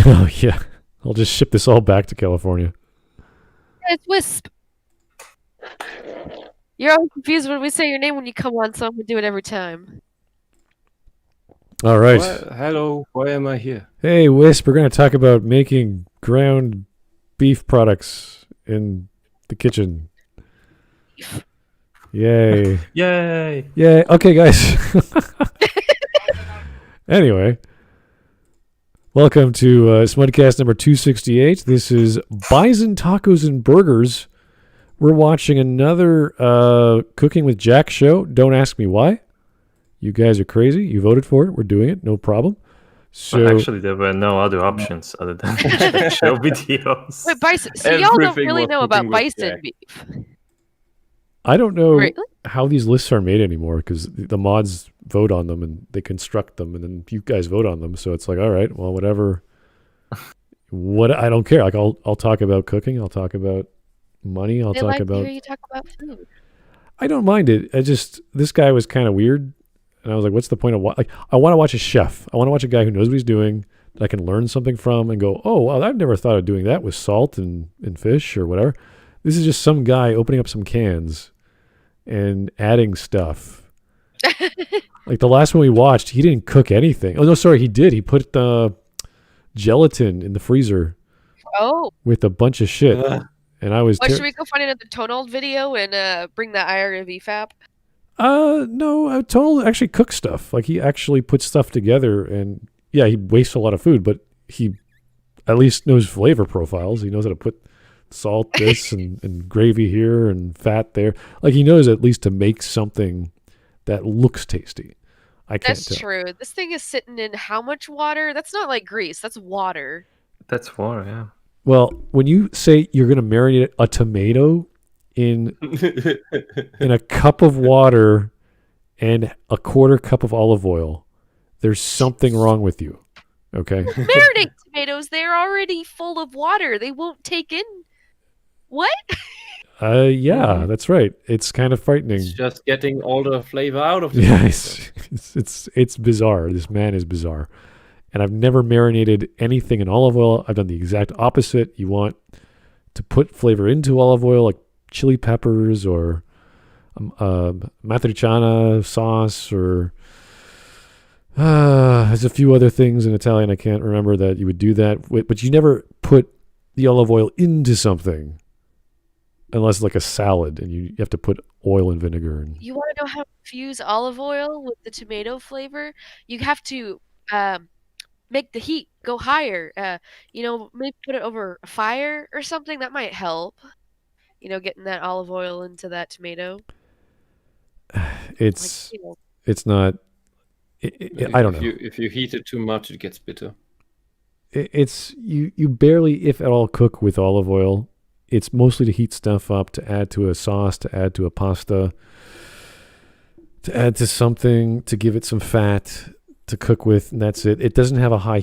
Oh, yeah. I'll just ship this all back to California. It's Wisp. You're always confused when we say your name when you come on, so I'm gonna do it every time. All right. Hello, why am I here? Hey, Wisp, we're going to talk about making ground beef products in the kitchen. Yay. Yay! Yay. Okay, guys. Anyway, welcome to Smudcast number 268. This is Bison, Tacos, and Burgers. We're watching another Cooking with Jack show. Don't ask me why. You guys are crazy. You voted for it. We're doing it. No problem. So Well, actually, there were no other options other than show videos. Wait, Bison. So y'all don't Everything really was know about Cooking with bison Jack. beef. I don't know Really? how these lists are made anymore because the mods vote on them and they construct them and then you guys vote on them. So it's like, all right, well, whatever. I don't care. Like I'll talk about cooking. I'll talk about money. I'll They talk like to about. hear you talk about food. I don't mind it. This guy was kind of weird, and I was like, what's the point of like? I want to watch a chef. I want to watch a guy who knows what he's doing that I can learn something from and go, oh, well, I've never thought of doing that with salt and fish or whatever. This is just some guy opening up some cans and adding stuff. Like the last one we watched, he didn't cook anything. Oh no, sorry, he did. He put gelatin in the freezer Oh, with a bunch of shit, and I was. what, should we go find another Tonald video and bring the IRV fap? No, Tonal actually cooks stuff. Like he actually puts stuff together, and yeah, he wastes a lot of food, but he at least knows flavor profiles. He knows how to put salt this and gravy here and fat there. Like he knows at least to make something that looks tasty. I can't That's tell. true. This thing is sitting in how much water? That's not like grease. That's water. That's water, yeah. Well, when you say you're going to marinate a tomato in a cup of water and a quarter cup of olive oil, there's something wrong with you. Okay? Marinate tomatoes, they're already full of water. They won't take in. What? Yeah, that's right. It's kind of frightening. It's just getting all the flavor out of it. Yeah, it's bizarre. This man is bizarre. And I've never marinated anything in olive oil. I've done the exact opposite. You want to put flavor into olive oil, like chili peppers or matriciana sauce, or there's a few other things in Italian I can't remember that you would do that with, but you never put the olive oil into something unless it's like a salad and you have to put oil and vinegar. And You want to know how to infuse olive oil with the tomato flavor? You have to make the heat go higher. Maybe put it over a fire or something. That might help. Getting that olive oil into that tomato. it's not. I don't know. If you heat it too much, it gets bitter. It's you barely, if at all, cook with olive oil. It's mostly to heat stuff up, to add to a sauce, to add to a pasta, to add to something, to give it some fat, to cook with, and that's it. It doesn't have a high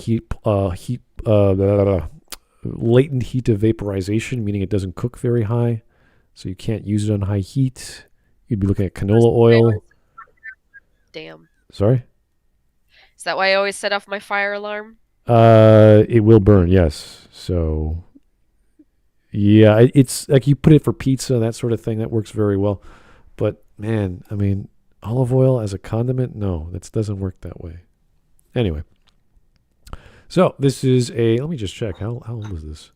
latent heat of vaporization, meaning it doesn't cook very high, so you can't use it on high heat. You'd be looking at canola oil. Damn. Sorry? Is that why I always set off my fire alarm? It will burn, yes. So, yeah, it's like you put it for pizza, that sort of thing. That works very well. But, man, I mean, olive oil as a condiment? No, that doesn't work that way. Anyway. So, this is let me just check. How old is this?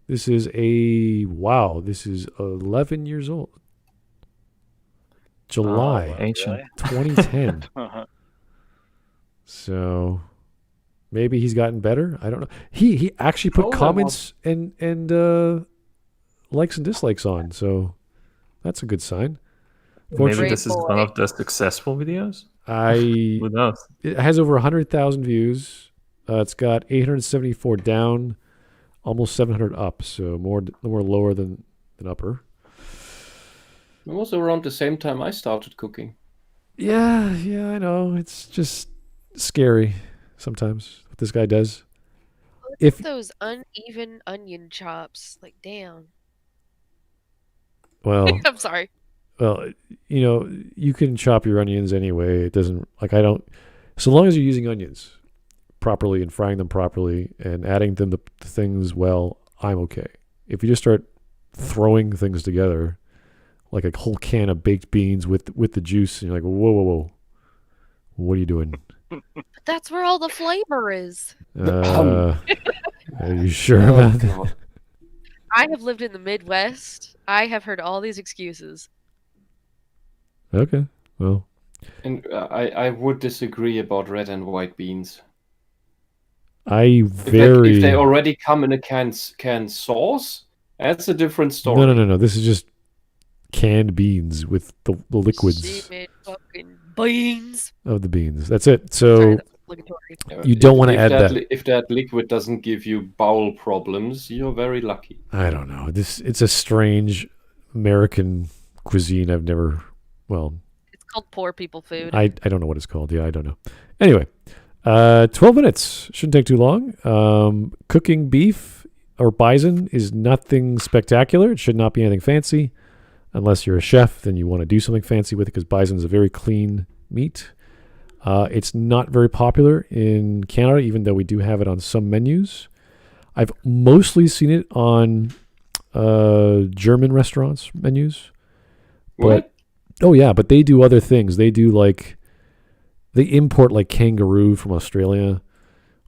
This is this is 11 years old. July Ancient. 2010. So maybe he's gotten better. I don't know. He actually put comments and likes and dislikes on, so that's a good sign. Maybe this is one of the successful videos? Who knows? It has over 100,000 views. It's got 874 down, almost 700 up, so more lower than upper. It was around the same time I started cooking. Yeah, I know. It's just scary sometimes what this guy does. Look at those uneven onion chops. Like, damn. Well, I'm sorry. Well, you can chop your onions anyway. It doesn't, like, I don't, so long as you're using onions. properly and frying them properly and adding them to things well, I'm okay. If you just start throwing things together, like a whole can of baked beans with the juice, and you're like, whoa, what are you doing? But that's where all the flavor is. Are you sure about that? I have lived in the Midwest. I have heard all these excuses. Okay, well. And I would disagree about red and white beans. If they already come in a canned sauce, that's a different story. No. This is just canned beans with the liquids fucking beans of the beans. That's it. So you don't want to add that. If that liquid doesn't give you bowel problems, you're very lucky. I don't know. It's a strange American cuisine. I've never. Well, it's called poor people food. I don't know what it's called. Yeah, I don't know. Anyway, 12 minutes shouldn't take too long. Cooking beef or bison is nothing spectacular. It should not be anything fancy. Unless you're a chef, then you want to do something fancy with it because bison is a very clean meat. It's not very popular in Canada, even though we do have it on some menus. I've mostly seen it on German restaurants' menus. What? Oh, yeah, but they do other things. They import like kangaroo from Australia.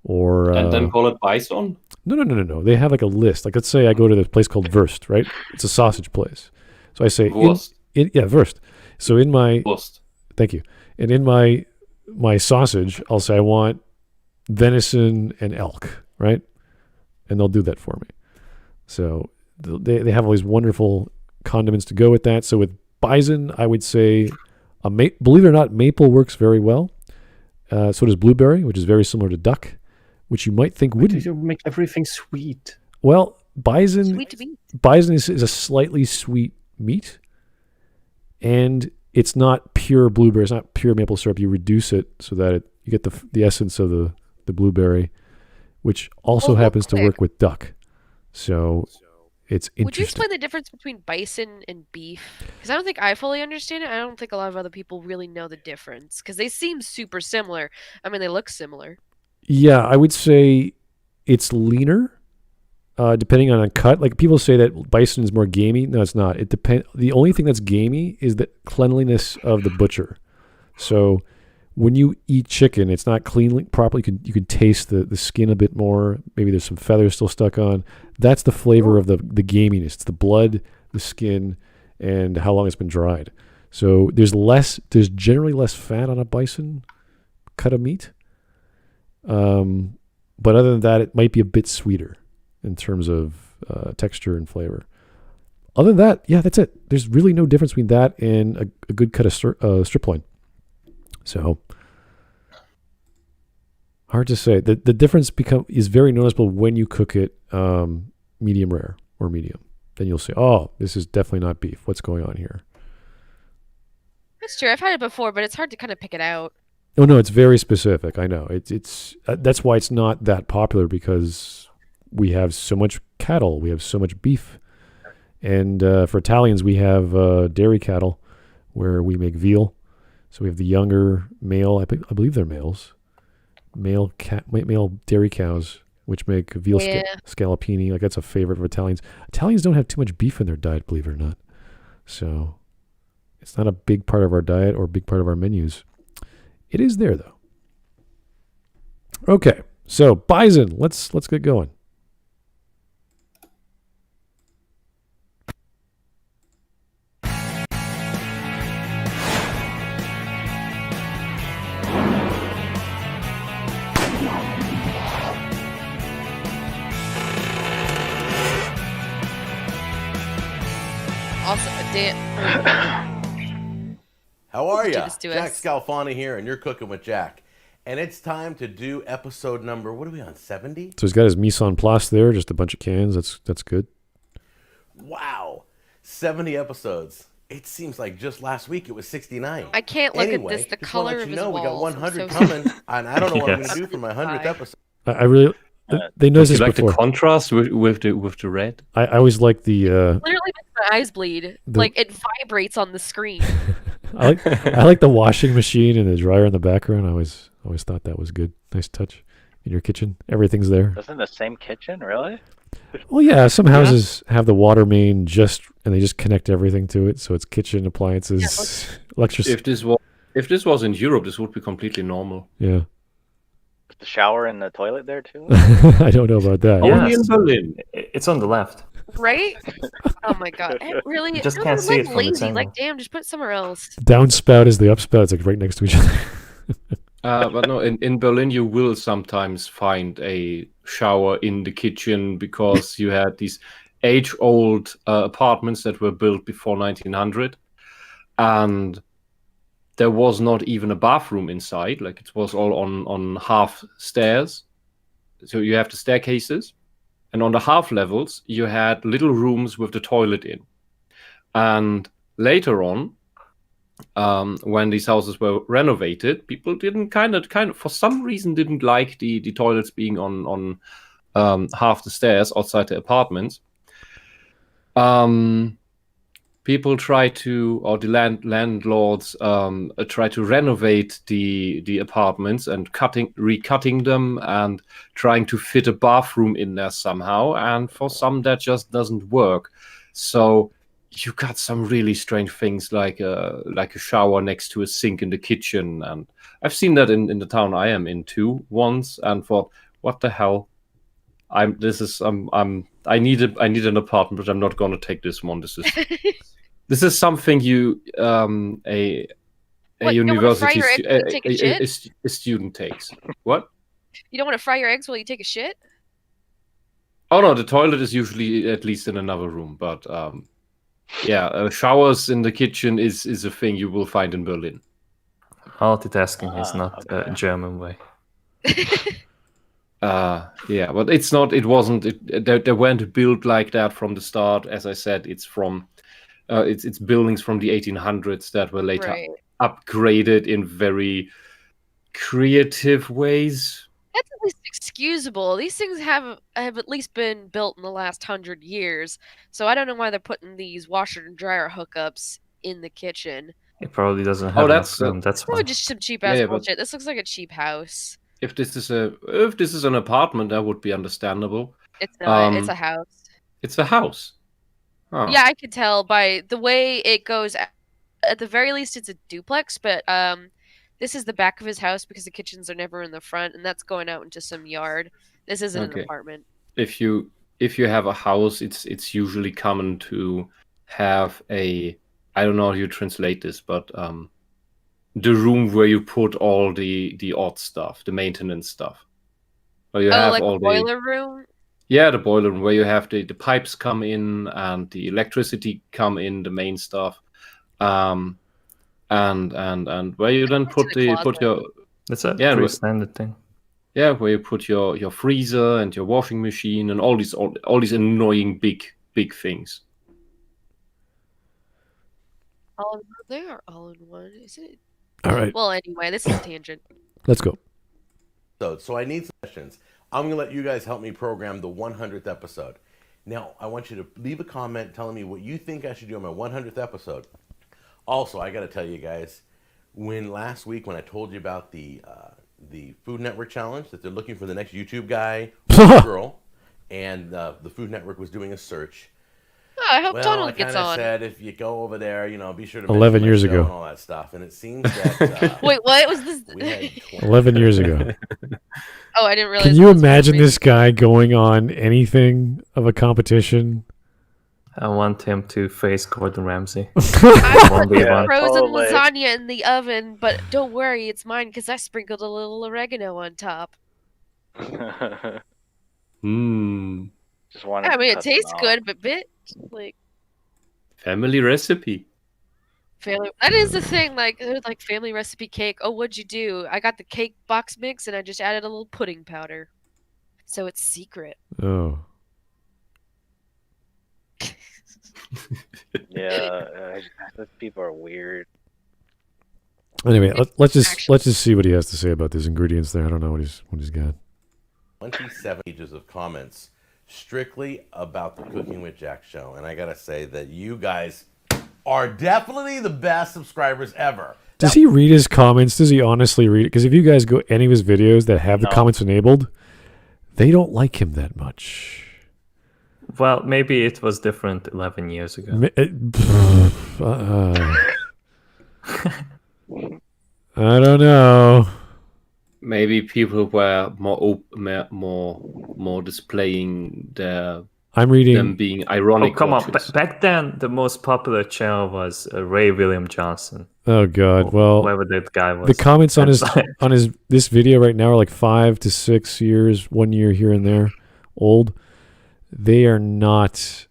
And then call it bison? No. They have like a list. Like let's say I go to this place called Wurst, right? It's a sausage place. So I say, Wurst. Wurst. So in my, Wurst. Thank you. And in my sausage, I'll say I want venison and elk, right? And they'll do that for me. So they have all these wonderful condiments to go with that. So with bison, I would say, believe it or not, maple works very well. So does blueberry, which is very similar to duck, which you might think wouldn't. You make everything sweet. Well, bison is a slightly sweet meat, and it's not pure blueberry. It's not pure maple syrup. You reduce it so that you get the essence of the blueberry, which also happens to work with duck. So it's interesting. Would you explain the difference between bison and beef? Because I don't think I fully understand it. I don't think a lot of other people really know the difference because they seem super similar. I mean, they look similar. Yeah, I would say it's leaner. Depending on a cut, like people say that bison is more gamey. No, it's not. It depends. The only thing that's gamey is the cleanliness of the butcher. So when you eat chicken, it's not cleanly properly. You can taste the skin a bit more. Maybe there's some feathers still stuck on. That's the flavor of the gaminess. It's the blood, the skin, and how long it's been dried. So there's generally less fat on a bison cut of meat. But other than that, it might be a bit sweeter in terms of texture and flavor. Other than that, yeah, that's it. There's really no difference between that and a good cut of strip loin. So hard to say. The difference is very noticeable when you cook it medium rare or medium. Then you'll say, oh, this is definitely not beef. What's going on here? That's true. I've had it before, but it's hard to kind of pick it out. Oh no, it's very specific. I know. It's that's why it's not that popular because we have so much cattle. We have so much beef. And for Italians, we have dairy cattle where we make veal. So we have the younger male, I believe they're males, male dairy cows, which make veal scallopini. Like that's a favorite of Italians. Italians don't have too much beef in their diet, believe it or not. So it's not a big part of our diet or a big part of our menus. It is there, though. Okay, so bison. Let's get going. Also, how are you? Jack Scalfani here, and you're cooking with Jack. And it's time to do episode number, what are we on, 70? So he's got his mise en place there, just a bunch of cans. That's good. Wow. 70 episodes. It seems like just last week it was 69. I can't look at this. The color of his walls. We got 100 coming, and I don't know what I'm going to do for my 100th episode. I really... they know this like before. The contrast with the red. I always like the... literally makes my eyes bleed. Like it vibrates on the screen. I like the washing machine and the dryer in the background. I always thought that was good. Nice touch. in your kitchen. Everything's there. That's in the same kitchen, really? Well, yeah, some houses have the water main and they just connect everything to it, so it's kitchen appliances, electricity. If this was in Europe, this would be completely normal. Yeah. Is the shower and the toilet there too? I don't know about that. Yeah, Only in Berlin. It's on the left. Right? Oh my god. Really? You just can't see it from this lazy. angle. Like, damn, just put it somewhere else. Downspout is the upspout. It's like right next to each other. But no, in Berlin you will sometimes find a shower in the kitchen because you had these age-old apartments that were built before 1900, and there was not even a bathroom inside. Like, it was all on half stairs. So you have the staircases, and on the half levels you had little rooms with the toilet in. And later on, when these houses were renovated, people didn't kind of for some reason didn't like the toilets being on half the stairs outside the apartments. People try to, or the landlords try to renovate the apartments and recutting them and trying to fit a bathroom in there somehow, and for some that just doesn't work. So you got some really strange things like a shower next to a sink in the kitchen, and I've seen that in the town I am in too once, and thought, what the hell? I need an apartment, but I'm not gonna take this one. This is something a university a student takes. What? You don't want to fry your eggs while you take a shit? Oh no, the toilet is usually at least in another room, but yeah, showers in the kitchen is a thing you will find in Berlin. Multitasking is not a German way. Yeah, but it's not. It wasn't. They weren't built like that from the start. As I said, it's from it's buildings from the 1800s that were later upgraded in very creative ways. That's at least excusable. These things have at least been built in the last 100 years, so I don't know why they're putting these washer and dryer hookups in the kitchen. It probably doesn't have enough room. That's why. Just some cheap ass bullshit. This looks like a cheap house. If this is an apartment, that would be understandable. It's not. It's a house. It's a house. Oh. Yeah, I could tell by the way it goes. At the very least, it's a duplex, but this is the back of his house because the kitchens are never in the front, and that's going out into some yard. This isn't an apartment. If you have a house, it's usually common to have I don't know how you translate this, but the room where you put all the odd stuff, the maintenance stuff. Where you have like all the boiler room? Yeah, the boiler room where you have the pipes come in and the electricity come in, the main stuff. And where you then put your that's a pretty standard thing. Yeah, where you put your freezer and your washing machine and all these annoying big things. They are all in one, is it? All right. Well, anyway, this is a tangent. Let's go. So I need some questions. I'm going to let you guys help me program the 100th episode. Now, I want you to leave a comment telling me what you think I should do on my 100th episode. Also, I got to tell you guys, last week when I told you about the Food Network challenge, that they're looking for the next YouTube guy or girl, and the Food Network was doing a search. Oh, I hope Donald gets on. I said if you go over there, be sure to 11 years ago and all that stuff. And it seems that wait, what was this? We had 11 years ago. Oh, I didn't realize. Can you imagine this guy going on anything of a competition? I want him to face Gordon Ramsay. I put frozen lasagna in the oven, but don't worry, it's mine because I sprinkled a little oregano on top. Just wanted I mean, it tastes good, but like family recipe. That is the thing. Like family recipe cake. Oh, what'd you do? I got the cake box mix and I just added a little pudding powder, so it's secret. Oh. Yeah, people are weird. Anyway, let's just see what he has to say about these ingredients there. I don't know what he's got. 27 pages of comments strictly about the Cooking with Jack show, and I gotta say that you guys are definitely the best subscribers ever. Does he read his comments? Does he honestly read it? Because if you guys go any of his videos that have the comments enabled, they don't like him that much. Well, maybe it was different 11 years ago. I don't know. Maybe people were more displaying their. I'm reading them being ironic. Oh, come on! Back then, the most popular channel was Ray William Johnson. Oh God! Well, whoever that guy was. The comments on his this video right now are like 5 to 6 years, 1 year here and there, old. They are not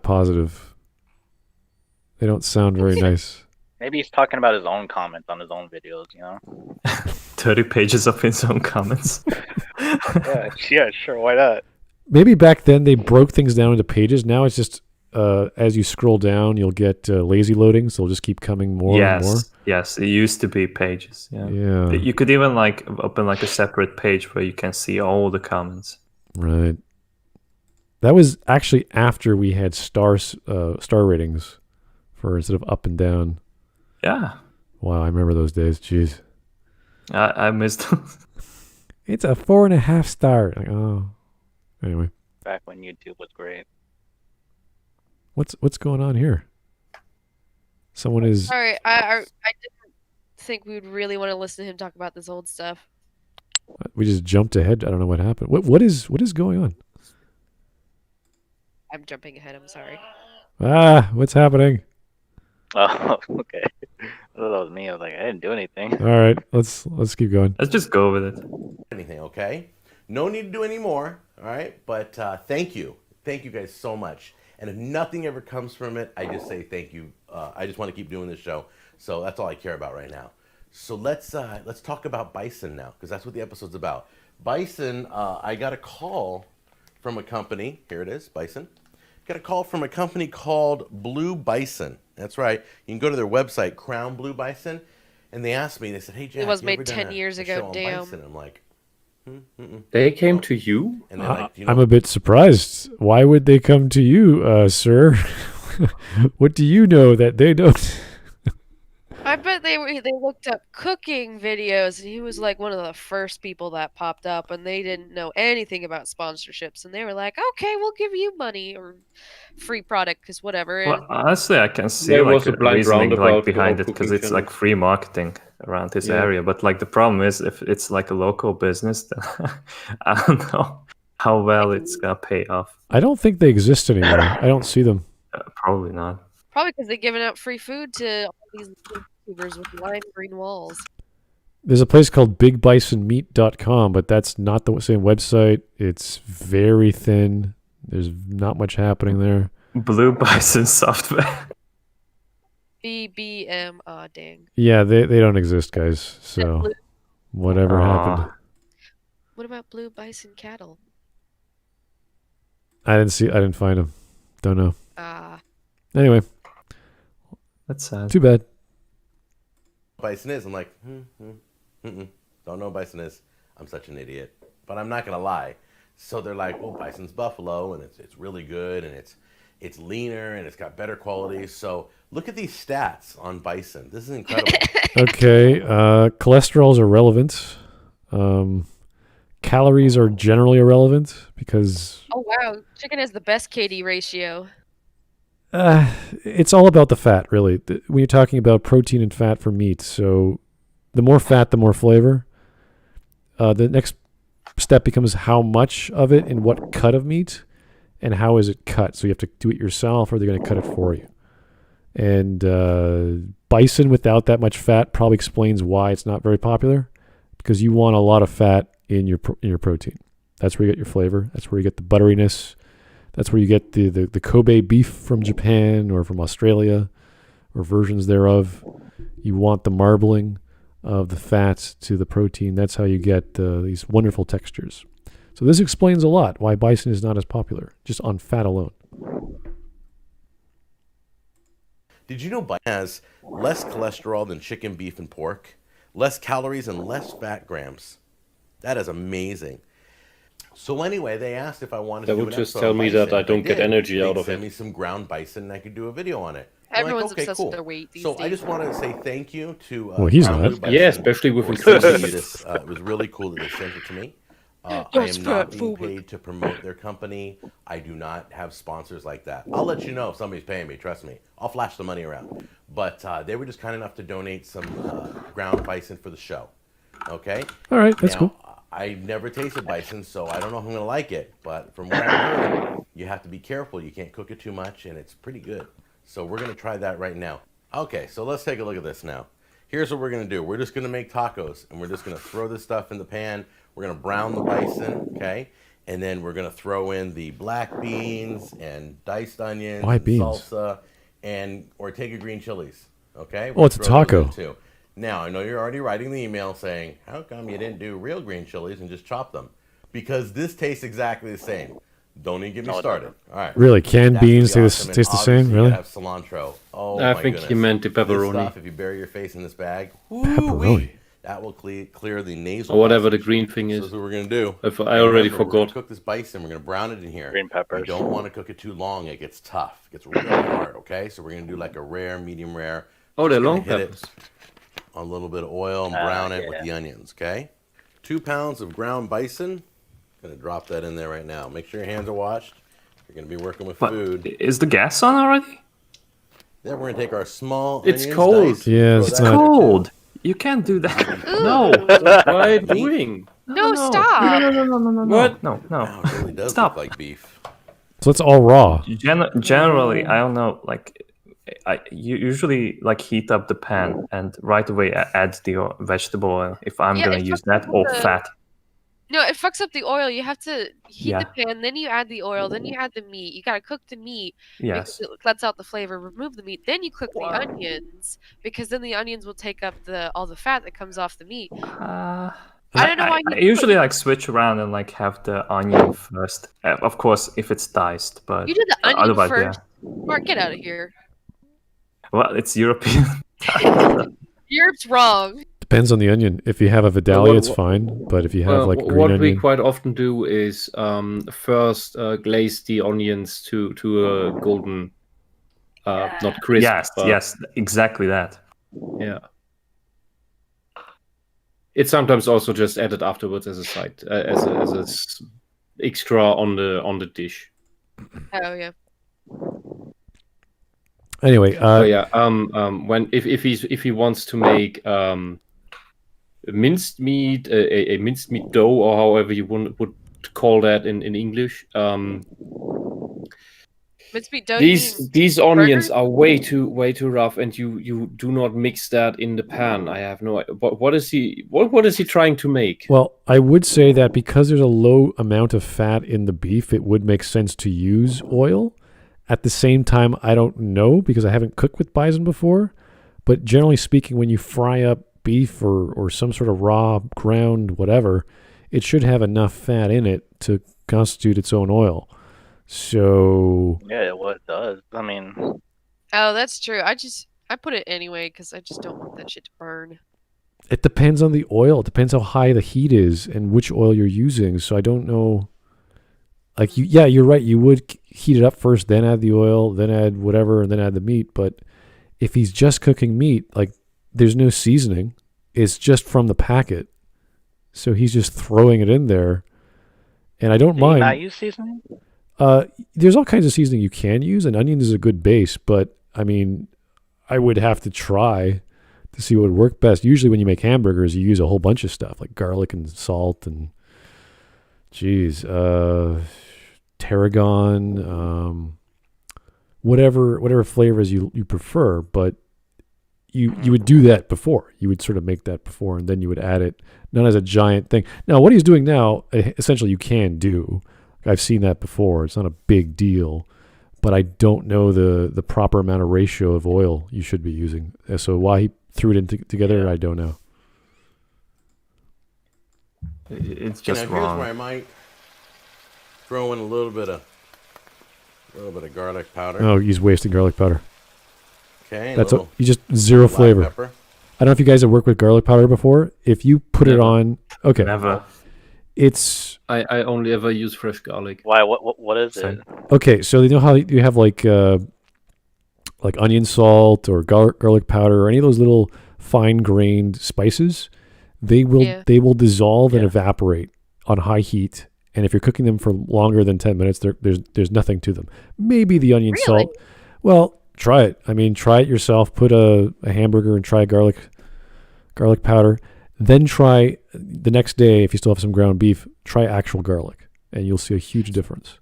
positive. They don't sound very nice. Maybe he's talking about his own comments on his own videos, 30 pages of his own comments. yeah, sure, why not? Maybe back then they broke things down into pages. Now it's just as you scroll down, you'll get lazy loading, so it'll just keep coming more and more. Yes, it used to be pages. Yeah. You could even open a separate page where you can see all the comments. Right. That was actually after we had star ratings for instead of up and down. Yeah. Wow, I remember those days. Jeez. I missed them. It's a 4.5 star. Like, oh. Anyway. Back when YouTube was great. What's going on here? Someone is. Sorry, I didn't think we would really want to listen to him talk about this old stuff. We just jumped ahead. I don't know what happened. What is going on? I'm jumping ahead. I'm sorry. What's happening? Oh, okay. I thought that was me. I was like, I didn't do anything. All right, let's keep going. Let's just go with it. Anything, okay? No need to do any more, all right? But thank you guys so much. And if nothing ever comes from it, I just say thank you. I just want to keep doing this show, so that's all I care about right now. So let's talk about Bison now, because that's what the episode's about. Bison, I got a call from a company. Here it is, Bison. Got a call from a company called Blue Bison. That's right. You can go to their website, Crown Blue Bison, and they asked me. They said, "Hey, Jack, it was you made ever 10 done years a ago. show on Damn." Bison?" I'm like, They came to you? And they're like, I'm a bit surprised. Why would they come to you, sir? What do you know that they don't? I bet they looked up cooking videos, and he was like one of the first people that popped up, and they didn't know anything about sponsorships, and they were like, "Okay, we'll give you money or free product, because whatever." Well, honestly, I can see There like was a blind reasoning roundabout behind for it because cooking it's like channels. free marketing around this area. But like the problem is if it's like a local business, then I don't know how well it's gonna pay off. I don't think they exist anymore. I don't see them. Probably not. Probably because they're giving out free food to all these YouTubers with lime green walls. There's a place called BigBisonMeat.com, but that's not the same website. It's very thin. There's not much happening there. Blue Bison software. BBM, dang. Yeah, they don't exist, guys. So whatever happened. What about Blue Bison cattle? I didn't find them. Don't know. Anyway, That's sad. too bad. Bison is. I'm like, don't know what Bison is. I'm such an idiot. But I'm not going to lie. So they're like, well, Bison's buffalo, and it's really good, and it's leaner, and it's got better quality. So look at these stats on Bison. This is incredible. Okay, cholesterols are relevant. Calories are generally irrelevant because... Oh, wow. Chicken has the best KD ratio. It's all about the fat, really. When you're talking about protein and fat for meat, so the more fat, the more flavor. The next step becomes how much of it in what cut of meat, and how is it cut. So you have to do it yourself, or they're going to cut it for you. And bison without that much fat probably explains why it's not very popular, because you want a lot of fat in your protein. That's where you get your flavor. That's where you get the butteriness. That's where you get the Kobe beef from Japan or from Australia or versions thereof. You want the marbling of the fats to the protein. That's how you get these wonderful textures. So this explains a lot why bison is not as popular, just on fat alone. Did you know bison has less cholesterol than chicken, beef, and pork? Less calories and less fat grams. That is amazing. So anyway, they asked if I wanted to do an That would just episode tell on me bison. that I If don't get did, energy they'd out of send it. me some ground bison and I could do a video on it. Everyone's okay, obsessed cool. with their weight these So days. I just wanted to say thank you to. Well, he's Brown not. Blue Bison Yeah, especially with for inclusion. sending me this. It was really cool that they sent it to me. I Yes, am not fat being forward. paid to promote their company. I do not have sponsors like that. I'll let you know if somebody's paying me. Trust me. I'll flash the money around. But they were just kind enough to donate some ground bison for the show. Okay. All right, that's now, cool. I've never tasted bison, so I don't know if I'm gonna like it. But from what I heard, you have to be careful. You can't cook it too much, and it's pretty good. So we're gonna try that right now. Okay, so let's take a look at this now. Here's what we're gonna do. We're just gonna make tacos, and we're just gonna throw this stuff in the pan. We're gonna brown the bison, okay? And then we're gonna throw in the black beans and diced onions, Why and beans? salsa, and Ortega green chilies. Okay? Oh, it's a Throw those in taco. too. Now I know you're already writing the email saying, "How come you didn't do real green chilies and just chop them?" Because this tastes exactly the same. Don't even get me No, it started. doesn't. All right. Really, canned That's beans pretty taste awesome. And taste the obviously same? you Really? gotta have cilantro. Oh I my think goodness. he meant the This pepperoni. stuff, if you bury your face in this bag, Pepperoni. that will clear the nasal. Or whatever the passage. green thing So is. this is what we're gonna do. I already Remember, We're gonna forgot. cook this bison. We're gonna brown it in here. Green peppers. You don't want to cook it too long. It gets tough. It gets really hard. Okay, so we're gonna do like a rare, medium rare. Oh, they're Just gonna long hit it peppers. a little bit of oil and brown it with yeah. the onions. Okay, 2 pounds of ground bison. Gonna drop that in there right now. Make sure your hands are washed. You're gonna be working with But food. is the gas on already? Then we're gonna take our small. It's onions, cold. diced, Yeah, throw it's that in not- there, too. Cold. You can't do that. No. What are you doing? No, stop. No. What? No. Wow, it really does Stop. look like beef. So it's all raw. Generally, I don't know. Like, you usually like heat up the pan and right away add the vegetable oil if I'm Yeah, gonna it use fucks that up or the- fat. No, it fucks up the oil. You have to heat Yeah. the pan, then you add the oil, then you add the meat. You gotta cook the meat Yes. because it lets out the flavor. Remove the meat, then you cook the onions because then the onions will take up all the fat that comes off the meat. I don't know why I you usually like switch around and like have the onion first. Of course, if it's diced, but You did the onion otherwise, first. Mark, get out of here. yeah. Well, it's European. Europe's wrong. Depends on the onion. If you have a Vidalia, what- it's fine. But if you have like green what we onion, quite often do is first glaze the onions to a golden, not crisp. Yes, but, yes, exactly that. Yeah. It's sometimes also just added afterwards as a side, as a extra on the dish. Oh yeah. anyway, Oh yeah. When if he wants to make minced meat, a minced meat dough, or however you would call that in English. Mincemeat dough. you mean These onions burger? are way too rough, and you do not mix that in the pan. I have no idea. What is he trying to make? well, I would say that because there's a low amount of fat in the beef, it would make sense to use oil. At the same time, I don't know because I haven't cooked with bison before. But generally speaking, when you fry up beef or some sort of raw ground whatever, it should have enough fat in it to constitute its own oil. So Yeah, well, it does. I mean, Oh, that's true. I put it anyway because I just don't want that shit to burn. it depends on the oil. It depends how high the heat is and which oil you're using. So I don't know. Like you're right. You would heat it up first, then add the oil, then add whatever, and then add the meat. But if he's just cooking meat, like there's no seasoning. It's just from the packet. So he's just throwing it in there. And I don't do you mind. not use seasoning? There's all kinds of seasoning you can use, and onion is a good base, but I mean, I would have to try to see what would work best. Usually when you make hamburgers, you use a whole bunch of stuff like garlic and salt and tarragon, whatever flavors you prefer, but you would do that before. You would sort of make that before, and then you would add it, not as a giant thing. Now, what he's doing now, essentially you can do. I've seen that before. It's not a big deal, but I don't know the proper amount of ratio of oil you should be using. So why he threw it in together, I don't know. It's Now, just here's where I wrong. might throw in a little bit of garlic powder. Oh, he's wasting garlic powder. Okay, That's little you just zero black flavor. pepper. I don't know if you guys have worked with garlic powder before. If you put it on, okay, Never. it's I only ever use fresh garlic. Why? What is it? Same. okay. So you know how you have like like onion salt or garlic powder or any of those little fine-grained spices, they will dissolve and evaporate on high heat. And if you're cooking them for longer than 10 minutes, there's nothing to them. Maybe the onion salt. Well, try it. I mean, try it yourself. Put a hamburger and try garlic powder. Then try the next day, if you still have some ground beef, try actual garlic, and you'll see a huge difference.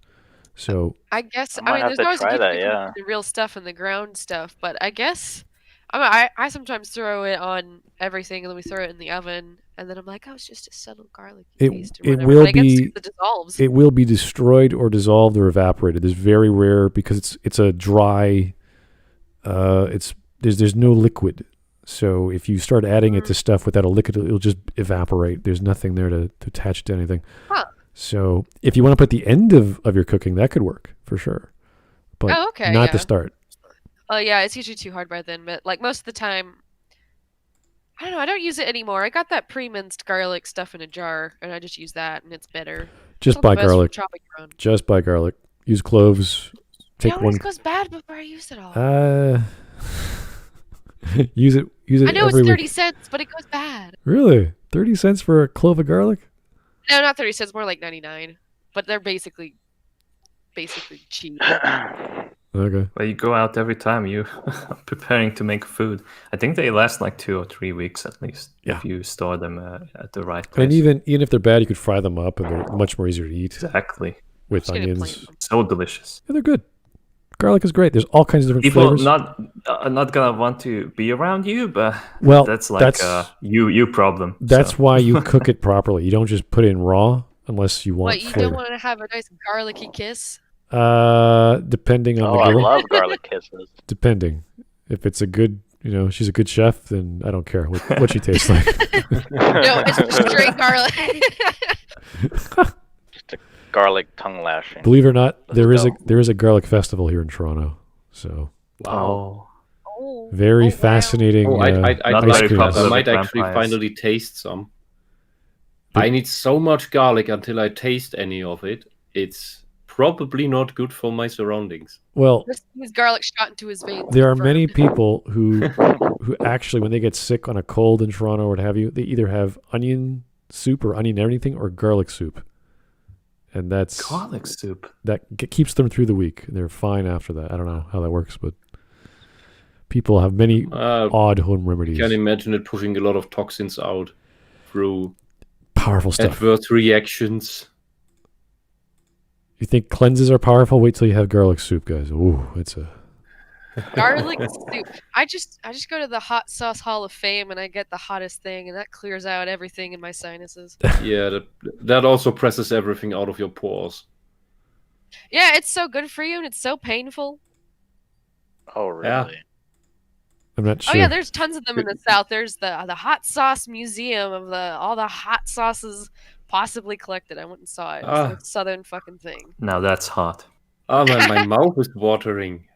So I guess I might have there's to always try that, the real stuff and the ground stuff, but I guess I sometimes throw it on everything and then we throw it in the oven and then I'm like, oh, it's just a subtle garlic taste. Or whatever. But I guess it dissolves. It will be destroyed or dissolved or evaporated. It's very rare because it's a dry. There's no liquid. So if you start adding it to stuff without a liquid, it'll just evaporate. There's nothing there to attach to anything. Huh. So if you want to put the end of your cooking, that could work for sure. But not the start. Oh, yeah, it's usually too hard by then. But like most of the time, I don't know. I don't use it anymore. I got that pre-minced garlic stuff in a jar, and I just use that, and it's better. Just buy garlic. Just buy garlic. Use cloves. Take one. It goes bad before I use it all. Use it. I know it's every 30 week. cents, but it goes bad. Really? 30 cents for a clove of garlic? No, not 30 cents. More like 99. But they're basically cheap. Okay. Well, you go out every time you are preparing to make food. I think they last like 2 or 3 weeks at least. Yeah. If you store them at the right place. And even if they're bad, you could fry them up, and they're much more easier to eat. Exactly. With onions. So delicious. Yeah, they're good. Garlic is great. There's all kinds of different People flavors. not gonna want to be around you, but that's you problem. That's why you cook it properly. You don't just put it in raw unless you want. But you don't want to have a nice garlicky kiss. Depending on the girl. I love garlic kisses. Depending, if it's a good, she's a good chef, then I don't care what she tastes like. No, it's just straight garlic. Just a garlic tongue lashing. Believe it or not, there is a garlic festival here in Toronto. So wow, very fascinating. Oh, I might actually vampires. finally taste some. I need so much garlic until I taste any of it. It's probably not good for my surroundings. Well, his garlic shot into his veins. there are many people who actually, when they get sick on a cold in Toronto or what have you, they either have onion soup or onion anything or garlic soup. And that's garlic soup. That keeps them through the week. They're fine after that. I don't know how that works, but people have many odd home remedies. I can imagine it pushing a lot of toxins out through powerful stuff. Adverse reactions. You think cleanses are powerful? Wait till you have garlic soup, guys. Ooh, it's a garlic soup. I just go to the hot sauce hall of fame and I get the hottest thing, and that clears out everything in my sinuses. Yeah, that also presses everything out of your pores. Yeah, it's so good for you and it's so painful. Oh, really? Yeah. I'm not sure. Oh yeah, there's tons of them in the South. There's the hot sauce museum of all the hot sauces possibly collected. I went and saw it. It's a southern fucking thing. Now that's hot. Oh man, my mouth is watering.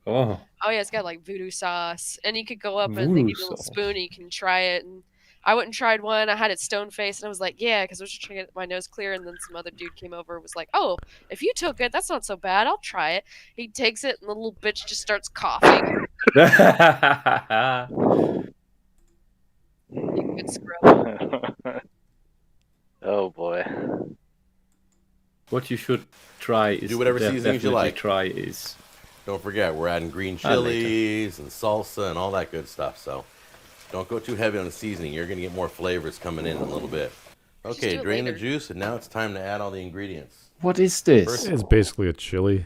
Oh yeah, it's got like voodoo sauce, and you could go up and they give you a little spoon and you can try it. And I went and tried one. I had it stone faced, and I was like, yeah, because I was just trying to get my nose clear. And then some other dude came over and was like, oh, if you took it, that's not so bad. I'll try it. He takes it, and the little bitch just starts coughing. You good scrub. Oh boy. What you should try is do whatever seasonings you like. Try is. Don't forget, we're adding green chilies and salsa and all that good stuff. So don't go too heavy on the seasoning. You're going to get more flavors coming in a little bit. Okay, drain the juice, and now it's time to add all the ingredients. What is this? It's basically a chili,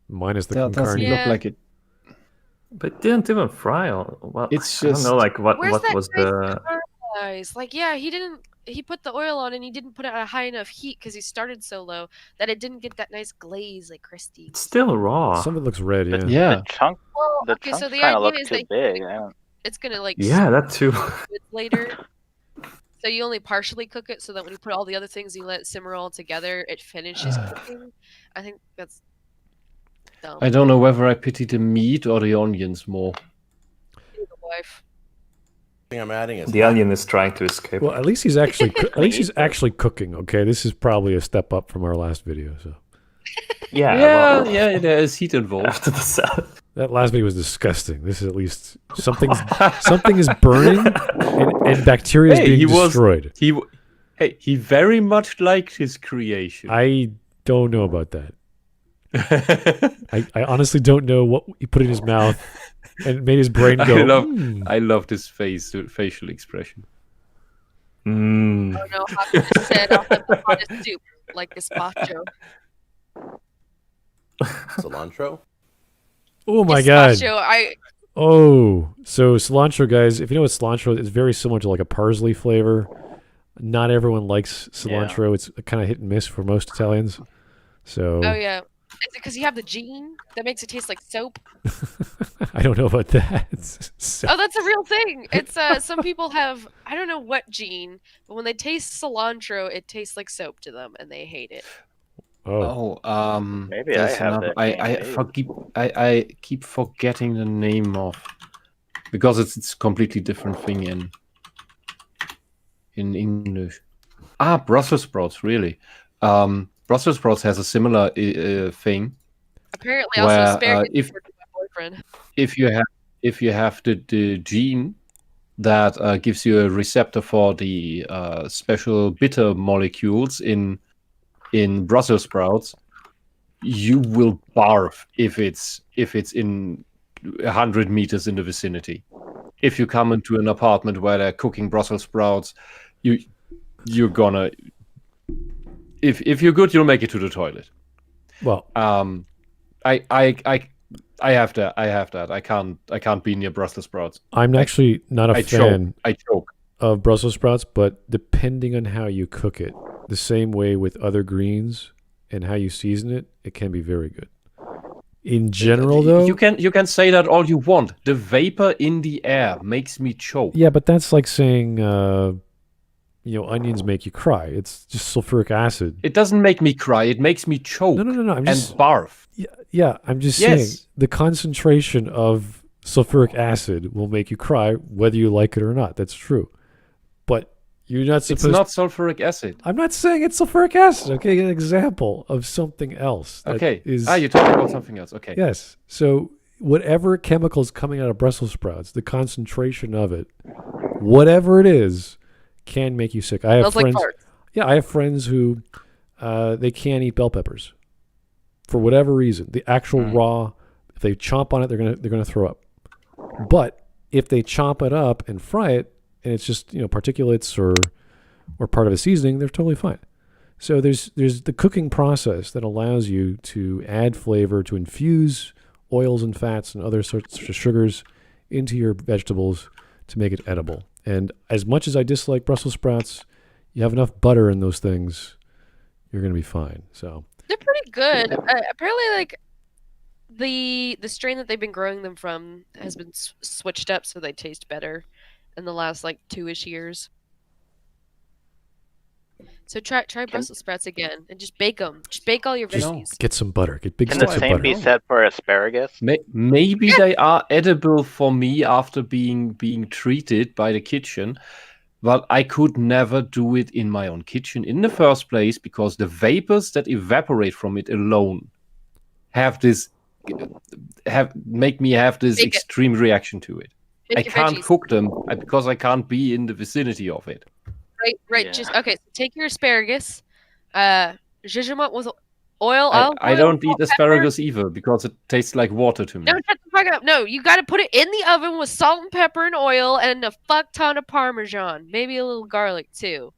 minus the That doesn't carne. look like it. But it didn't even fry. Well, It's I don't just- know, like what Where's was that the? Guys, like, yeah, he put the oil on and he didn't put it at a high enough heat because he started so low that it didn't get that nice glaze like Christy. It's still raw. Some of it looks red, yeah. Yeah. The chunk, Well, the okay, chunks so the kind of idea look is too that big. I don't- it's gonna like Yeah, that too. it later. So you only partially cook it so that when you put all the other things, you let it simmer all together, it finishes cooking. I think that's dumb. I don't know whether I pity the meat or the onions more. The wife. The thing I'm adding is The onion is trying to escape. Well, at least he's actually cooking. Okay, this is probably a step up from our last video. So Yeah, well, there is heat involved. after the salad. That last video was disgusting. This is at least something is burning and bacteria is being destroyed. He very much liked his creation. I don't know about that. I honestly don't know what he put in his mouth and made his brain go. I love this facial expression. I don't know how to just said off the hottest soup like gazpacho. Cilantro? Oh my god. Gazpacho, So cilantro, guys, if you know what cilantro is, it's very similar to like a parsley flavor. Not everyone likes cilantro. It's kind of hit and miss for most Italians. So Oh yeah. Is it because you have the gene that makes it taste like soap? I don't know about that. Oh, that's a real thing. It's some people have, I don't know what gene, but when they taste cilantro, it tastes like soap to them, and they hate it. Maybe I have that. I keep forgetting the name of, because it's a completely different thing in English. Brussels sprouts, really. Brussels sprouts has a similar thing. Apparently, also where, asparagus if for my boyfriend. if you have the gene that gives you a receptor for the special bitter molecules in Brussels sprouts, you will barf if it's in 100 meters in the vicinity. If you come into an apartment where they're cooking Brussels sprouts, you're gonna. If you're good, you'll make it to the toilet. Well, I have that. I can't be near Brussels sprouts. I'm actually not a fan I choke of Brussels sprouts, but depending on how you cook it, the same way with other greens and how you season it, it can be very good. In general, though, you can say that all you want. The vapor in the air makes me choke. Yeah, but that's like saying, onions make you cry. It's just sulfuric acid. It doesn't make me cry. It makes me choke. No. And barf. Yeah. I'm just saying the concentration of sulfuric acid will make you cry, whether you like it or not. That's true. But you're not supposed. It's not sulfuric acid. I'm not saying it's sulfuric acid. Okay, an example of something else. Okay. You're talking about something else. Okay. Yes. So whatever chemicals coming out of Brussels sprouts, the concentration of it, whatever it is, can make you sick. I have friends. I have friends who they can't eat bell peppers for whatever reason. The actual raw, if they chomp on it, they're gonna throw up. But if they chop it up and fry it, and it's just particulates or part of a seasoning, they're totally fine. So there's the cooking process that allows you to add flavor, to infuse oils and fats and other sorts of sugars into your vegetables to make it edible. And as much as I dislike Brussels sprouts, you have enough butter in those things, you're going to be fine. So they're pretty good. Apparently, like the strain that they've been growing them from has been switched up so they taste better in the last like 2-ish years. So try Brussels sprouts again and just bake them. Just bake all your veggies. Get some butter. Get big Can sticks the of same butter. be said for asparagus? Maybe they are edible for me after being treated by the kitchen, but I could never do it in my own kitchen in the first place because the vapors that evaporate from it alone make me have this extreme reaction to it. I can't cook them because I can't be in the vicinity of it. Right. Yeah. Just okay. So take your asparagus, jujumont with oil. I don't eat asparagus either because it tastes like water to me. No, shut the fuck up. No, you got to put it in the oven with salt and pepper and oil and a fuck ton of Parmesan, maybe a little garlic too.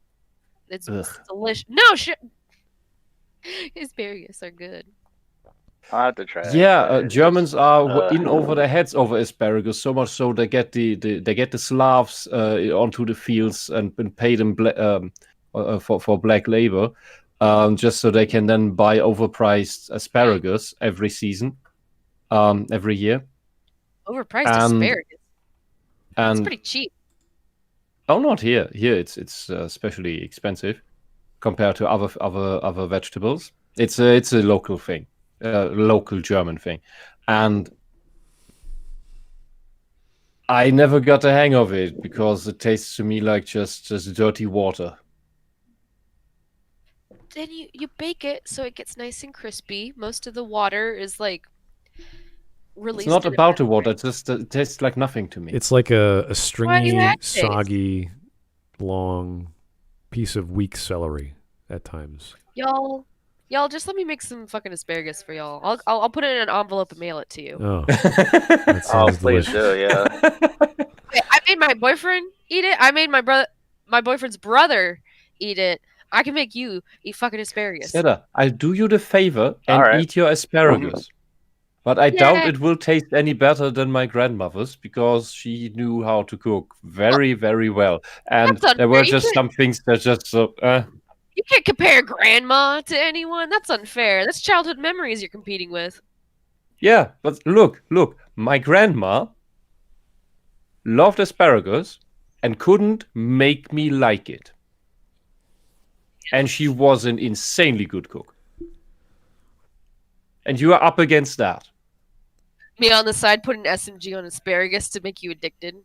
It's delicious. No shit. Asparagus are good. I'll have to try it. Yeah, Germans are in over their heads over asparagus, so much so they get the Slavs onto the fields and pay them for black labor, just so they can then buy overpriced asparagus every season, every year. Overpriced asparagus. And it's pretty cheap. Oh, not here. Here it's especially expensive compared to other vegetables. It's a local thing. Local German thing, and I never got the hang of it because it tastes to me like just dirty water. then you bake it so it gets nice and crispy. Most of the water is like released. It's not in about the water. It just it tastes like nothing to me. It's like a Why do stringy, you have taste? soggy, long piece of weak celery at times. Y'all, just let me make some fucking asparagus for y'all. I'll put it in an envelope and mail it to you. Oh, that Oh, sounds please delicious. do, yeah. Okay, I made my boyfriend eat it. I made my boyfriend's brother eat it. I can make you eat fucking asparagus. Sarah, I'll do you the favor and Alright. eat your asparagus. But I doubt Yeah. it will taste any better than my grandmother's because she knew how to cook very, very well. And That's there were unfair. You just can't- some things that just You can't compare grandma to anyone. That's unfair. That's childhood memories you're competing with. yeah, but look, my grandma loved asparagus and couldn't make me like it. And she was an insanely good cook. And you are up against that. Me on the side putting SMG on asparagus to make you addicted.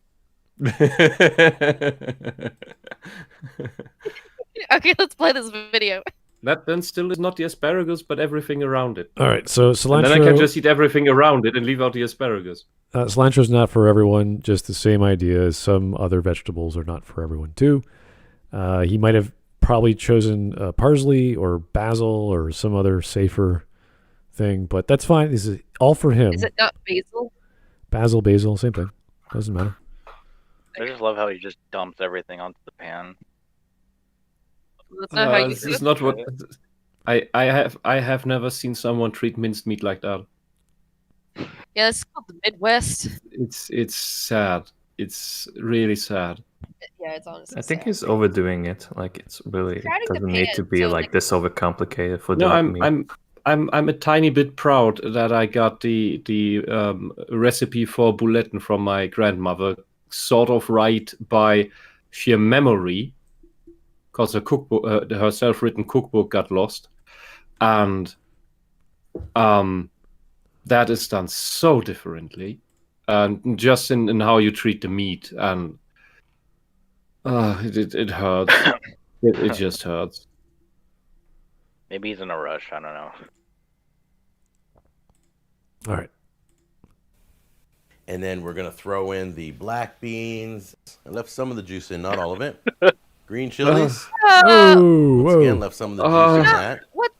Okay, let's play this video. That then still is not the asparagus, but everything around it. All right, so And then I can cilantro. just eat everything around it and leave out the asparagus. Cilantro's not for everyone. Just the same idea as some other vegetables are not for everyone too. He might have probably chosen parsley or basil or some other safer thing, but that's fine. This is all for him. Is it not basil? Basil, same thing. Doesn't matter. I just love how he just dumps everything onto the pan. That's not how you This do is it. not what I have never seen someone treat minced meat like that. Yeah, that's called the Midwest. It's sad. It's really sad. Yeah, it's honestly I think sad. he's overdoing it. Like it's really Crowding the doesn't need to pan, be so, like like- this overcomplicated for No, the I'm a tiny bit proud that I got the recipe for bouletten from my grandmother sort of right by sheer memory, because her cookbook, her self-written cookbook got lost, and that is done so differently, and just in how you treat the meat, and it hurts. It just hurts. Maybe he's in a rush. I don't know. All right. And then we're going to throw in the black beans. I left some of the juice in, not all of it. Green chilies. Oh, Once again, whoa. left some of the juice in that. What?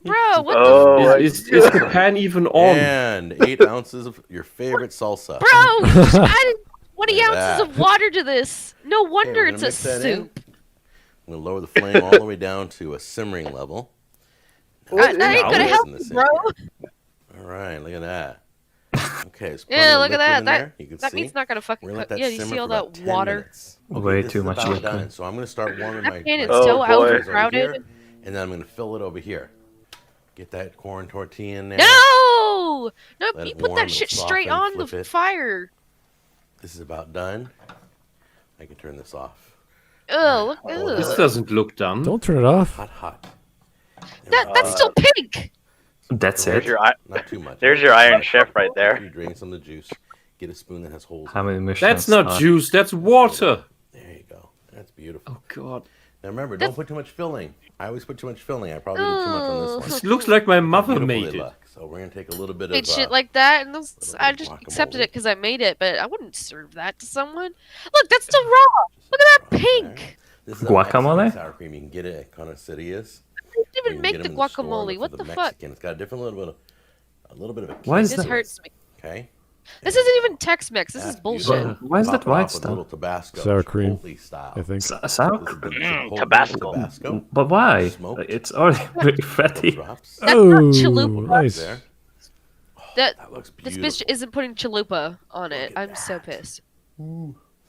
Bro, what Oh, Is the pan even on? And 8 ounces of your favorite salsa. the... Bro, you just added 20 Look at ounces that. of water to this. No wonder we're it's gonna a mix that in. soup. I'm going to lower the flame all the way down to a simmering level. That ain't gonna Now help mixing you, this in bro. here. All right, look at that. Okay, there's Yeah, plenty of look at liquid that. in That there. You can that see. meat's not gonna We're fucking gonna let cook. that Yeah, you simmer see for all about that 10 water? minutes. Way this too is much about liquid. done. So I'm going to start warming That my pan is my so potatoes over overcrowded. here, and then I'm going to fill it over here. Get that corn tortilla in there. No! No, Let you it put warm, that shit it'll straight soften, on the flip it. fire. This is about done. I can turn this off. Ugh, look, Oh, This ugh. doesn't look done. Don't turn it off. Hot. That's still pink. That's There's it. your Not too much. there's your Iron Chef right After there. you drain some of the juice, get a spoon that has holes. How in it. many Michelin That's not stars? juice. That's water. There you go. That's beautiful. Oh God. Now remember, don't put too much filling. I always put too much filling. I probably did too much on this one. This looks like my mother Beautiful made they it. look. So we're gonna take a little bit Made of shit like that, and those, little I bit of just accepted it guacamole. because I made it, but I wouldn't serve that to someone. Look, that's still raw. Look at that pink. This is Guacamole? a Mexican sour cream. You can get it at Conocerias. They didn't Or you even can make get the 'em in the store, guacamole. but What for the fuck? Mexican, it's got a different a little bit of a Why is This that- kick to it, hurts me. Okay. This isn't even Tex-Mex. This is That's bullshit. beautiful. Why is that Top it white off with a stuff? little Tabasco, Sour cream, Chipotle style. I think. Sour This is the cream. Chipotle Tabasco. Tabasco. But why? Smoked. It's already pretty Little fatty. drops. That's Oh, not chalupa. nice. There. That That looks this beautiful. bitch isn't putting chalupa on it. Look at I'm so that. pissed.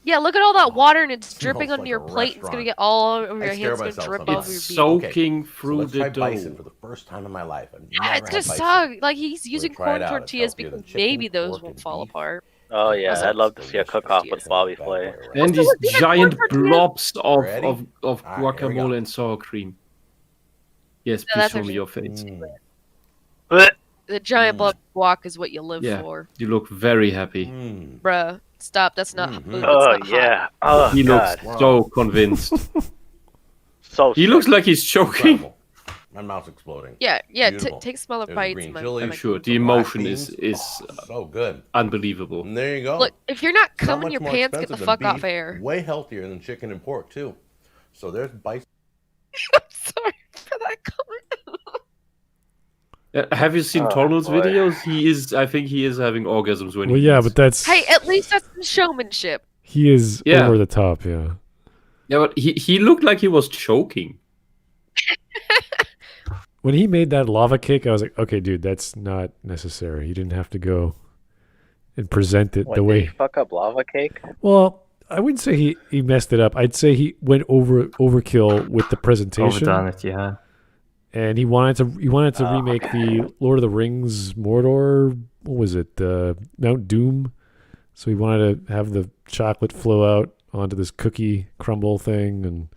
Yeah, look at all that water and it's Smells dripping onto like your a plate. It's gonna restaurant. get all over I your scare hands. It's myself gonna drip sometimes. over your It's beef. soaking So through let's the try bison dough. for the first time in my life. I've Yeah, never it's gonna had bison. suck. Like he's using try it corn out. It's tortillas healthier than because chicken, maybe those pork, won't and fall beef. apart. Oh yeah, Awesome. I'd love to see a cook-off with Bobby Bad Flay. boy, right? And these These are giant corn tortillas. blobs of Ready? of All right, here we go. guacamole and sour cream. Yes, No, please that's show me actually- your face. Blech. The giant Mm. blob guac is what you live Yeah. for, You look very happy. Mm. bruh. Stop. That's not. Mhm. It's Oh not hot. yeah. Oh He god. looks so convinced. So He sick. looks like he's choking. Incredible. My mouth's exploding. Yeah. Beautiful. Take smaller There's bites. green my- chili. I'm my- sure the Black emotion beans. is So good. unbelievable. And there you go. Look, if you're not Not combing much your more pants, get the expensive fuck than off beef, air. Way healthier than chicken and pork too. So there's Bison. I'm sorry for that comment. Have you seen Oh, Tonal's boy. videos? I think he is having orgasms when Well, he yeah, eats. but that's Hey, at least that's some showmanship. he is Yeah. over the top. Yeah. Yeah, but he looked like he was choking. When he made that lava cake, I was like, okay, dude, that's not necessary. You didn't have to go and present it What, the did way. he fuck up lava cake? Well, I wouldn't say he messed it up. I'd say he went overkill with the presentation. Overdone it, yeah. And he wanted to Oh, remake the Lord of the Rings Mordor. What was it? Mount Doom. So he wanted to have the chocolate flow out onto this cookie crumble thing, and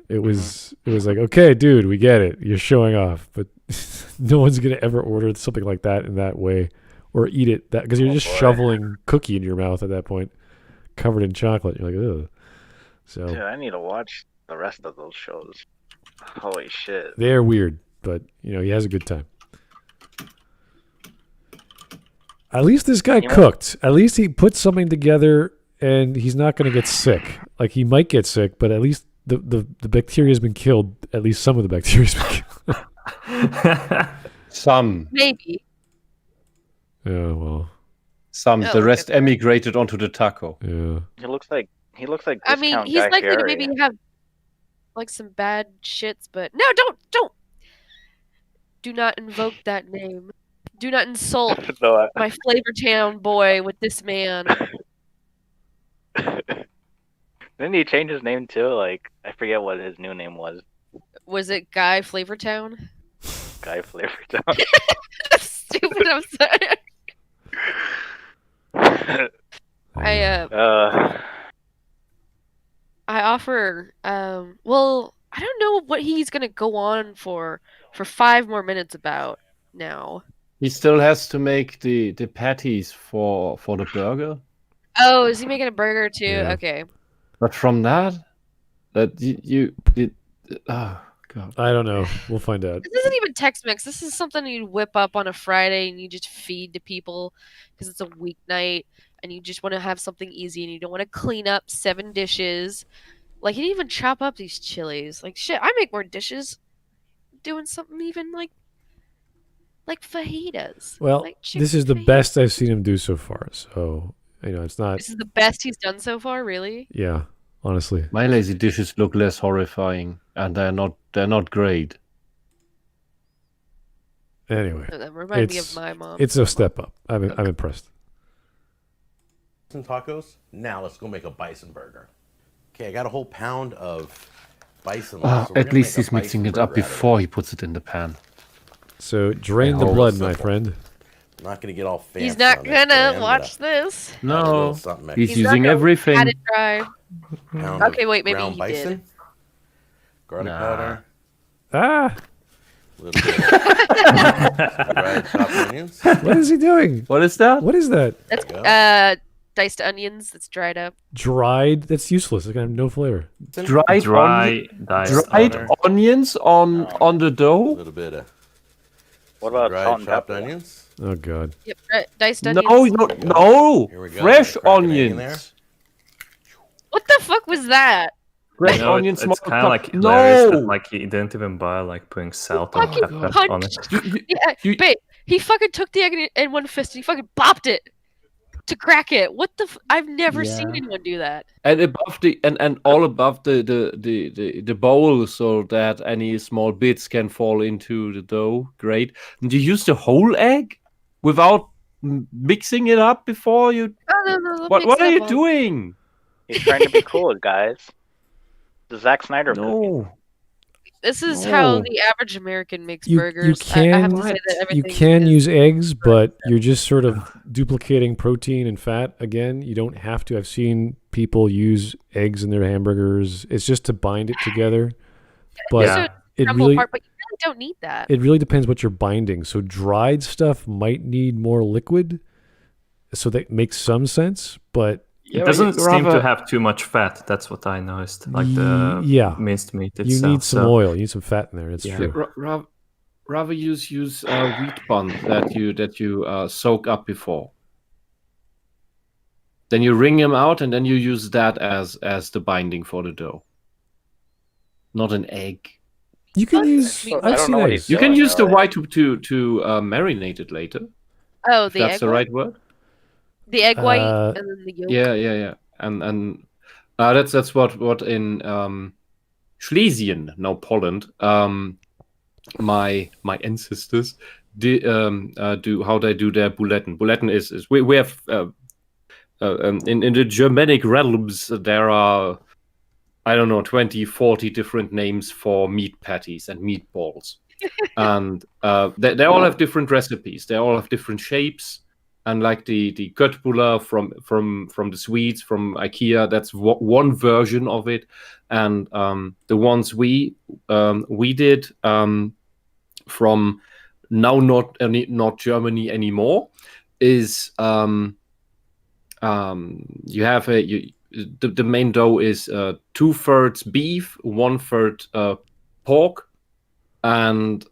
it was like, okay, dude, we get it. You're showing off, but no one's gonna ever order something like that in that way or eat it that because you're just boy. shoveling cookie in your mouth at that point, covered in chocolate. You're like, ugh. So Dude, I need to watch the rest of those shows. Holy shit. they're weird, but he has a good time. At least this guy You know- cooked. At least he put something together, and he's not going to get sick. Like, he might get sick, but at least the bacteria has been killed. At least some of the bacteria has been killed. Some. Maybe. Yeah, well, Some. Oh, The okay. rest emigrated onto the taco. yeah. He looks like I mean, Discount he's Guy likely to Fieri. maybe have like some bad shits, but no, don't. Do not invoke that name. Do not insult No, my Flavor Town boy with this man. Didn't he change his name too? Like, I forget what his new name was. Was it Guy Flavor Town? Guy Flavor Town. Stupid, I'm sorry. I offer well, I don't know what he's gonna go on for 5 more minutes about now. He still has to make the patties for the burger. Oh, is he making a burger too? Yeah. Okay. But from that oh god. I don't know. We'll find out. This isn't even Tex-Mex. This is something you whip up on a Friday and you just feed to people because it's a weeknight and you just want to have something easy and you don't want to clean up 7 dishes. Like, he didn't even chop up these chilies. Like, shit, I make more dishes doing something even like fajitas. Well, Like chicken this is the fajitas. best I've seen him do so far. So, it's not. This is the best he's done so far, really? Yeah, honestly. My lazy dishes look less horrifying, and they're not great. Anyway, That reminded me of It's- my mom. it's a step up. I'm impressed. Some tacos. Now let's go make a bison burger. Okay, I got a whole pound of bison. left, so we're At gonna least make a he's mixing bison it up burger out of before he puts it in the pan. So drain the Yeah, blood, simple. my friend. I'm not gonna get all fancy. He's not on this, but I gonna am watch this. add a little No, something he's extra. not using gonna everything. Pat it dry. Pound Okay, of wait, maybe ground he bison, did. garlic Nah. powder, Ah, a little bit of dried chopped onions. what is he doing? What is that? What is that? That's There you go. diced onions that's dried up. Dried? That's useless. It's gonna have no flavor. Dried Dry diced dried powder. onions on the A dough? little bit of What about salt dried and chopped pepper? onions. Oh god. Yep, diced No, onions. no, Here we go. fresh Crack an egg in there. onions. What the fuck was that? Fresh No, onions. it's small kind of cup- like hilarious no. that like he didn't even buy like putting salt and Fucking pepper on it. punched. Yeah, You- babe, he fucking took the egg in one fist and he fucking bopped it to crack it. What the? I've never seen Yeah. anyone do that. And above and all above the bowl, so that any small bits can fall into the dough. Great. And you use the whole egg without mixing it up before you. Oh, no, What are you doing? He's trying to be cool, guys. The Zack Snyder movie. No. This is how No. the average American makes You burgers. can I have to say that you everything can is- use eggs, but you're just sort of duplicating protein and fat again. You don't have to. I've seen people use eggs in their hamburgers. It's just to bind it together. But Yeah. it crumble really apart, but you really don't need that. it really depends what you're binding. So dried stuff might need more liquid, so that makes some sense. But It doesn't seem to have too much fat. That's what I noticed. Like the minced meat itself. You need some oil. You need some fat in there. It's true. Rather use wheat buns that you soak up before. Then you wring them out, and then you use that as the binding for the dough. Not an egg. You can use. I've seen eggs. You can use the white to marinate it later. Oh, the egg. That's the right word. The egg white and then the yolk. Yeah. And that's what in Schlesien, now Poland, my ancestors do how they do their buletten. Buletten is we have in the Germanic realms there are 20, 40 different names for meat patties and meatballs, and they all have different recipes. They all have different shapes. And like the köttbullar from the Swedes, from IKEA, that's one version of it. And the ones we did from now not Germany anymore is you have the main dough is 2/3 beef, 1/3 pork, and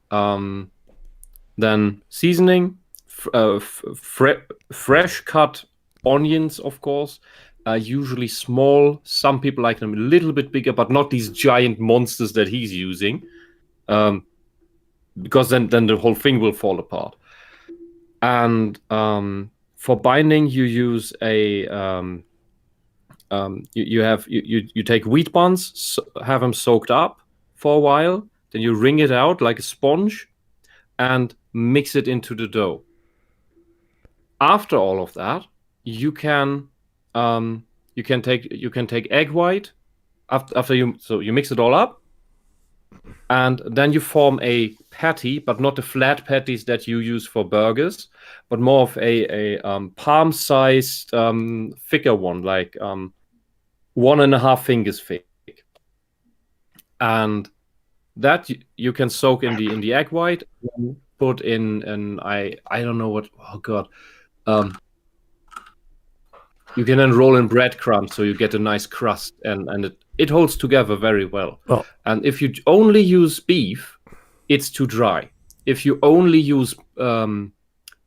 then seasoning. Fresh cut onions, of course, usually small. Some people like them a little bit bigger, but not these giant monsters that he's using, because then the whole thing will fall apart. And for binding, you use you take wheat buns, have them soaked up for a while, then you wring it out like a sponge, and mix it into the dough. After all of that, you can take egg white after you mix it all up, and then you form a patty, but not the flat patties that you use for burgers, but more of a palm-sized thicker one, like 1.5 fingers thick, and that you can soak in the egg white, put in I don't know what. Oh God. You can then roll in breadcrumbs so you get a nice crust, and it holds together very well. Oh. And if you only use beef, it's too dry. If you only use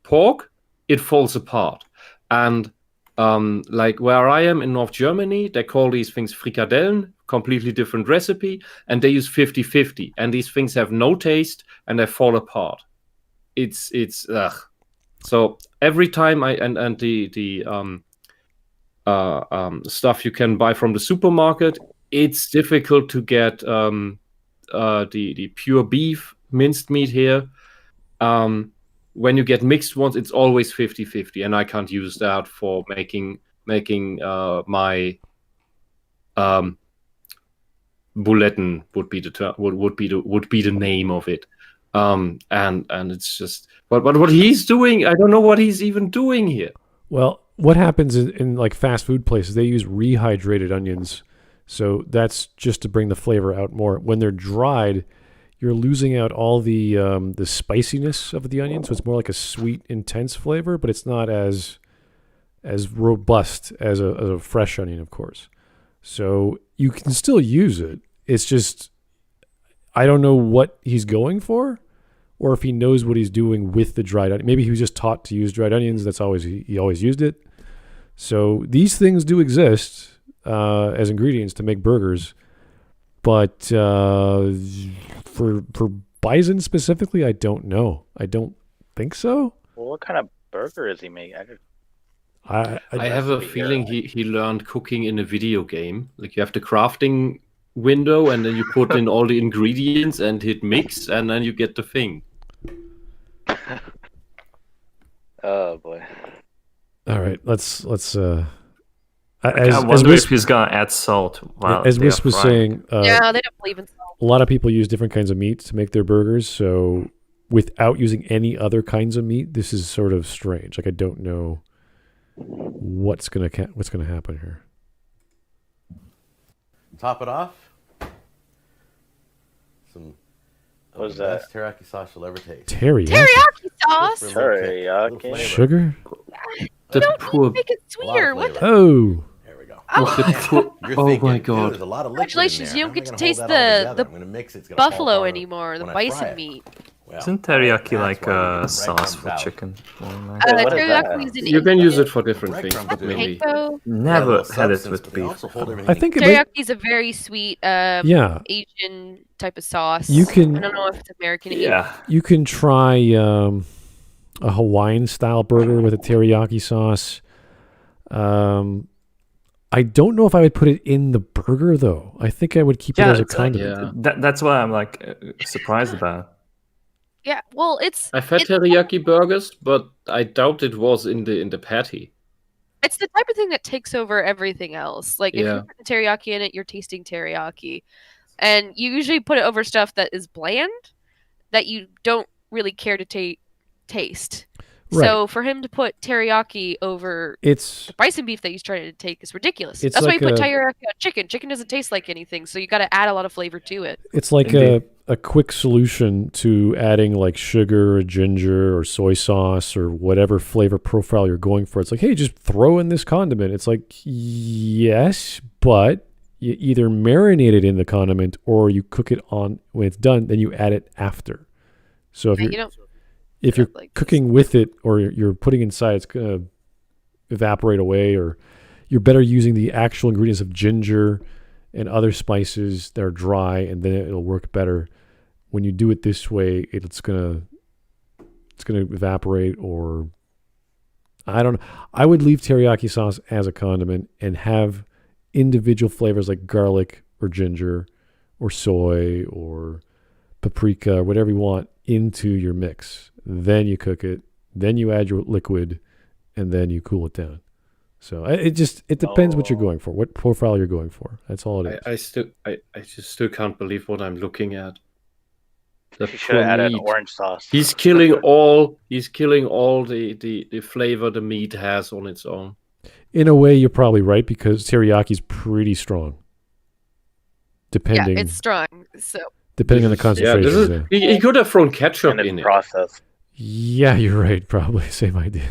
pork, it falls apart. And like where I am in North Germany, they call these things frikadellen, completely different recipe, and they use 50-50. And these things have no taste, and they fall apart. It's ugh. So every time the stuff you can buy from the supermarket, it's difficult to get the pure beef minced meat here. When you get mixed ones, it's always 50-50, and I can't use that for making my buletten would be the name of it. And it's just but what he's doing, I don't know what he's even doing here. Well, what happens in like fast food places, they use rehydrated onions, so that's just to bring the flavor out more. When they're dried, you're losing out all the spiciness of the onion, so it's more like a sweet, intense flavor, but it's not as robust as a fresh onion, of course. So you can still use it. It's just I don't know what he's going for, or if he knows what he's doing with the dried onion. Maybe he was just taught to use dried onions. That's always he always used it. So these things do exist as ingredients to make burgers, but for Bison specifically, I don't know. I don't think so. Well, what kind of burger is he making? I have a feeling he learned cooking in a video game. Like you have the crafting window, and then you put in all the ingredients and hit mix, and then you get the thing. Oh boy! All right, let's. I wonder if he's gonna add salt. As Wisp was saying, yeah, they don't believe in salt. A lot of people use different kinds of meat to make their burgers. So without using any other kinds of meat, this is sort of strange. Like I don't know what's gonna happen here. Top it off. Some what is the that? best teriyaki sauce you'll ever taste. Teriyaki sauce. Teriyaki. Sugar. We don't make it sweeter. What? Oh. Oh, You're Oh thinking, my "Dude, God. there's a lot of liquid in congratulations! there. You How don't am I get to gonna hold taste that all together? the I'm gonna mix it. It's gonna fall buffalo apart anymore, the when I fry bison it." meat. Well, Isn't teriyaki that's like why you a get sauce breadcrumbs for out. chicken? More or less? Wait, what is that? Teriyaki is in You can India. use it for different things, Breadcrumbs but do. mainly. Panko. Yeah, a Never little had it substance, with but they beef. also hold I everything think it might, Teriyaki is a very sweet yeah. Asian type of sauce. You I can don't know if it's American. Yeah. you can try a Hawaiian style burger with a teriyaki sauce. I don't know if I would put it in the burger though. I think I would keep it Yeah, as a it's like, condiment. that's what I'm like surprised about. Yeah, well, it's I've had teriyaki burgers, but I doubt it was in the patty. it's the type of thing that takes over everything else. Like if Yeah. you put teriyaki in it, you're tasting teriyaki, and you usually put it over stuff that is bland that you don't really care to taste. Right. So for him to put teriyaki over It's the bison beef that he's trying to take is ridiculous. It's That's why like you put a- teriyaki on chicken. Chicken doesn't taste like anything, so you got to add a lot of flavor to it. it's like Indeed. a quick solution to adding like sugar or ginger or soy sauce or whatever flavor profile you're going for. It's like, hey, just throw in this condiment. It's like, yes, but you either marinate it in the condiment or you cook it on when it's done, then you add it after. So if Yeah, you're you don't if do you're it like this. cooking with it or you're putting inside, it's gonna evaporate away. Or you're better using the actual ingredients of ginger and other spices that are dry, and then it'll work better. When you do it this way, it's gonna evaporate. Or I don't know. I would leave teriyaki sauce as a condiment and have individual flavors like garlic or ginger or soy or paprika or whatever you want into your mix. Then you cook it, then you add your liquid, and then you cool it down. So it depends what you're going for, what profile you're going for. That's all it is. I just still can't believe what I'm looking at. The You should have poor added meat. orange sauce. He's killing all the flavor the meat has on its own. In a way, you're probably right because teriyaki's pretty strong. Depending, Yeah, it's strong. So depending on the Yeah, concentration. this is, yeah. he could have thrown ketchup and in it's it. processed. Yeah, you're right. Probably same idea.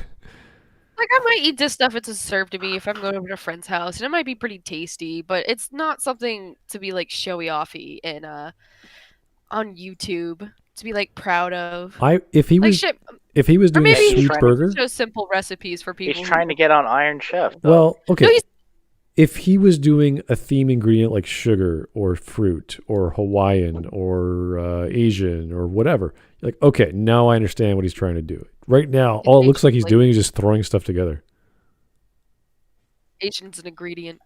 like I might eat this stuff if it's served to me if I'm going over to a friend's house, and it might be pretty tasty, but it's not something to be like showy offy and on YouTube to be like proud of. If he Like was shit, if he was or doing a maybe he's sweet trying to burger, show simple recipes for people. He's trying to get on Iron Chef. well, okay. No, he's- If he was doing a theme ingredient like sugar or fruit or Hawaiian or Asian or whatever, you're like, okay, now I understand what he's trying to do. Right now, all it looks like he's doing is just throwing stuff together. Asian's an ingredient.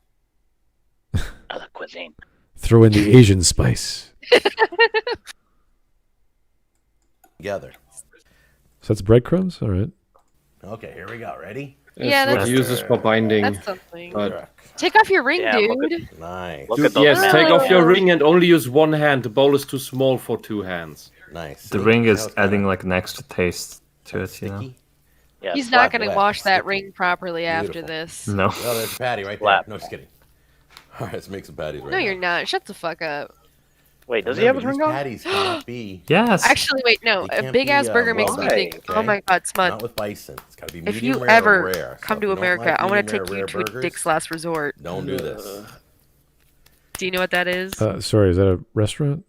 Other cuisine. Throw in the Asian spice. Together. So that's breadcrumbs? All right. Okay, here we go. Ready? It's Yeah, what that's- he uses for binding. That's something. But Take off your ring, Yeah, look dude. Nice. Look Dude, at those yes, men. take off your Oh. ring and only use one hand. The bowl is too small for two hands. Nice. The See? ring Now is it's kinda adding like an extra taste to it, you know? sticky. Yeah, He's slap not going it. to wet, wash that sticky. ring properly after Beautiful. this. No. Oh, there's a patty right there. Slap. No, just kidding. All right, let's make some patties right No, now. you're not. Shut the fuck up. Wait, does he have his Remember, ring these on? patties cannot be Yes. Actually, wait, no. They A can't big ass be, burger makes well me done, think, okay? oh my god, Smud. not with bison. It's got to be If medium you rare ever or rare. So come if to you don't America, like I want medium to rare, take you rare to a burgers, Dick's Last Resort. Don't do this. Do you know what that is? Sorry, is that a restaurant?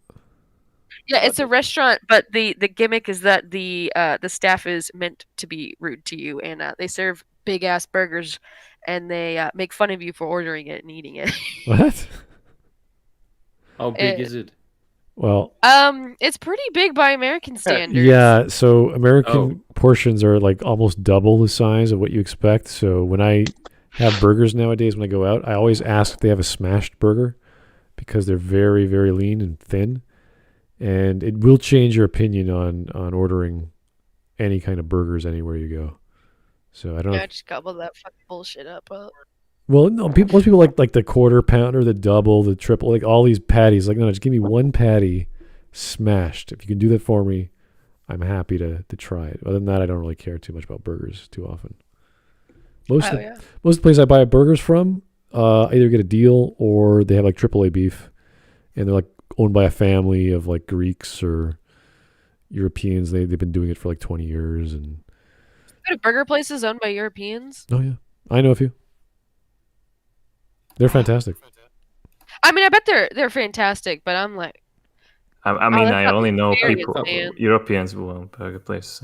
Yeah, it's a restaurant, but the gimmick is that the staff is meant to be rude to you, and they serve big ass burgers, and they make fun of you for ordering it and eating it. What? How big is it? Well, It's pretty big by American standards. yeah, so American Oh. portions are like almost double the size of what you expect. So when I have burgers nowadays, when I go out, I always ask if they have a smashed burger because they're very, very lean and thin. And it will change your opinion on ordering any kind of burgers anywhere you go. So I don't know. Yeah, just gobble that fucking bullshit up. Well, no, most people like the quarter pounder, the double, the triple, like all these patties. Like, no, just give me one patty smashed. If you can do that for me, I'm happy to try it. Other than that, I don't really care too much about burgers too often. Most of the places I buy burgers from, I either get a deal or they have like AAA beef, and they're like owned by a family of like Greeks or Europeans. They've been doing it for like 20 years. And Go to burger places owned by Europeans. oh yeah, I know a few. They're fantastic. I mean, I bet they're fantastic, but I'm like, I mean, that's I not only know experience, people, man. Europeans who own burger places.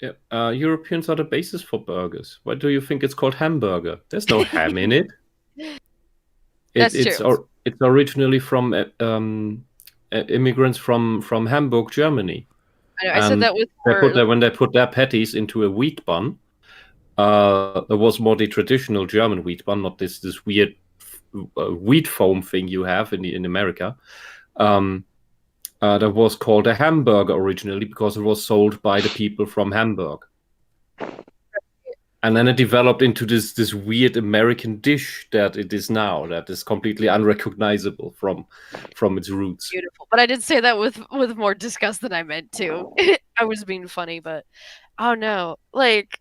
Yeah, Europeans are the basis for burgers. Why do you think it's called hamburger? There's no ham in it. That's it's true. It's originally from immigrants from Hamburg, Germany. I said that with When they put their patties into a wheat bun. There was more the traditional German wheat bun, not this weird wheat foam thing you have in America. That was called a hamburger originally because it was sold by the people from Hamburg. And then it developed into this weird American dish that it is now, that is completely unrecognizable from its roots. Beautiful. But I did say that with more disgust than I meant to. I was being funny, but oh no. Like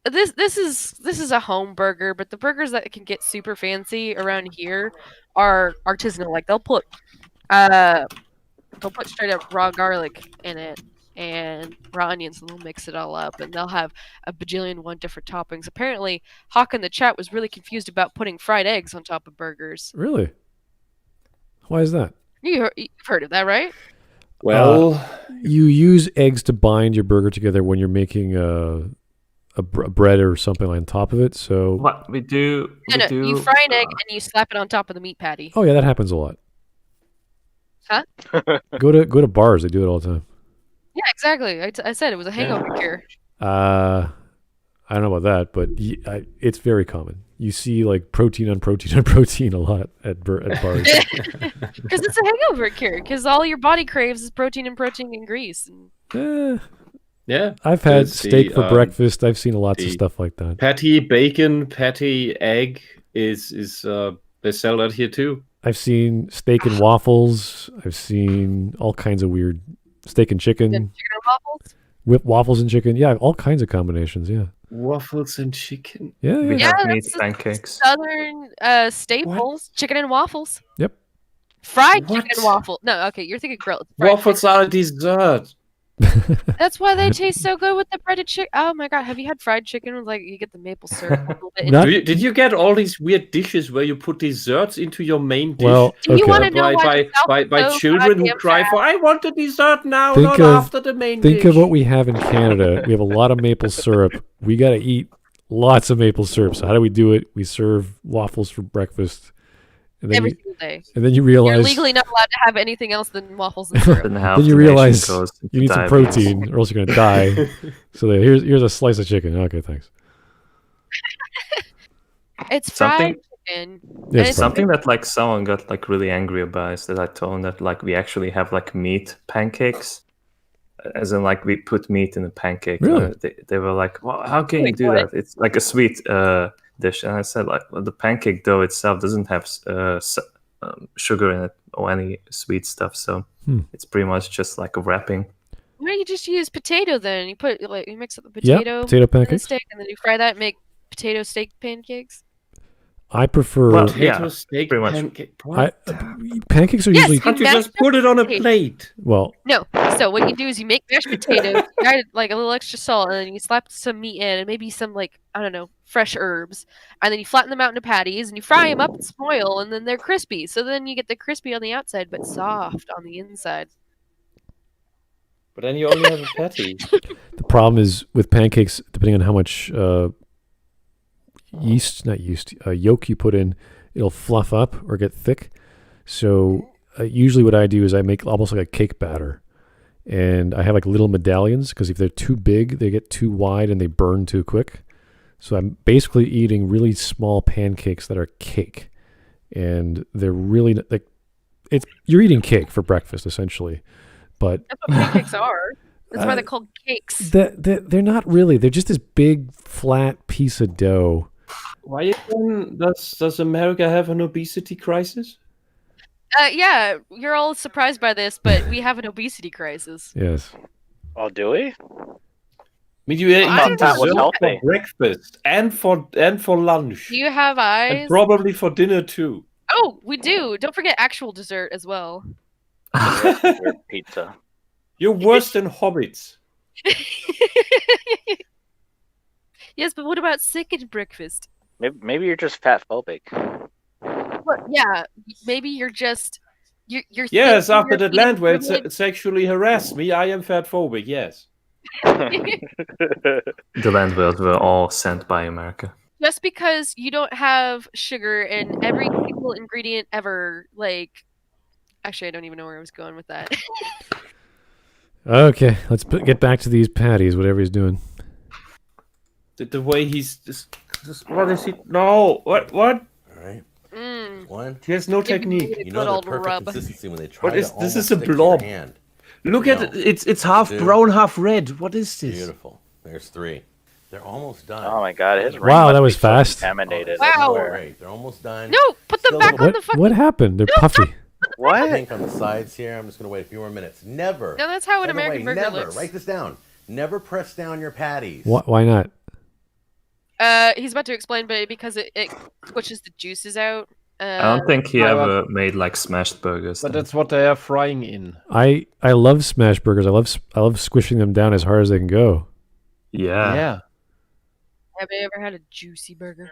this is a home burger, but the burgers that can get super fancy around here are artisanal. Like they'll put straight up raw garlic in it and raw onions, and they'll mix it all up, and they'll have a bajillion one different toppings. Apparently, Hawk in the chat was really confused about putting fried eggs on top of burgers. Really? Why is that? You've heard of that, right? Well, you use eggs to bind your burger together when you're making a bread or something on top of it. So What we do? No, you fry an egg and you slap it on top of the meat patty. Oh yeah, that happens a lot. Huh? Go to bars. They do it all the time. Yeah, exactly. I said it was a hangover cure. I don't know about that, but it's very common. You see like protein on protein on protein a lot at bars. Because it's a hangover cure. Because all your body craves is protein and grease. Yeah. I've had steak for breakfast. I've seen lots of stuff like that. Patty bacon, patty egg is they sell that here too. I've seen steak and waffles. I've seen all kinds of weird steak and chicken. Chicken and waffles? Whip waffles and chicken. Yeah, all kinds of combinations. Yeah. Waffles and chicken. Yeah. We Yeah, have meat that's pancakes. Southern staples. What? Chicken and waffles. Yep. Fried chicken and waffle. No, okay, you're thinking grilled. Waffles are a dessert. That's why they taste so good with the breaded chicken. Oh my god, have you had fried chicken with like you get the maple syrup a little bit? Did you get all these weird dishes where you put desserts into your main dish? Well, Do you want to know by children who cry for I want a dessert now, after the main dish. Think of what we have in Oh Canada. We have a lot of maple syrup. We got to eat lots of maple syrup. So how do we do it? We serve waffles for breakfast. And then every single day. And then you realize you're legally not allowed to have anything else than waffles and syrup. Then you realize you need some protein, or else you're gonna die. So here's a slice of chicken. Okay, thanks. It's fried chicken. Yeah, it's something that like someone got like really angry about is that I told them that like we actually have like meat pancakes, as in like we put meat in a pancake. Really? They were like, well, how can you do that? It's like a sweet dish. And I said like, well, the pancake dough itself doesn't have sugar in it or any sweet stuff, so it's pretty much just like a wrapping. Why don't you just use potato then? You put you mix up the potato, potato pancakes, steak, and then you fry that and make potato steak pancakes. I prefer potato steak pancake. Pancakes are usually. Can't you just put it on a plate? Well, no. So what you do is you make mashed potatoes, you add like a little extra salt, and then you slap some meat in, and maybe some like I don't know fresh herbs, and then you flatten them out into patties, and you fry them up in some oil, and then they're crispy. So then you get the crispy on the outside, but soft on the inside. But then you only have a patty. The problem is with pancakes, depending on how much yolk you put in, it'll fluff up or get thick. So usually what I do is I make almost like a cake batter, and I have like little medallions because if they're too big, they get too wide and they burn too quick. So I'm basically eating really small pancakes that are cake, and they're really like you're eating cake for breakfast essentially. But that's what pancakes are. That's why they're called cakes. They're not really. They're just this big flat piece of dough. Why does America have an obesity crisis? Yeah, you're all surprised by this, but we have an obesity crisis. Yes. Oh, do we? I mean, you eat that was dessert healthy. for breakfast and for lunch. Do you have eyes? And probably for dinner too. Oh, we do. Don't forget actual dessert as well. Pizza. You're worse than hobbits. Yes, but what about second breakfast? Maybe you're just fat phobic. But yeah, maybe you're just you're Yes, thinking after you're that being land where it privileged. sexually harassed me, I am fatphobic, yes. The land whales were all sent by America. Just because you don't have sugar in every single ingredient ever, like. Actually, I don't even know where I was going with that. Okay, let's get back to these patties, whatever he's doing. The way he's just what is he? No, what? All right. Mm. One. He has no Give me technique. a You good know the old perfect rub. consistency when they try What is to this? almost Is a stick to your blob. hand. Look No. at it. It's half Dude. brown, half red. What is this? Beautiful. There's 3. They're almost done. Oh my god, his ring Wow, must that be was so fast. contaminated. Wow. I swear. Great. They're almost done. No, put them Still back a on the fucking. What happened? They're puffy. What? Pink on the sides here. I'm just going to wait a few more minutes. Never. No, that's how an By the way, American burger never. looks. Write this down. Never press down your patties. Why not? He's about to explain, but because it squishes the juices out. I don't think he I ever made like smashed burgers. But then. that's what they are frying in. I love smash burgers. I love squishing them down as hard as they can go. Yeah. Have you ever had a juicy burger?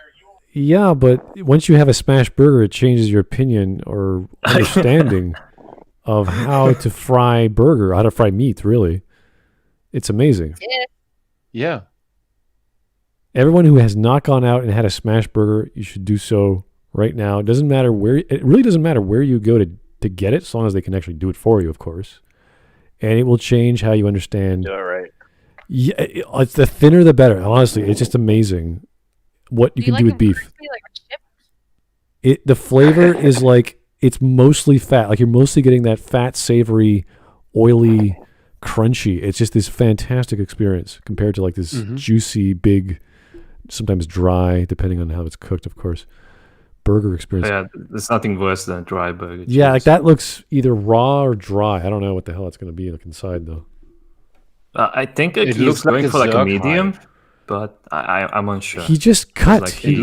Yeah, but once you have a smash burger, it changes your opinion or understanding of how to fry burger, how to fry meat, really. It's amazing. Yeah. Everyone who has not gone out and had a smash burger, you should do so right now. It really doesn't matter where you go to get it, as long as they can actually do it for you, of course. And it will change how you understand. Do it right. Yeah, it's the thinner the better. Honestly, it's just amazing what you can do with beef. Crispy, like a chip? The flavor is like, it's mostly fat. Like you're mostly getting that fat, savory, oily, crunchy. It's just this fantastic experience compared to like this juicy, big, sometimes dry, depending on how it's cooked, of course, burger experience. Yeah, there's nothing worse than a dry burger. Yeah, like that looks either raw or dry. I don't know what the hell it's going to be like inside though. I think It he's looks like going a for like a Zerg medium, hive. but I'm unsure. He just cut. Like he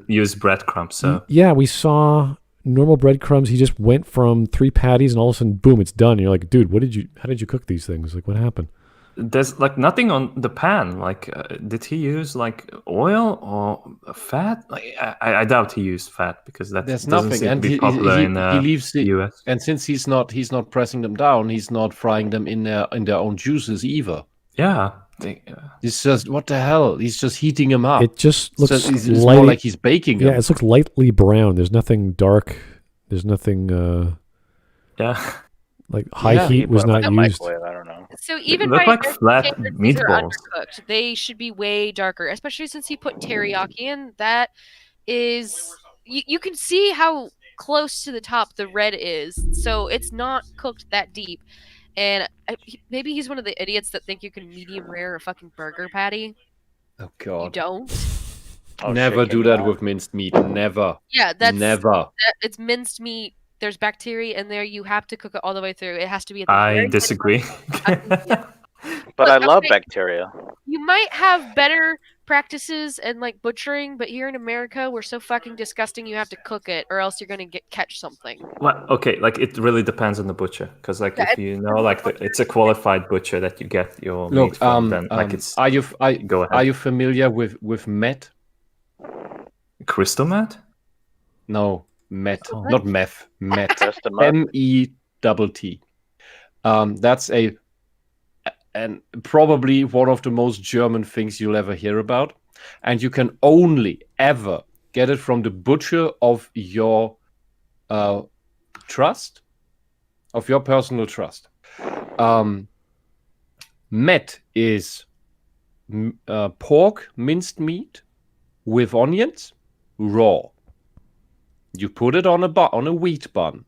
used breadcrumbs, so Yeah, we saw normal breadcrumbs. He just went from 3 patties and all of a sudden, boom, it's done. And you're like, dude, how did you cook these things? Like, what happened? there's like nothing on the pan. Like, did he use like oil or fat? Like, I doubt he used fat because that There's doesn't nothing, seem and to be popular in he leaves the US. And since he's not pressing them down, he's not frying them in their own juices either. Yeah. It's just what the hell? He's just heating them up. It just looks it's more like he's baking them. Yeah, it looks lightly brown. There's nothing dark. There's nothing. Yeah. Like high heat was not used. Microwave, I don't know. So even look by like flat standards, these are meatballs. undercooked. They should be way darker, especially since he put teriyaki in. That is, you can see how close to the top the red is. So it's not cooked that deep. And maybe he's one of the idiots that think you can medium rare a fucking burger patty. Oh god! You don't. Oh, Never shit, do can that you with minced meat. Never. Yeah, that's never. It's minced meat. There's bacteria in there. You have to cook it all the way through. It has to be. At the I very disagree. But I love okay, bacteria. You might have better practices and like butchering, but here in America, we're so fucking disgusting. You have to cook it, or else you're gonna catch something. Well, okay, like it really depends on the butcher, because like if you know, like it's a qualified butcher that you get your meat from, then like it's. Are you go ahead. Are you familiar with met? Crystal meth? No, met, What? not meth. Met. Just a month. METT. That's and probably one of the most German things you'll ever hear about, and you can only ever get it from the butcher of your trust, of your personal trust. Met is pork minced meat with onions, raw. You put it on a wheat bun,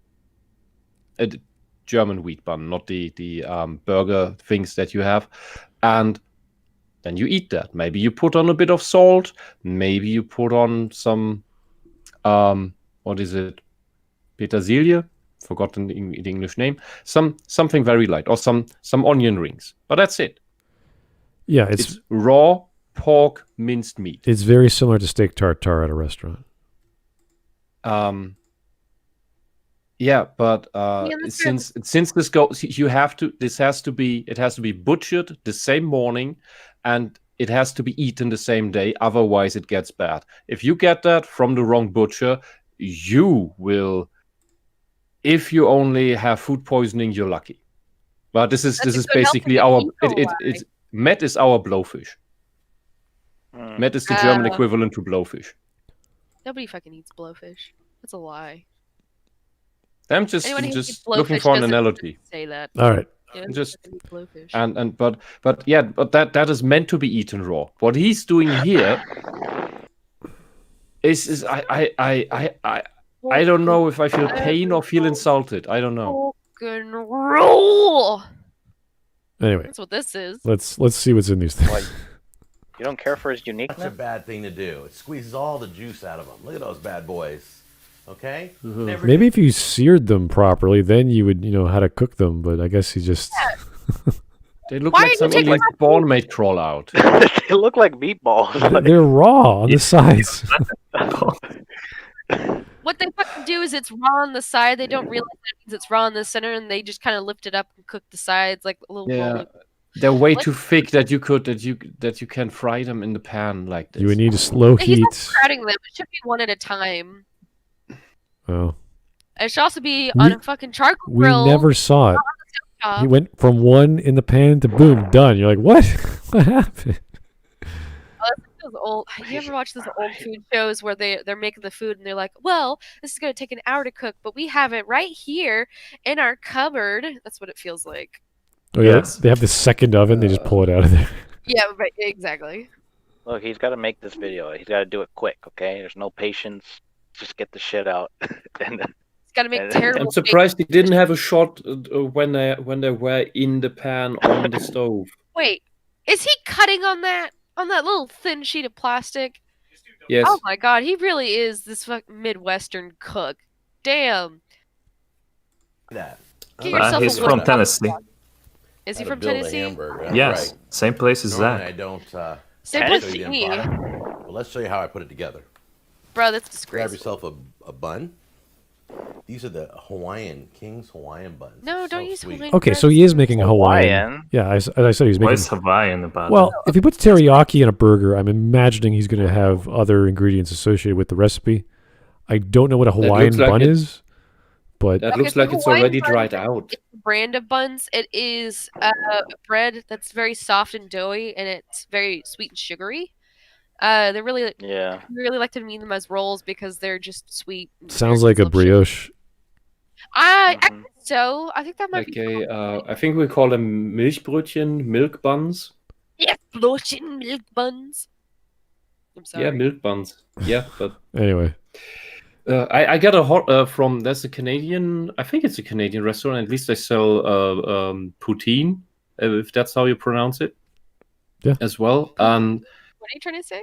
a German wheat bun, not the burger things that you have, and then you eat that. Maybe you put on a bit of salt. Maybe you put on some what is it? Petersilie. Forgotten the English name. Something very light, or some onion rings. But that's it. Yeah, It's raw pork minced meat. It's very similar to steak tartare at a restaurant. Yeah, but that's true. since this goes, it has to be butchered the same morning, and it has to be eaten the same day. Otherwise, it gets bad. If you get that from the wrong butcher, you will. If you only have food poisoning, you're lucky. But this is basically our. It's Met is our blowfish. Met is the German equivalent to blowfish. Nobody fucking eats blowfish. That's a lie. I'm just looking for an analogy. Say that. All right. Yeah, Just blowfish. but that is meant to be eaten raw. What he's doing here is I don't know if I feel pain or feel insulted. I don't know. Fucking roll. Anyway, That's what this is. let's see what's in these things. Like, you don't care for his uniqueness? That's a bad thing to do. It squeezes all the juice out of them. Look at those bad boys. Okay? Maybe if you seared them properly, then you would know how to cook them. But I guess he just. They look like something like spawn might crawl out. They look like meatballs. They're raw on the sides. What they fucking do is it's raw on the side. They don't realize that means it's raw in the center, and they just kind of lift it up and cook the sides like a little. Yeah, they're way too thick that you can fry them in the pan like this. You would need a slow He's heat. not sprouting them. It should be one at a time. Oh. It should also be on a fucking charcoal We grill. never saw it. He went from one in the pan to boom, done. You're like, what? What happened? Those old. You ever watch those old food shows where they're making the food and they're like, well, this is gonna take an hour to cook, but we have it right here in our cupboard. That's what it feels like. Oh yeah, they have the second oven. They just pull it out of there. Yeah, right. Exactly. Look, he's got to make this video. He's got to do it quick, okay? There's no patience. Just get the shit out. And then, he's got to make terrible. I'm surprised he didn't have a shot when they were in the pan on the stove. Wait, is he cutting on that little thin sheet of plastic? Yes. Oh my god, he really is this fucking Midwestern cook. Damn. That. Get yourself He's a from wood- Tennessee. Is he How to from build a Tennessee? hamburger. That's Yes, right. same place as Normally Zach. I don't. Same show place you as the me. end product. Well, let's show you how I put it together. Bro, that's Grab disgraceful. yourself a bun. These are the King's Hawaiian buns. No, don't So use sweet. Hawaiian Okay, so he is making a Hawaiian. Hawaiian? Yeah, as I said, he's What making. is Hawaiian about Well, it? if he puts teriyaki in a burger, I'm imagining he's going to have other ingredients associated with the recipe. I don't know what a Hawaiian like bun it- is, but That Okay, looks so like it's Hawaiian already bun- dried out. It's a brand of buns. It is bread that's very soft and doughy, and it's very sweet and sugary. They really yeah. really like to mean them as rolls because they're just sweet. and sounds very like a full of sugar. brioche. I Mhm. think so. I think that might Like be. I think we call them Milchbrötchen, milk buns. Yeah, floating milk buns. I'm sorry. Yeah, milk buns. Yeah, but Anyway, I got a hot from there's a Canadian. I think it's a Canadian restaurant. At least they sell poutine, if that's how you pronounce it. Yeah. As well, and What are you trying to say?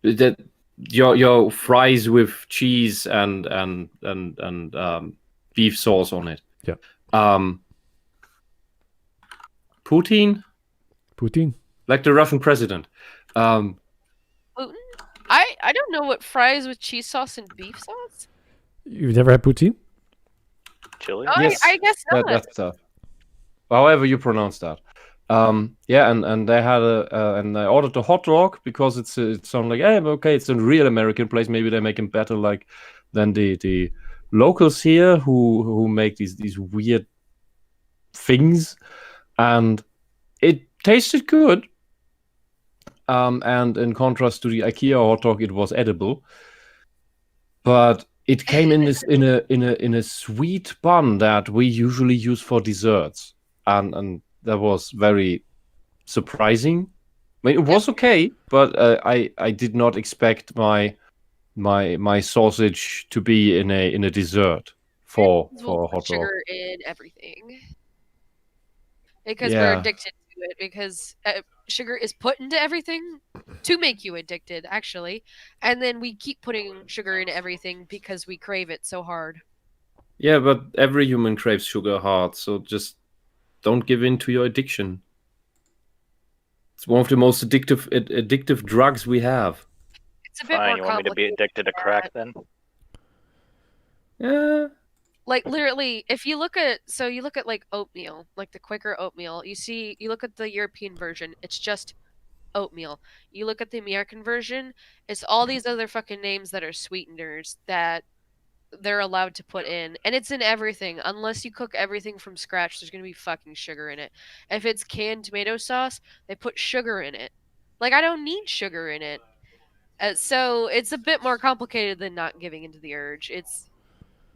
that your fries with cheese and beef sauce on it. Yeah. Poutine, like the Russian president. Gluten? I don't know what fries with cheese sauce and beef sauce. you've never had poutine? Chili? Oh, Yes, I guess not. that stuff. However you pronounce that. Yeah, and they had and I ordered a hot dog because it sounded like, hey, okay, it's a real American place. Maybe they make them better than the locals here who make these weird things, and it tasted good. And in contrast to the IKEA hot dog, it was edible, but it came in this in a sweet bun that we usually use for desserts, and that was very surprising. I mean, it was okay, but I did not expect my sausage to be in a dessert for a We'll hot put dog. sugar in everything because Yeah. we're addicted to it. Because sugar is put into everything to make you addicted, actually, and then we keep putting sugar in everything because we crave it so hard. Yeah, but every human craves sugar hard, so just don't give in to your addiction. It's one of the most addictive drugs we have. It's a bit Fine, more you want me to be complicated addicted to than crack that. then? Yeah. Like literally, if you look at like oatmeal, like the Quaker oatmeal, you look at the European version, it's just oatmeal. You look at the American version, it's all these other fucking names that are sweeteners that they're allowed to put in, and it's in everything. Unless you cook everything from scratch, there's gonna be fucking sugar in it. If it's canned tomato sauce, they put sugar in it. Like, I don't need sugar in it. So it's a bit more complicated than not giving into the urge. It's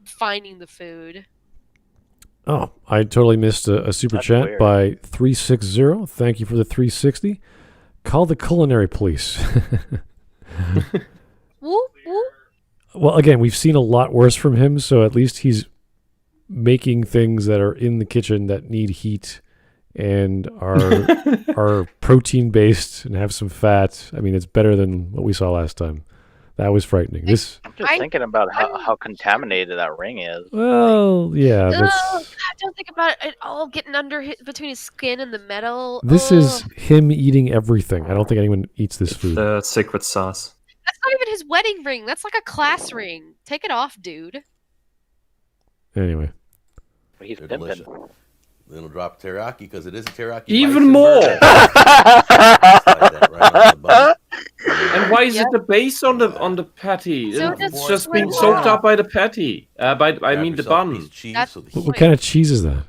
finding the food. Oh, I totally missed a super That's chat weird. by 360. Thank you for the 360. Call the culinary police. Whoop, whoop. Well, again, we've seen a lot worse from him, so at least he's making things that are in the kitchen that need heat and are protein based and have some fat. I mean, it's better than what we saw last time. That was frightening. This, I'm just thinking about how contaminated that ring is. well, yeah, Oh, that's, God, don't think about it all getting between his skin and the metal. this is him eating everything. I don't think anyone eats this food. The secret sauce. That's not even his wedding ring. That's like a class ring. Take it off, dude. Anyway, He's They're pimping. delicious. Little drop of teriyaki because it is a teriyaki. Even Bison more. burger. Slide that right on the bun. And why is Yeah. it the base on the patty? So it's that's just what being I soaked want. up by the patty. I Grab mean the yourself a bun. piece of cheese That's- so the what heat- kind of cheese is that?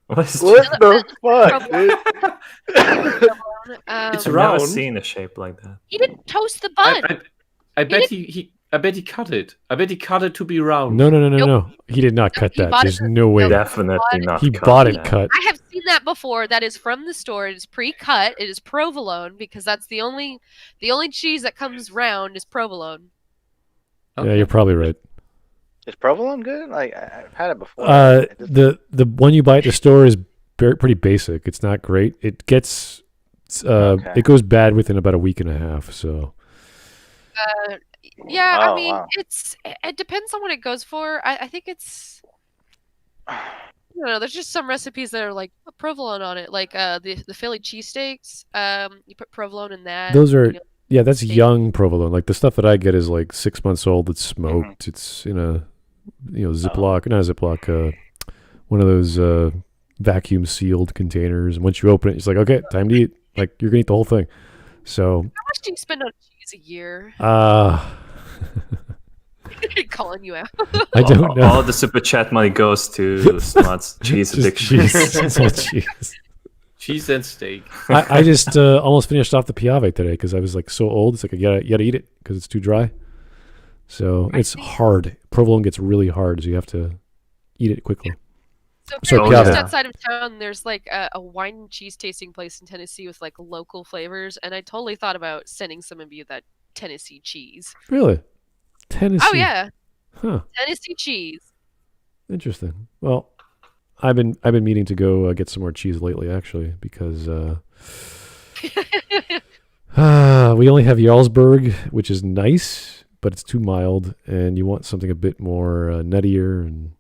What is What that? the fuck, dude? It's I've round. never seen a shape like that. He didn't toast the bun. I bet I bet he cut it. I bet he cut it to be round. No. He did not cut he that. bought it There's from- no way. no. Definitely not. He cut bought it that. cut. I have seen that before. That is from the store. It is pre-cut. It is provolone because that's the only cheese that comes round is provolone. Yeah, you're probably right. Is provolone good? Like I've had it before. It just- The one you buy at the store is pretty basic. It's not great. It gets Okay. it goes bad within about a week and a half. So Yeah, Oh, I mean, wow. it depends on what it goes for. I think it's I don't know. There's just some recipes that are like put provolone on it, like the Philly cheesesteaks. You put provolone in that. those are you know. yeah, that's steak. young provolone. Like the stuff that I get is like 6 months old. It's smoked. It's in a Ziploc, not a Ziploc, one of those vacuum sealed containers. And once you open it, it's like okay, time to eat. Like you're gonna eat the whole thing. So How much do you spend on cheese a year? Calling you out. I don't know. All the super chat money goes to Smud's cheese Just addiction. cheese. It's all cheese. Cheese and steak. I just almost finished off the Piave today because I was like so old. It's like you gotta eat it because it's too dry. So it's hard. Provolone gets really hard, so you have to eat it quickly. So Sorry, apparently just Piave. outside of town, there's like a wine and cheese tasting place in Tennessee with like local flavors, and I totally thought about sending some of you that Tennessee cheese. Really? Tennessee. Oh yeah, Huh. Tennessee cheese. Interesting. Well, I've been meaning to go get some more cheese lately, actually, because we only have Jarlsberg, which is nice, but it's too mild, and you want something a bit more nuttier and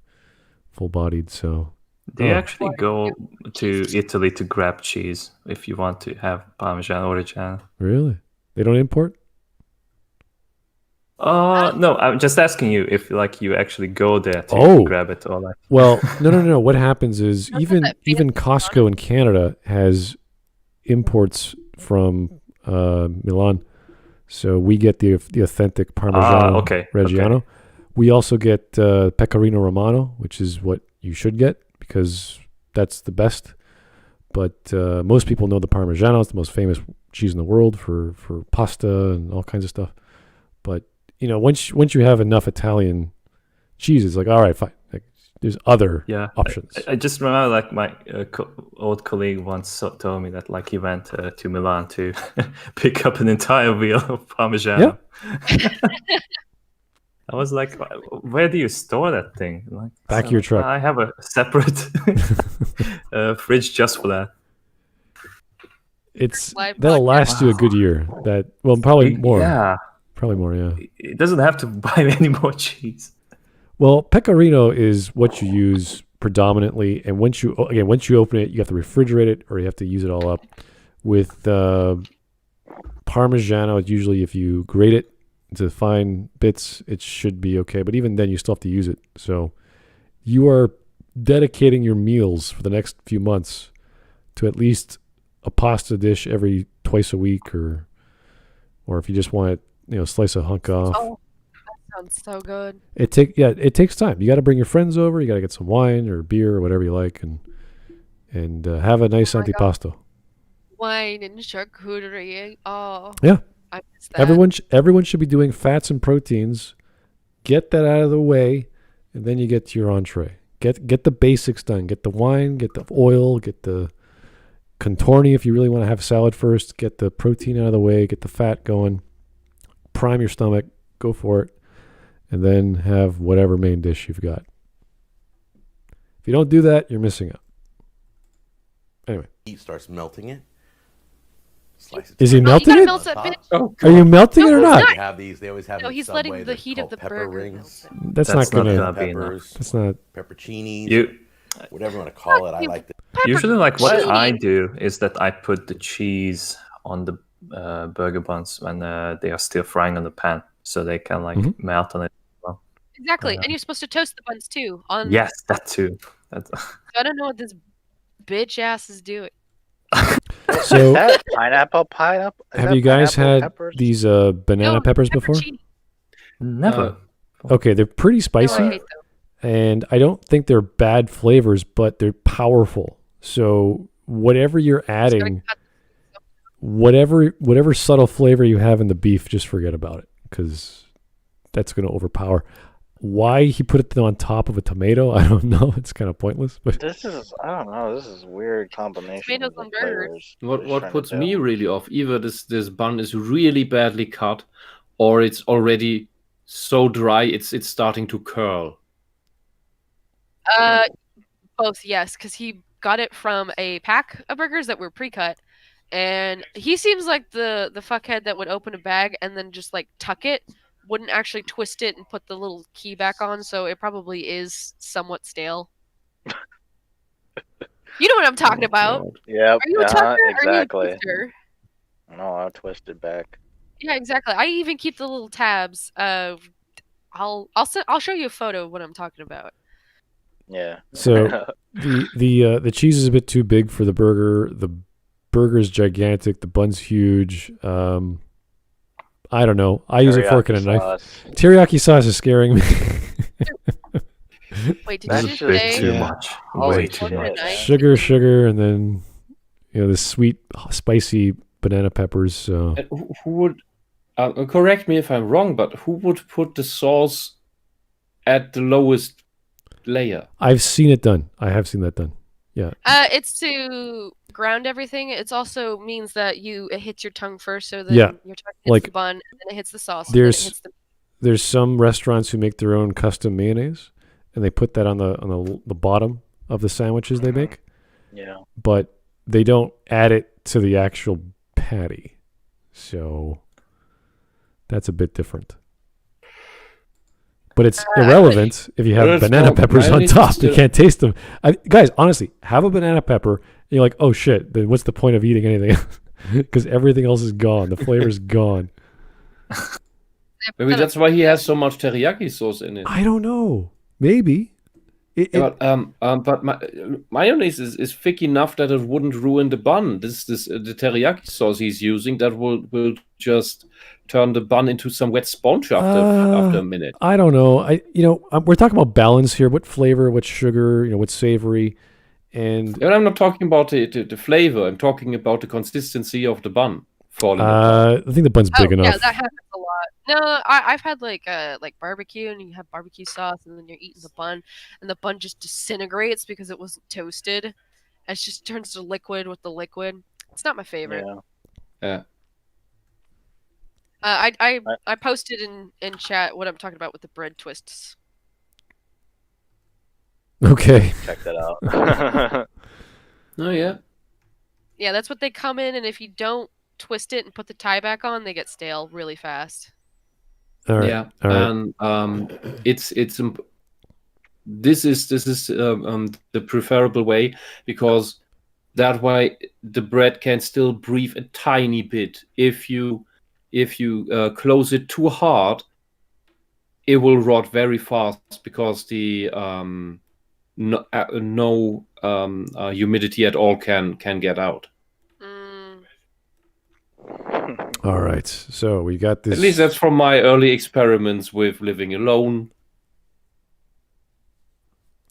full-bodied. So Do you Oh. actually go to Italy to grab cheese if you want to have Parmesan or Reggiano? really, they don't import? No, I'm just asking you if like you actually go there to Oh. grab it or like. Well, no. What happens is Remember even that even fancy Costco in Canada has imports from Milan, so we get the authentic Parmigiano Okay. Reggiano. Okay. We also get Pecorino Romano, which is what you should get because that's the best. But most people know the Parmigiano. It's the most famous cheese in the world for pasta and all kinds of stuff. But once you have enough Italian cheese, it's like all right, fine. Like, there's other Yeah. options. I just remember like my old colleague once told me that like he went to Milan to pick up an entire wheel of Parmigiano. I was like, where do you store that thing? Like, Back of your truck. I have a separate fridge just for that. It's Live that'll podcast. last you a good year. Probably more. Yeah. Probably more. Yeah. It doesn't have to buy any more cheese. Well, Pecorino is what you use predominantly, and once you open it, you have to refrigerate it or you have to use it all up. With Parmigiano, it's usually if you grate it into fine bits, it should be okay. But even then, you still have to use it. So you are dedicating your meals for the next few months to at least a pasta dish every twice a week, or if you just want to, slice a hunk off. Oh, that sounds so good. It takes time. You got to bring your friends over. You got to get some wine or beer or whatever you like, and have a nice antipasto. Wine and charcuterie. Oh. Yeah. I miss that. Everyone should be doing fats and proteins. Get that out of the way, and then you get to your entree. Get the basics done. Get the wine, get the oil, get the contorni if you really want to have salad first. Get the protein out of the way, get the fat going. Prime your stomach, go for it, and then have whatever main dish you've got. If you don't do that, you're missing out. Anyway. He starts melting it. Slice it. Is he You melting gotta it? melt that bitch. Oh, Are you melting it or No, not? he's They have these. They always have. No, in he's Subway, letting the they're heat of called the pepper burger rings, That's not not gonna. gonna be enough. peppers, That's not. pepperoncinis, whatever you want to call it. I like that. Usually, like what Pepperoni. I do is that I put the cheese on the burger buns when they are still frying on the pan, so they can like melt on it. Exactly. And you're supposed to toast the buns too. Yes, that too. I don't know what this bitch ass is doing. So, Is that pineapple? Is have that you guys pineapple had peppers? these banana No, peppers before? pepperoni. Never. Okay, they're pretty No, spicy, I hate them. and I don't think they're bad flavors, but they're powerful. So whatever you're Just gotta adding, cut- whatever subtle flavor you have in the beef, just forget about it, because that's going to overpower. Why he put it on top of a tomato, I don't know. It's kind of pointless. But This is, I don't know. This is a weird combination. Tomatoes of on burgers. flavors. what trying to puts tell. me really off? Either this bun is really badly cut, or it's already so dry it's starting to curl. Both, yes, because he got it from a pack of burgers that were pre-cut, and he seems like the fuckhead that would open a bag and then just like tuck it, wouldn't actually twist it and put the little key back on, so it probably is somewhat stale. You know what I'm talking about. Yep. Are you a tucker? Exactly. Are you a twister? No, I'll twist it back. Yeah, exactly. I even keep the little tabs. I'll show you a photo of what I'm talking about. Yeah. so the cheese is a bit too big for the burger. The burger's gigantic. The bun's huge. I don't know. I use a fork and a knife. Sauce. Teriyaki sauce is scaring me. Wait, did That's you That's just a bit say? too Yeah. much. Holy Way too shit. much. sugar, and then this sweet, spicy banana peppers. So And who would correct me if I'm wrong, but who would put the sauce at the lowest layer? I've seen it done. I have seen that done. Yeah. It's to ground everything. It also means that it hits your tongue first, so then Yeah, your tongue hits like, the bun, and then it hits the sauce. And then it there's hits the... there's some restaurants who make their own custom mayonnaise, and they put that on the bottom of the sandwiches they make, Yeah. but they don't add it to the actual patty. So that's a bit different. But it's irrelevant if you have Well, it's banana not- peppers on mayonnaise top. is You still- can't taste them. Guys, honestly, have a banana pepper. And you're like, oh shit, then what's the point of eating anything else? Because everything else is gone. The flavor's gone. Maybe that's why he has so much teriyaki sauce in it. I don't know. Maybe. But mayonnaise is thick enough that it wouldn't ruin the bun. The teriyaki sauce he's using that will just turn the bun into some wet sponge after a minute. I don't know. We're talking about balance here. What flavor? What sugar? What's savory? And I'm not talking about the flavor. I'm talking about the consistency of the bun falling apart. I think the bun's big enough. Yeah, that happens a lot. No, I've had like barbecue, and you have barbecue sauce, and then you're eating the bun, and the bun just disintegrates because it wasn't toasted. It just turns to liquid with the liquid. It's not my favorite. Yeah. I posted in chat what I'm talking about with the bread twists. Okay. Check that out. Oh yeah. Yeah, that's what they come in, and if you don't twist it and put the tie back on, they get stale really fast. All right. Yeah, All right. and this is the preferable way, because that way the bread can still breathe a tiny bit. If you close it too hard, it will rot very fast because the no humidity at all can get out. All right. So we got this. At least that's from my early experiments with living alone.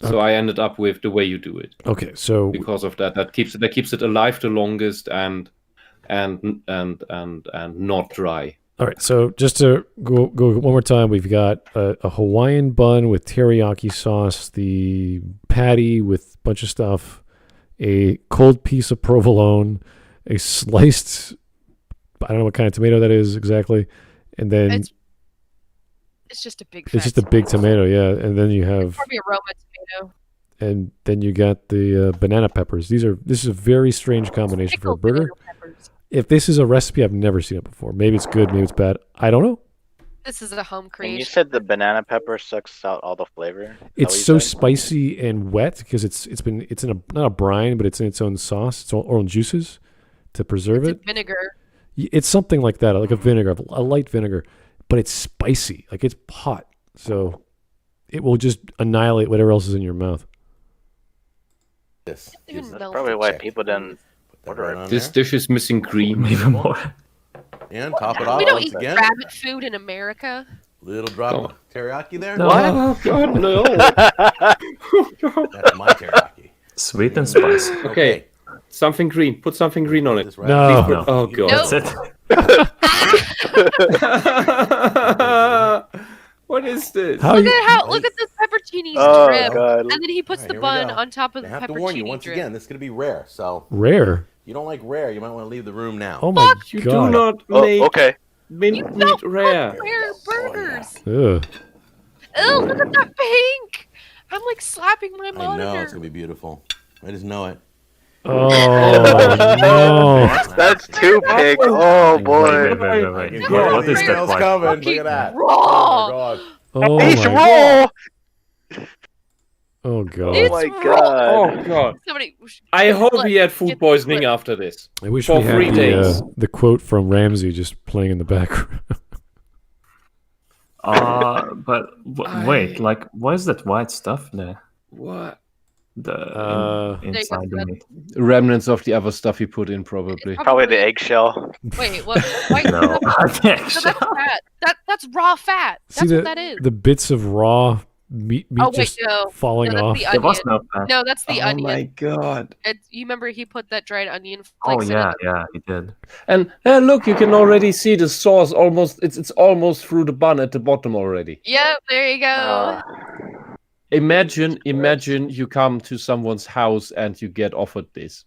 So I ended up with the way you do it. Okay. So because of that keeps it alive the longest and not dry. all right. So just to go one more time, we've got a Hawaiian bun with teriyaki sauce, the patty with a bunch of stuff, a cold piece of provolone, a sliced, I don't know what kind of tomato that is exactly, and then it's just a big. It's just a big tomato, yeah. And then you have probably a Roma tomato. And then you got the banana peppers. This is a very strange combination for a burger. If this is a recipe, I've never seen it before. Maybe it's good, maybe it's bad. I don't know. This is a home creation. And you said the banana pepper sucks out all the flavor. It's so spicy and wet because it's in not a brine, but it's in its own sauce, its own juices to preserve it. Vinegar. It's something like that, like a vinegar, a light vinegar, but it's spicy, like it's hot, so it will just annihilate whatever else is in your mouth. That's probably why people didn't order it. This dish is missing cream even more. And top it off we don't once eat again. rabbit food in America. Little drop of teriyaki there. No. Oh God, no! That's my teriyaki. Sweet and spicy. Okay, something green. Put something green on it. No. No. Oh God. That's it. What is this? Look at the pepperoncinis drip, God. and then he puts the bun on top of the I have to pepperoni warn you once drip. again. This is going to be rare. So Rare. you don't like rare, you might want to leave the room now. Oh my You god. do not Oh, make okay. mint meat rare. Rare burgers. Ugh. Oh, look at that pink! I'm like slapping my I monitor. know it's going to be beautiful. I just know it. Oh no. That's too big. Oh boy. Wait. What is that? Like? Coming. Look at that. Raw. Oh my god. Oh He's my, raw. oh god. It's my raw. God. Oh God. Somebody. I hope he had Get food the poisoning clip. after this. I wish for we had 3 days. the quote from Ramsey just playing in the background. But wait, like, what is that white stuff there? What? Inside the meat. Remnants of the other stuff he put in, probably. Probably the eggshell. Wait, what? White No, no, that's fat. That's raw fat. That's See what that is. the bits of raw meat Oh wait, just no. falling No, off. that's the There was onion. no fat. No, that's the Oh onion. my God. You remember he put that dried onion Oh flakes in yeah, it? yeah, he did. And look, you can already see the sauce almost. It's almost through the bun at the bottom already. Yep, there you go. Imagine you come to someone's house and you get offered this.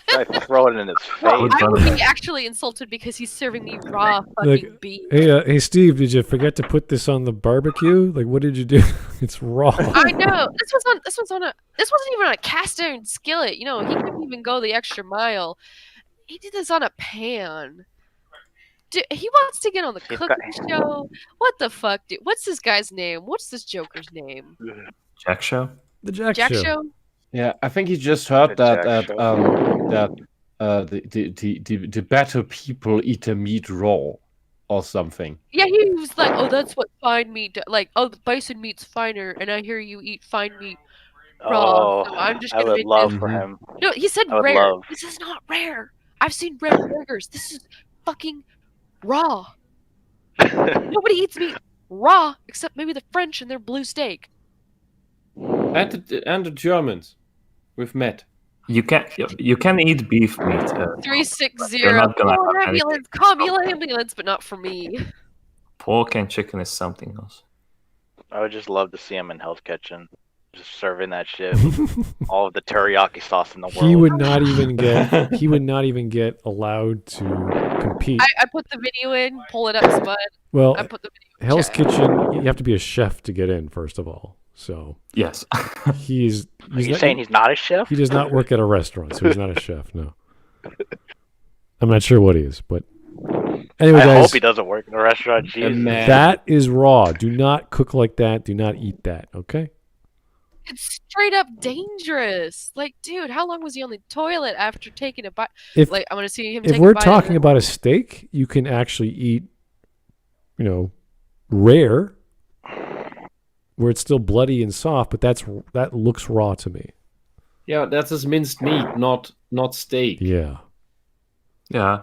I throw it in his face. I would be actually insulted because he's serving me raw fucking beef. Hey, Steve, did you forget to put this on the barbecue? Like, what did you do? It's raw. I know. This wasn't even on a cast iron skillet. You know, he couldn't even go the extra mile. He did this on a pan. Dude, he wants to get on the cooking show. What the fuck, dude? What's this guy's name? What's this Joker's name? Jack Show? The Jack Jack Show. Show? Yeah, I think he just heard The that Jack the better people eat the meat raw or something. Yeah, he was like, oh, that's what fine meat, like, oh, the bison meat's finer, and I hear you eat fine meat raw. So I'm just I gonna would make love this. for him. No, he said I would rare. love. This is not rare. I've seen rare burgers. This is fucking raw. Nobody eats meat raw except maybe the French and their blue steak. And the Germans with Matt. You can eat beef meat. 360. You're not gonna Call have ambulance. Call me an ambulance, but not for me. Pork and chicken is something else. I would just love to see him in Hell's Kitchen, just serving that shit. All of the teriyaki sauce in the world. He would not even get allowed to compete. I put the video in, pull it up, Spud. Well, I put the video in Hell's chat. Kitchen, you have to be a chef to get in, first of all. So Yes. he's Are you saying he's not a chef? he does not work at a restaurant, so he's not a chef. No, I'm not sure what he is, but anyway, I guys, hope he doesn't work in a restaurant. Jesus. that is raw. Do not cook like that. Do not eat that. Okay. It's straight up dangerous. Like, dude, how long was he on the toilet after taking a bite? If Like, I want to see him. if take we're a bite of talking it. about a steak, you can actually eat, rare, where it's still bloody and soft, but that looks raw to me. Yeah, that's just minced meat, not steak. Yeah. Yeah.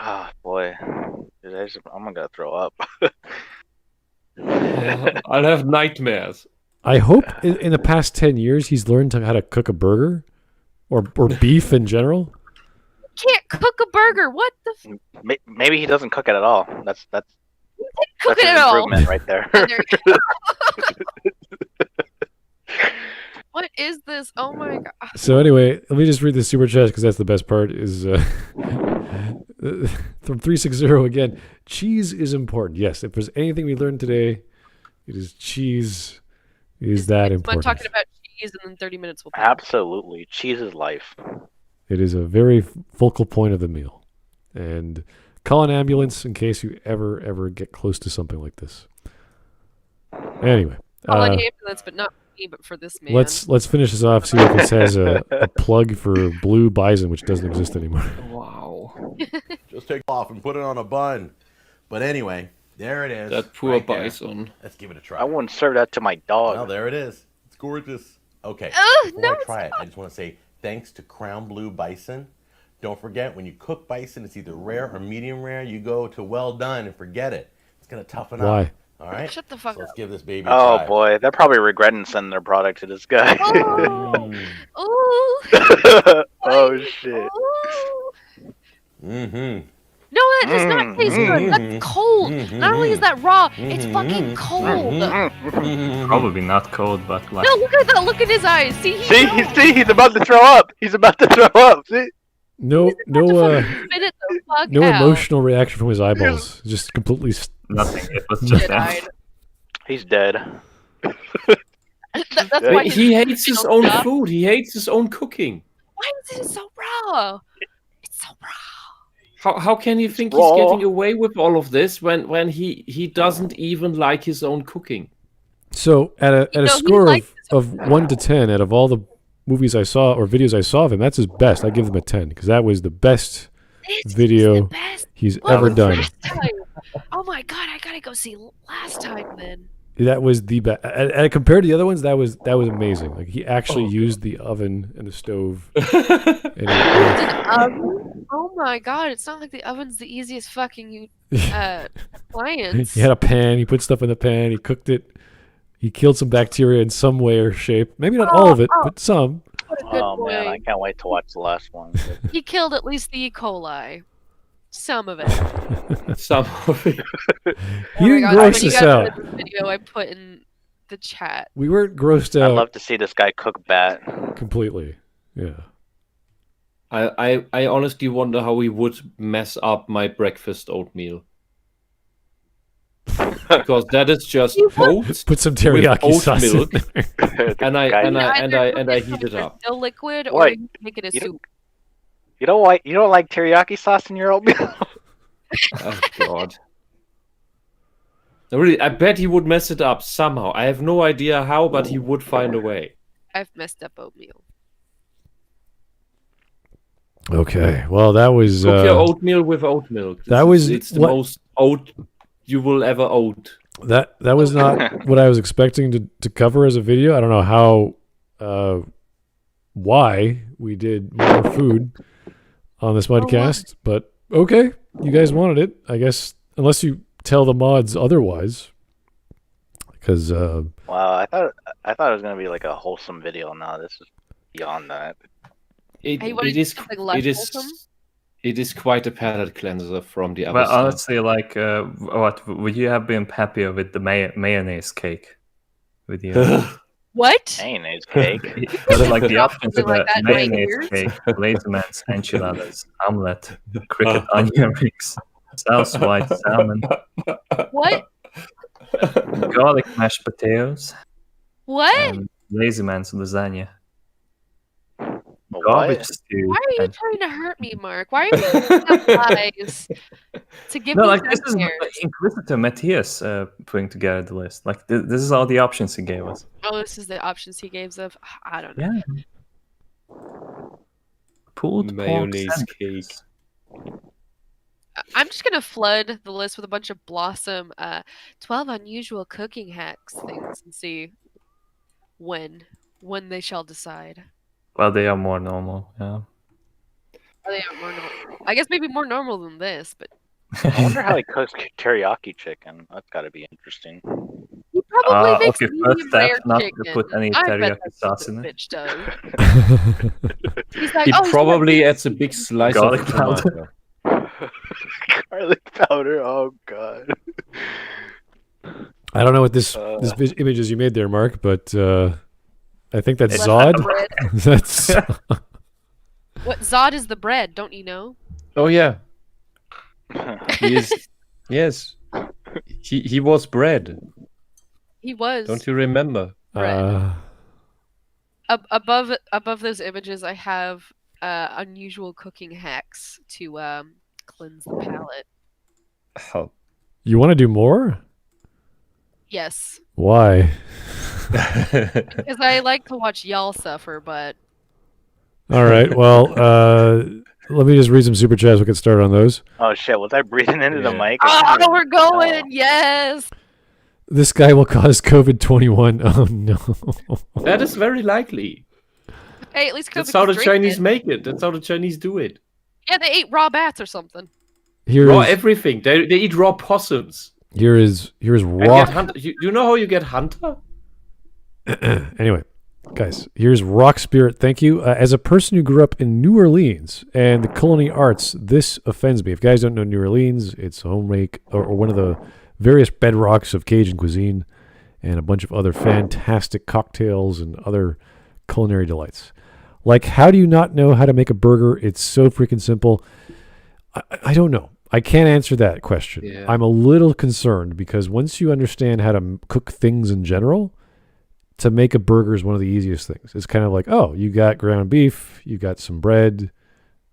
Ah, boy. Dude, I'm gonna throw up. I'll have nightmares. I hope in the past 10 years he's learned how to cook a burger or beef in general. Can't cook a burger. What the? Maybe he doesn't cook it at all. That's Cook it an at all. improvement right there. There you go. What is this? Oh my god. So anyway, let me just read the super chat because that's the best part. Is from 360 again. Cheese is important. Yes, if there's anything we learned today, it is cheese. Is that important? I'm talking about cheese, and then 30 minutes will pass. Absolutely, cheese is life. It is a very focal point of the meal, and call an ambulance in case you ever get close to something like this. Anyway, Call an ambulance, but not for me, but for this man. let's finish this off. See if this has a plug for blue Bison, which doesn't exist anymore. Wow. Just take it off and put it on a bun. But anyway, there it is. That poor right there. Bison. Let's give it a try. I wouldn't serve that to my dog. Well, there it is. It's gorgeous. Okay. Ugh, Before no, I try it, I just want to say thanks to Crown Blue Bison. Don't forget, when you cook bison, it's either rare or medium rare. You go to well done and forget it. It's going to toughen up. Why? All right? Shut the fuck So let's up. give this baby a Oh try. boy, they're probably regretting sending their product to this guy. Oh. Ooh. Oh shit. Ooh. Mm-hmm. No, that does not taste good. That's cold. Not only is that raw, it's fucking cold. No, Probably not cold, but like look at that. Look at his eyes. See, He's about to throw up. He's about to throw up. See? No Spit it the fuck no out. emotional reaction from his eyeballs. Just completely. nothing. It was just Died. He's dead. That's why He hates his own stuff. food. He hates his own cooking. Why is it so raw? It's so raw. How can you think raw. he's getting away with all of this when he doesn't even like his own cooking? So at a he score likes of 1 to 10, out of all the movies I saw or videos I saw of him, that's his best. I give him a 10 because that was the best This video is the best. he's What ever was done. last time? Oh my god, I gotta go see last time then. That was the best. And compared to the other ones, that was amazing. Like he actually used the oven and the stove. And Oh my god, it's not like the oven's the easiest fucking appliance. he had a pan. He put stuff in the pan. He cooked it. He killed some bacteria in some way or shape. Maybe not all of it, but some. What a good Oh boy. man, I can't wait to watch the last one. He killed at least the E. coli. Some of it. Some of it. He didn't God, gross when you us guys out. read this video I put in the chat. We weren't grossed I'd out love to see this guy cook bat. completely. Yeah. I honestly wonder how he would mess up my breakfast oatmeal. Because that is just oats Put some with teriyaki oat sauce in milk, there. and I Either heat it up. No liquid or What? you make it a You soup. You don't like teriyaki sauce in your oatmeal? Oh God. Really, I bet he would mess it up somehow. I have no idea how, but he would find a way. I've messed up oatmeal. Okay. Well, that was. Cook your oatmeal with oat milk. It's the what- most oat you will ever oat. That was not what I was expecting to cover as a video. I don't know how, why we did more food on this podcast, but okay, you guys wanted it, I guess. Unless you tell the mods otherwise, because Wow, I thought it was gonna be like a wholesome video. No, this is beyond that. Hey, what It is is something less it is wholesome? it is quite a palate cleanser from the other Well, side. honestly, like, what would you have been happier with the mayonnaise cake? With you, What? Mayonnaise cake. like the options Something of like that in my mayonnaise ears. cake, Laserman's enchiladas, omelette, cricket onion rings, South white salmon, What? garlic mashed potatoes, What? and Laserman's lasagna. What? Garbage stew. Why are you and- trying to hurt me, Mark? Why are you making up lies to give No, me like this is nightmares? Inquisitor Matthias putting together the list. Like this is all the options he gave us. Oh, this is the options he gave of. I don't know. Yeah. Pulled pork Mayonnaise sandwiches. I'm just gonna flood the list with a bunch of Blossom 12 unusual cooking hacks things and see when they shall decide. Well, they are more normal. Yeah. They are more normal. I guess maybe more normal than this, but I wonder how he cooks teriyaki chicken. That's got to be interesting. he probably makes Okay, first medium rare step, not to chicken. put any I bet teriyaki that's sauce what in this it. bitch does. He's like, He oh, he's probably adds a big slice Garlic of powder. tomato. Garlic powder. Oh god. I don't know what this image is you made there, Mark, but I think that's Left Zod. the bread. That's What Zod is the bread? Don't you know? Oh yeah, he is. Yes, he was bread. He was. Don't you remember? bread. Above those images, I have unusual cooking hacks to cleanse the palate. Oh. you want to do more? Yes, Why? because I like to watch y'all suffer, but All right. Well, let me just read some super chats. We'll get started on those. Oh shit! Was I breathing into the Yeah. mic? oh, we're going. Yes. This guy will cause COVID-21. Oh no. That is very likely. Hey, at least COVID That's how the can drink Chinese it. make it. That's how the Chinese do it. Yeah, they ate raw bats or something. Here Raw is everything. They eat raw possums. here is And rock. get hunter. You know how you get hunter? Anyway, guys, here's Rock Spirit. Thank you. As a person who grew up in New Orleans and the culinary arts, this offends me. If you guys don't know New Orleans, it's home make or one of the various bedrocks of Cajun cuisine and a bunch of other fantastic cocktails and other culinary delights. Like, how do you not know how to make a burger? It's so freaking simple. I don't know. I can't answer that question. Yeah. I'm a little concerned because once you understand how to cook things in general, to make a burger is one of the easiest things. It's kind of like, oh, you got ground beef, you got some bread,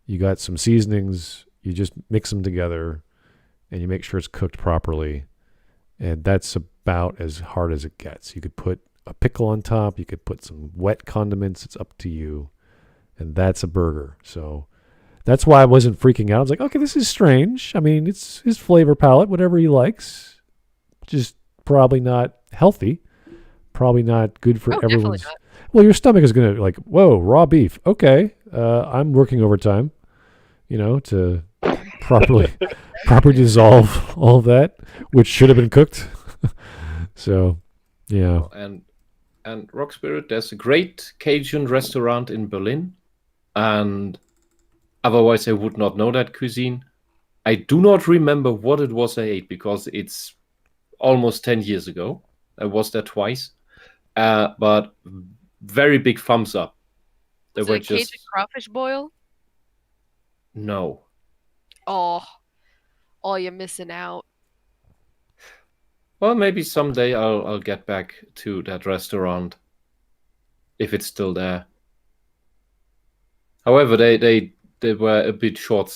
you got some seasonings, you just mix them together and you make sure it's cooked properly. And that's about as hard as it gets. You could put a pickle on top, you could put some wet condiments, it's up to you. And that's a burger. So that's why I wasn't freaking out. I was like, okay, this is strange. I mean, it's his flavor palette, whatever he likes. Just probably not healthy. Probably not good for Definitely everyone's. not. Well, your stomach is going to like, whoa, raw beef. Okay. I'm working overtime, to properly dissolve all of that, which should have been cooked. So, yeah. And Rock Spirit, there's a great Cajun restaurant in Berlin, and otherwise I would not know that cuisine. I do not remember what it was I ate because it's almost 10 years ago. I was there twice, but very big thumbs up. They Is were it a Cajun just crawfish boil? no. Oh, you're missing out. Well, maybe someday I'll get back to that restaurant if it's still there. However, they were a bit short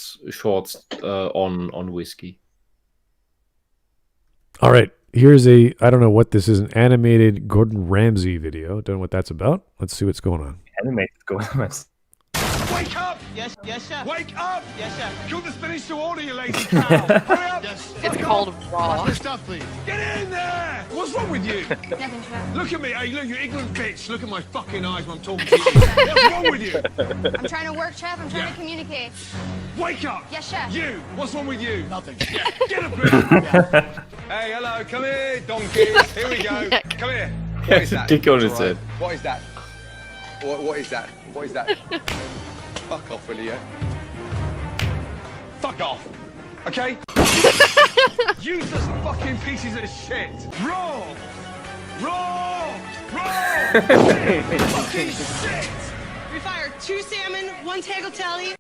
on whiskey. All right. Here's I don't know what this is, an animated Gordon Ramsay video. Don't know what that's about. Let's see what's going on. Animated going on. Wake up! Yes, chef. Wake up! Yes, chef. Cook the spinach to order, you lazy cow! Hurry up! Yes. It's called raw. Your stuff, please. Get in there! What's wrong with you? Nothing, chef. Look at me. Hey, look, you ignorant bitch. Look at my fucking eyes when I'm talking to you. What's wrong with you? I'm trying to work, chef. I'm trying Yeah. to communicate. Wake up! Yes, chef. You! What's wrong with you? Nothing. Get up here! Hey, hello, come here, donkeys. Here we go. Come here. What is that? Dick on his head. What is that? What is that? What is that? Fuck off, will you? Fuck off. Okay? Useless fucking pieces of shit. Raw! Raw! Raw! Shit! Fucking shit! We fired 2 salmon, 1 tagliatelle.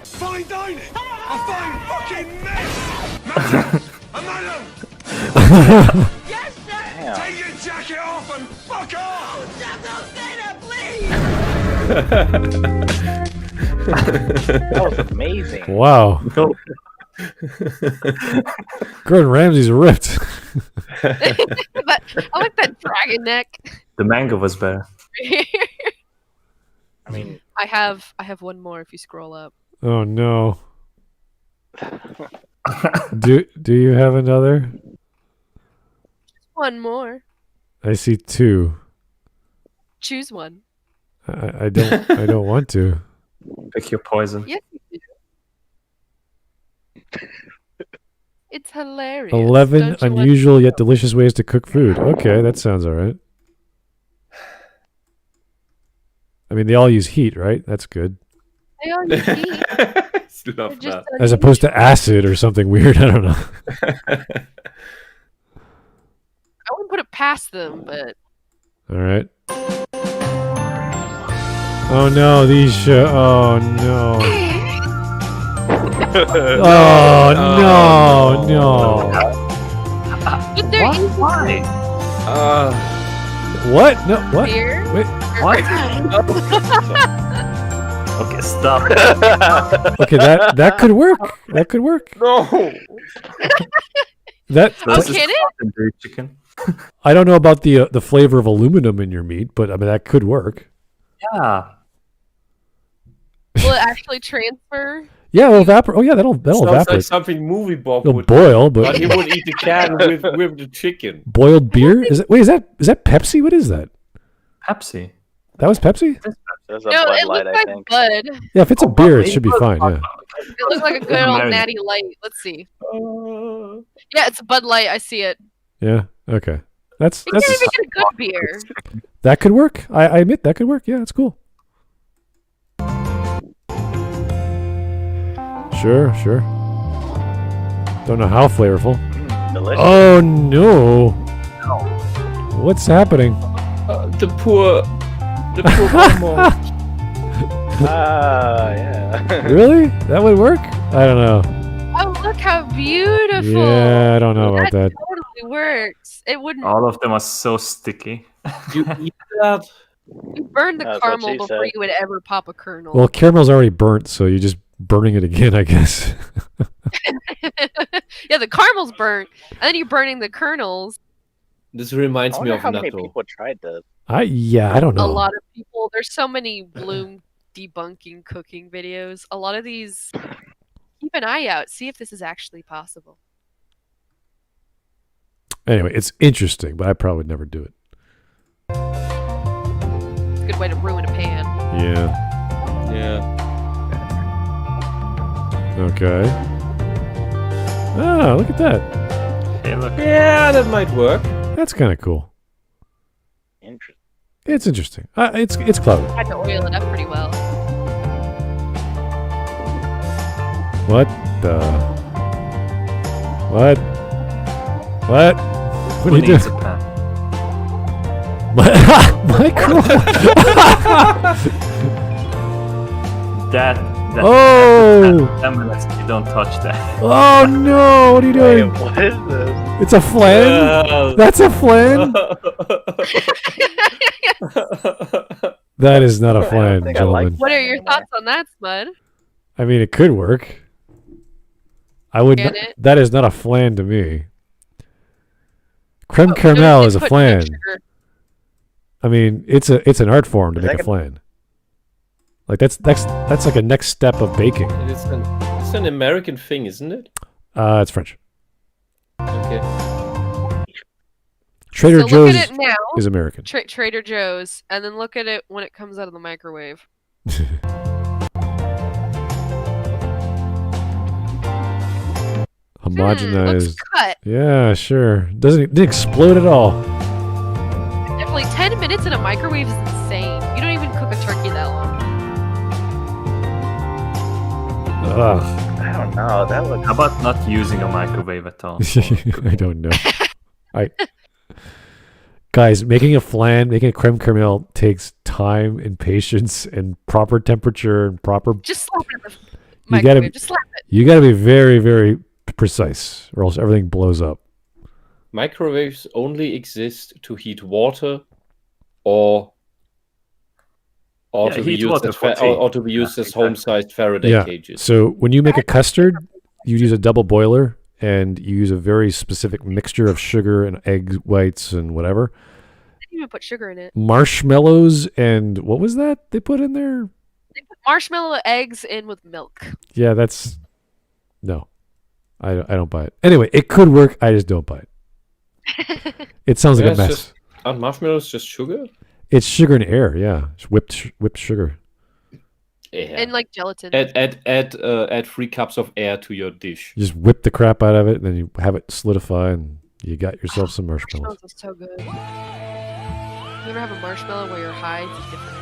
Fine dining! A fine fucking mess! Madam! A madam! Yes, chef. Damn. Take your jacket off and fuck off! Chef, don't say that, please. That was amazing. Wow. Gordon Ramsay's ripped. But I like that dragon neck. The mango was better. I mean, I have one more if you scroll up. Oh no. Do you have another? One more. I see 2. Choose one. I don't want to. Pick your poison. Yes, you do. It's hilarious. 11 Don't you want- unusual yet delicious ways to cook food. Okay, that sounds all right. I mean, they all use heat, right? That's good. They all use heat. Love Just that. As opposed to acid or something weird. I don't know. I wouldn't put it past them, but All right. Oh no, these oh no. Oh no. but they're easy. Why? What? No, what? Beer. Wait. What? Okay, stop. Okay, that could work. That could work. No. That That's can it? fucking chicken. I don't know about the flavor of aluminum in your meat, but I mean that could work. Yeah. Will it actually transfer? Yeah, it'll evaporate. Oh yeah, that'll Sounds like evaporate. something movie Bob It'll would boil, but but he would eat the can with the chicken. boiled beer? Is that Pepsi? What is that? Pepsi. That was Pepsi? There's a No, Bud it Light, looks I like think. Bud. Yeah, if it's a beer, it should be fine. Yeah. It looks like a good old Natty Light. Let's see. Yeah, it's a Bud Light. I see it. Yeah. Okay. You can't even get a good beer. That could work. I admit that could work. Yeah, that's cool. Sure. Don't know how flavorful. Delicious. Oh no! What's happening? The poor Momo. Yeah. Really? That would work? I don't know. Oh, look how beautiful. Yeah, I don't know about that. Totally works. It wouldn't. All of them are so sticky. You eat that? You burned the That's what caramel she before said. you would ever pop a kernel. Well, caramel's already burnt, so you're just burning it again, I guess. Yeah, the caramel's burnt, and then you're burning the kernels. This reminds I me wonder of how many natto. people tried this. I don't know. A lot of people. There's so many Bloom debunking cooking videos. A lot of these. Keep an eye out. See if this is actually possible. Anyway, it's interesting, but I probably would never do it. It's a good way to ruin a pan. Yeah. Yeah. Okay. Ah, look at that. Hey, look. Yeah, that might work. That's kind of cool. Interesting. It's interesting. It's clever. Had to oil it up pretty well. What the? What? What? What are you doing? Needs a pan? Michael? That. Oh! 10 minutes. You don't touch that. Oh no! What are you Wait, doing? what is this? It's a flan? That's a flan? That is not a flan, think I like gentlemen. What are your thoughts on that, Smud? I mean, it could work. I would. Can Not, it? that is not a flan to me. Creme Oh, caramel they is a put flan. sugar. I mean, it's an art form to Is make that a flan. Like that's like a next step of baking. It's an American thing, isn't it? It's French. Okay. Trader So Joe's look at it now. is American. Trader Joe's, and then look at it when it comes out of the microwave. Homogenized. Looks cut. Yeah, sure. Didn't explode at all. Definitely 10 minutes in a microwave is insane. You don't even cook a turkey that long. Ugh. I don't know. That looks. How about not using a microwave at all? I don't know. Guys, making a flan, making a creme caramel takes time and patience and proper temperature and proper. Just slap it in the You gotta- microwave. Just slap it. You got to be very, very precise, or else everything blows up. Microwaves only exist to heat water, or Yeah, to be heat used water as for tea. or to be used Yeah, as home-sized Faraday Yeah. cages. So when you make a custard, you use a double boiler and you use a very specific mixture of sugar and egg whites and whatever. They didn't even put sugar in it. Marshmallows and what was that they put in there? They put marshmallow eggs in with milk. Yeah, that's no. I don't buy it. Anyway, it could work. I just don't buy it. It sounds like Yeah, a it's mess. just- Aren't marshmallows just sugar? It's sugar and air. Yeah, it's whipped sugar. Yeah. And like gelatin. Add 3 cups of air to your dish. You just whip the crap out of it, and then you have it solidify, and you got yourself some marshmallows. Marshmallows are so good. You ever have a marshmallow where you're high? It's a different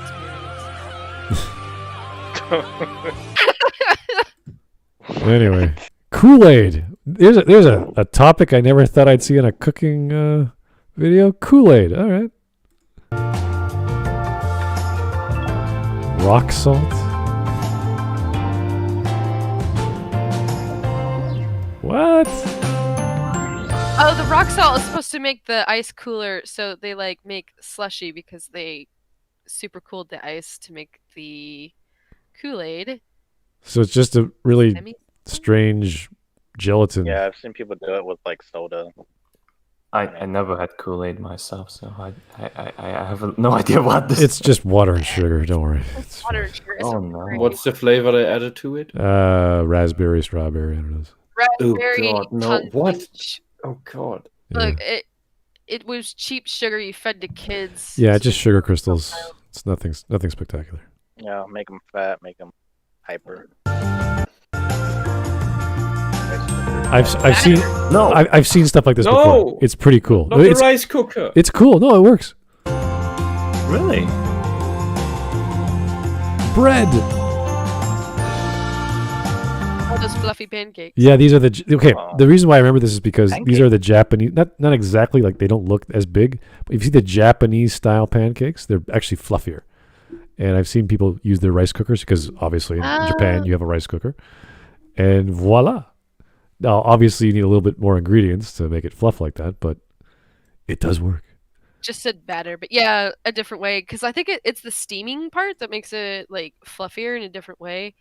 experience. Anyway, Kool-Aid. There's a topic I never thought I'd see in a cooking video. Kool-Aid. All right. Rock salt. What? Oh, the rock salt is supposed to make the ice cooler, so they like make slushy because they super cooled the ice to make the Kool-Aid. So it's just a really strange gelatin. Yeah, I've seen people do it with like soda. I never had Kool-Aid myself, so I have no idea what this. It's just water and sugar. Don't worry. It's water and sugar. Oh no! What's the flavor they added to it? Raspberry, strawberry. I don't know. Raspberry. Oh God, no! What? Oh God! Look, it was cheap sugar you fed to kids. Yeah, just sugar crystals. It's nothing spectacular. Yeah, make them fat, make them hyper. I've seen I've seen stuff like this before. It's pretty cool. Not It's the rice cooker. It's cool. No, it works. Really? Bread. All those fluffy pancakes. Yeah, these are the The reason why I remember this is because these are the Japanese. Not exactly like they don't look as big, but if you see the Japanese style pancakes, they're actually fluffier. And I've seen people use their rice cookers because obviously in Japan you have a rice cooker, and voila. Now, obviously, you need a little bit more ingredients to make it fluff like that, but it does work. Just said batter, but yeah, a different way. Because I think it's the steaming part that makes it like fluffier in a different way.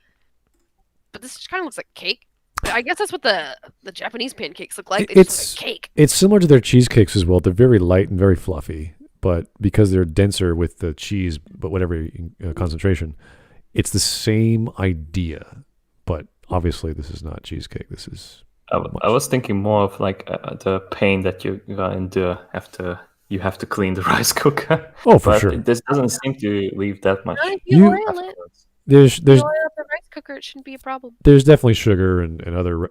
But this kind of looks like cake. I guess that's what the Japanese pancakes look like. They just look like cake. It's similar to their cheesecakes as well. They're very light and very fluffy, but because they're denser with the cheese, but whatever concentration, it's the same idea. But obviously, this is not cheesecake. This is. I was thinking more of like the pain that you're gonna endure after you have to clean the rice cooker. Oh, for sure. This doesn't seem to leave that much. If you oil it. There's oil up the rice cooker, it shouldn't be a problem. There's definitely sugar and other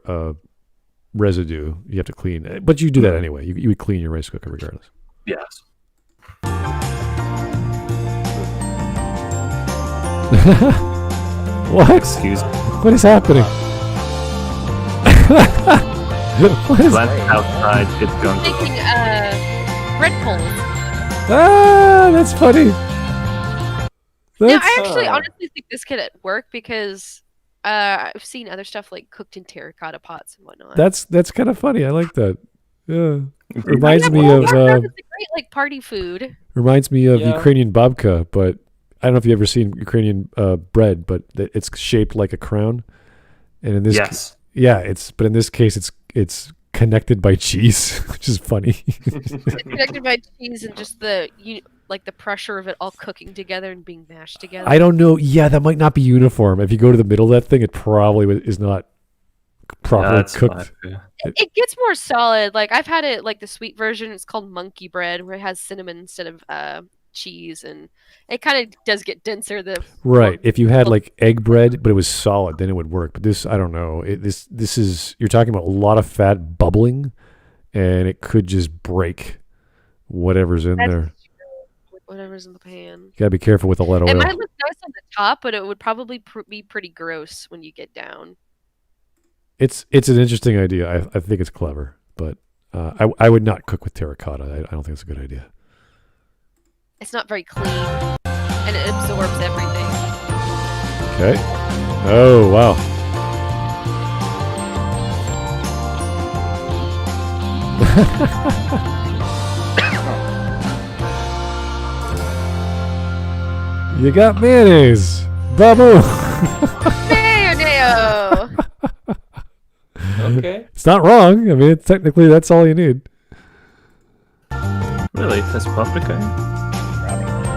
residue you have to clean, but you do that anyway. You would clean your rice cooker regardless. Yes. What? Excuse me. What is happening? What is outside, it's going to Making bread poles. that's funny. Yeah, I actually honestly think this could work because I've seen other stuff like cooked in terracotta pots and whatnot. That's kind of funny. I like that. Yeah, reminds me of it's a great like party food. Reminds me of Ukrainian babka, but I don't know if you've ever seen Ukrainian bread, but it's shaped like a crown. And in this, but in this case, it's connected by cheese, which is funny. It's connected by cheese and just the pressure of it all cooking together and being mashed together. I don't know. Yeah, that might not be uniform. If you go to the middle of that thing, it probably is not properly cooked. It gets more solid. Like I've had it like the sweet version. It's called monkey bread, where it has cinnamon instead of cheese, and it kind of does get denser. Right. If you had like egg bread, but it was solid, then it would work. But this, I don't know. This is, you're talking about a lot of fat bubbling, and it could just break whatever's in there. Whatever's in the pan. You gotta be careful with all that oil. It might look nice on the top, but it would probably be pretty gross when you get down. It's an interesting idea. I think it's clever, but I would not cook with terracotta. I don't think it's a good idea. It's not very clean, and it absorbs everything. Okay. Oh, wow. You got mayonnaise. Babu. Mayo. Okay. It's not wrong. I mean, technically, that's all you need. Really? That's paprika?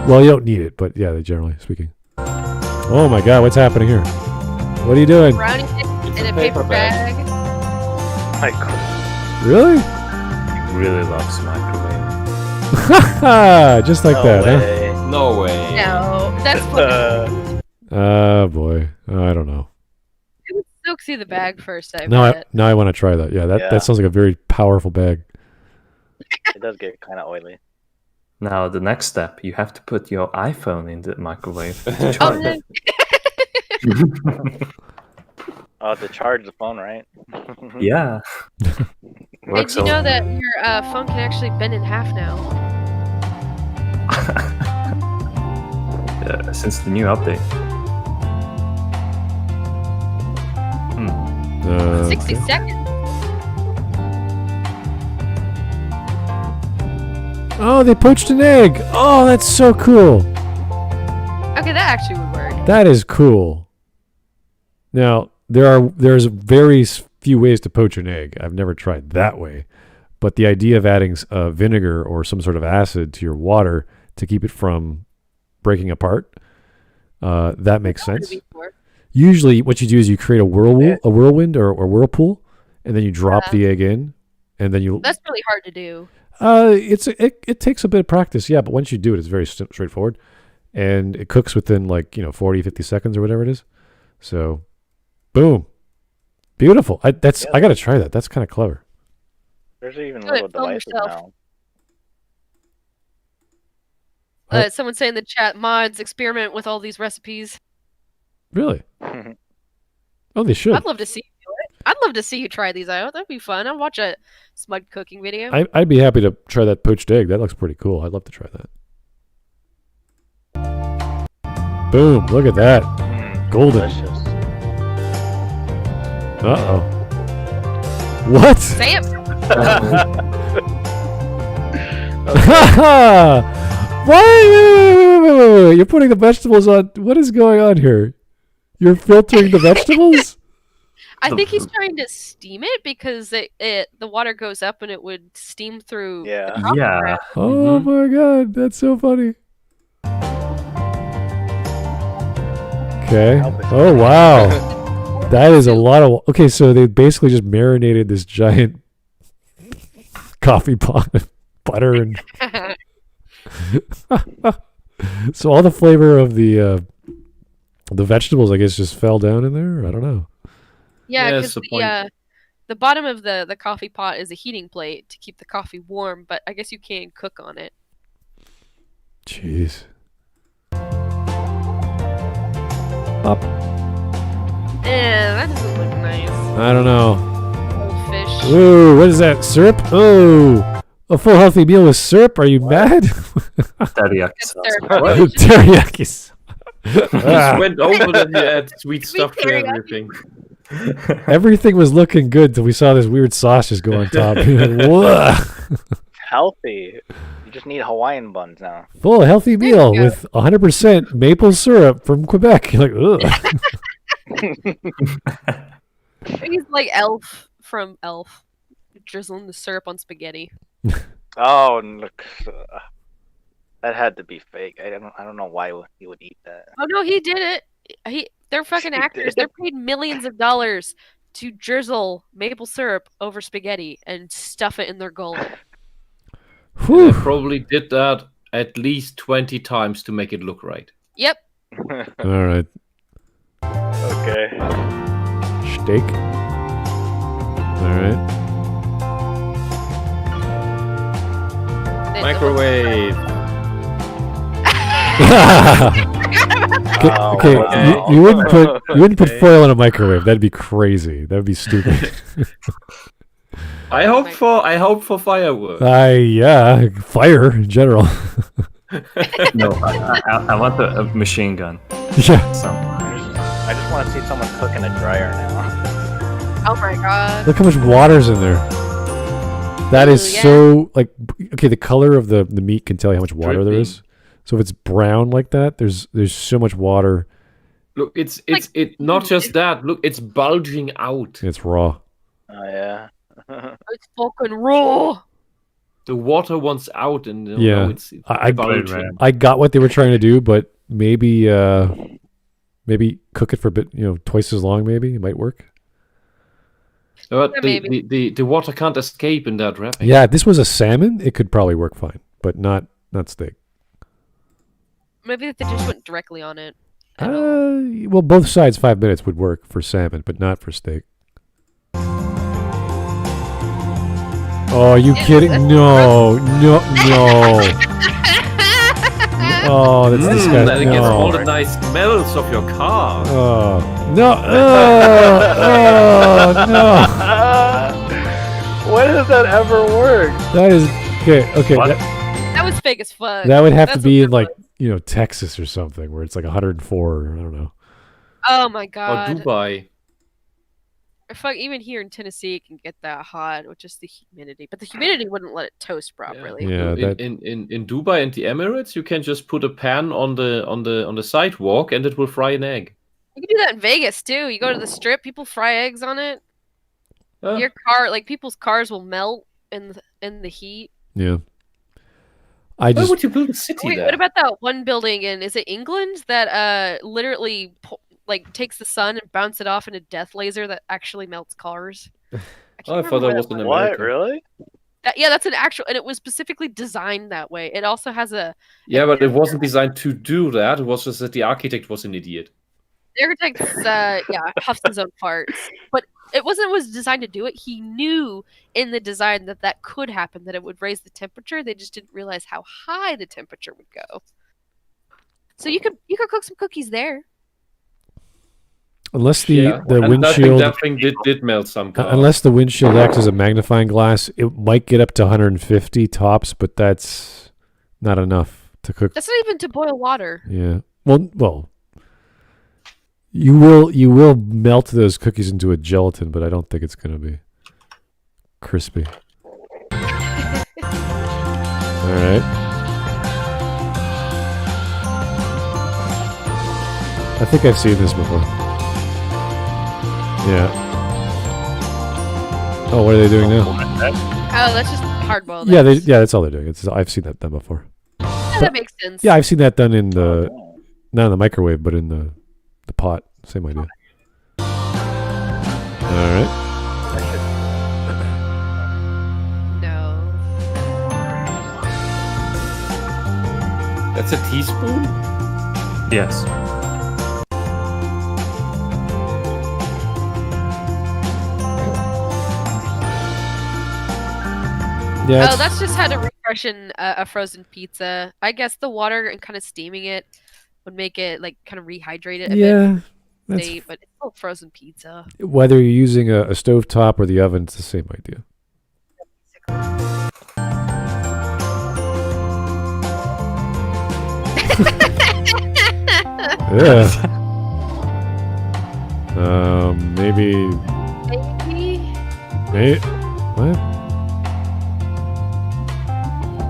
Well, you don't need it, but yeah, generally speaking. Oh my God, what's happening here? What are you doing? Brownie in a paper bag. My God. Really? He really loves microwave. Just like that, huh? No way. No, that's what. Oh boy, I don't know. It would soak through the bag first. I Now bet. I want to try that. Yeah, that sounds like a very powerful bag. It does get kind of oily. Now the next step, you have to put your iPhone in the microwave. Oh, no. Oh, to charge the phone, right? Yeah. Did you know that your phone can actually bend in half now? Since the new update. 60 seconds. Oh, they poached an egg. Oh, that's so cool. Okay, that actually would work. That is cool. Now, there's very few ways to poach an egg. I've never tried that way. But the idea of adding vinegar or some sort of acid to your water to keep it from breaking apart, that makes sense. Usually what you do is you create a whirlwind or whirlpool, and then you drop the egg in, and then you... That's really hard to do. It takes a bit of practice, yeah, but once you do it, it's very straightforward. And it cooks within 40, 50 seconds or whatever it is. So, boom. Beautiful. I got to try that. That's kind of clever. There's even little devices now. Someone say in the chat, mods experiment with all these recipes. Really? Oh, they should. I'd love to see you do it. I'd love to see you try these out. That'd be fun. I'd watch a Smud cooking video. I'd be happy to try that poached egg. That looks pretty cool. I'd love to try that. Boom. Look at that. Golden. Uh-oh. What? Sam. Wait. You're putting the vegetables on. What is going on here? You're filtering the vegetables? I think he's trying to steam it because the water goes up and it would steam through. Yeah. Oh my god, that's so funny. Okay. Oh wow. That is a lot of... Okay, so they basically just marinated this giant coffee pot of butter and... So all the flavor of the vegetables, I guess, just fell down in there? I don't know. Yeah, because the bottom of the coffee pot is a heating plate to keep the coffee warm, but I guess you can cook on it. Jeez. Up. That doesn't look nice. I don't know. Old fish. Ooh, what is that? Syrup? Oh, a full healthy meal with syrup? Are you mad? Teriyaki sauce. Teriyaki sauce. Just went over that you add sweet stuff to everything. Everything was looking good till we saw this weird sauce just go on top. Healthy. You just need Hawaiian buns now. Full healthy meal with 100% maple syrup from Quebec. You're like, ugh. He's like Elf from Elf, drizzling the syrup on spaghetti. Oh, look, that had to be fake. I don't know why he would eat that. Oh no, he did it. They're fucking actors. They're paid millions of dollars to drizzle maple syrup over spaghetti and stuff it in their gullet. They probably did that at least 20 times to make it look right. Yep. All right. Okay. Steak. All right. Microwave. Okay, you wouldn't put foil in a microwave. That'd be crazy. That'd be stupid. I hope for fireworks. Yeah, fire in general. No, I want a machine gun. Yeah. I just want to see someone cook in a dryer now. Oh my god. Look how much water's in there. That is so okay. The color of the meat can tell you how much water there is. So if it's brown like that, there's so much water. Look, it's not just that. Look, it's bulging out. It's raw. Oh yeah. It's fucking raw. The water wants out, and it's I bulging. I got what they were trying to do, but maybe cook it for a bit, twice as long. Maybe it might work. But the water can't escape in that wrapping. Yeah, if this was a salmon, it could probably work fine, but not steak. Maybe if they just went directly on it. Well, both sides 5 minutes would work for salmon, but not for steak. Oh, are you kidding? No. Oh, that's disgusting. Then it gets all the nice smells of your car. Oh, no. No. When does that ever work? That is okay. That was fake as fuck. That would have to That's be what in that like was. Texas or something where it's like 104. I don't know. Oh my Or god. Dubai. Fuck, even here in Tennessee, it can get that hot with just the humidity. But the humidity wouldn't let it toast properly. Yeah, in Dubai and the Emirates, you can just put a pan on the sidewalk and it will fry an egg. You can do that in Vegas too. You go to the strip, people fry eggs on it. Your car, like people's cars, will melt in the heat. Yeah. Why would you build a city Wait, there? what about that one building in? Is it England that literally takes the sun and bounce it off in a death laser that actually melts cars? I thought that was in America. What, really? Yeah, that's an actual, and it was specifically designed that way. It also has a. Yeah, but it wasn't designed to do that. It was just that the architect was an idiot. The architect, huffs his own farts, but it was designed to do it. He knew in the design that could happen, that it would raise the temperature. They just didn't realize how high the temperature would go. So you could cook some cookies there. Unless the And windshield, that thing did melt some cars. unless the windshield acts as a magnifying glass, it might get up to 150 tops, but that's not enough to cook. That's not even to boil water. Yeah. Well, you will melt those cookies into a gelatin, but I don't think it's gonna be crispy. All right. I think I've seen this before. Yeah. Oh, what are they doing now? Oh, that's just hard boiled. Yeah, that's all they're doing. I've seen that done before. Yeah, that makes sense. Yeah, I've seen that done in not in the microwave, but in the pot. Same idea. All right. No. That's a teaspoon? Yes. Yeah. Oh, that's just how to refreshen a frozen pizza. I guess the water and kind of steaming it would make it kind of rehydrate it a Yeah, bit. that's But it's still frozen pizza. whether you're using a stovetop or the oven, it's the same idea. Yeah. Maybe. What?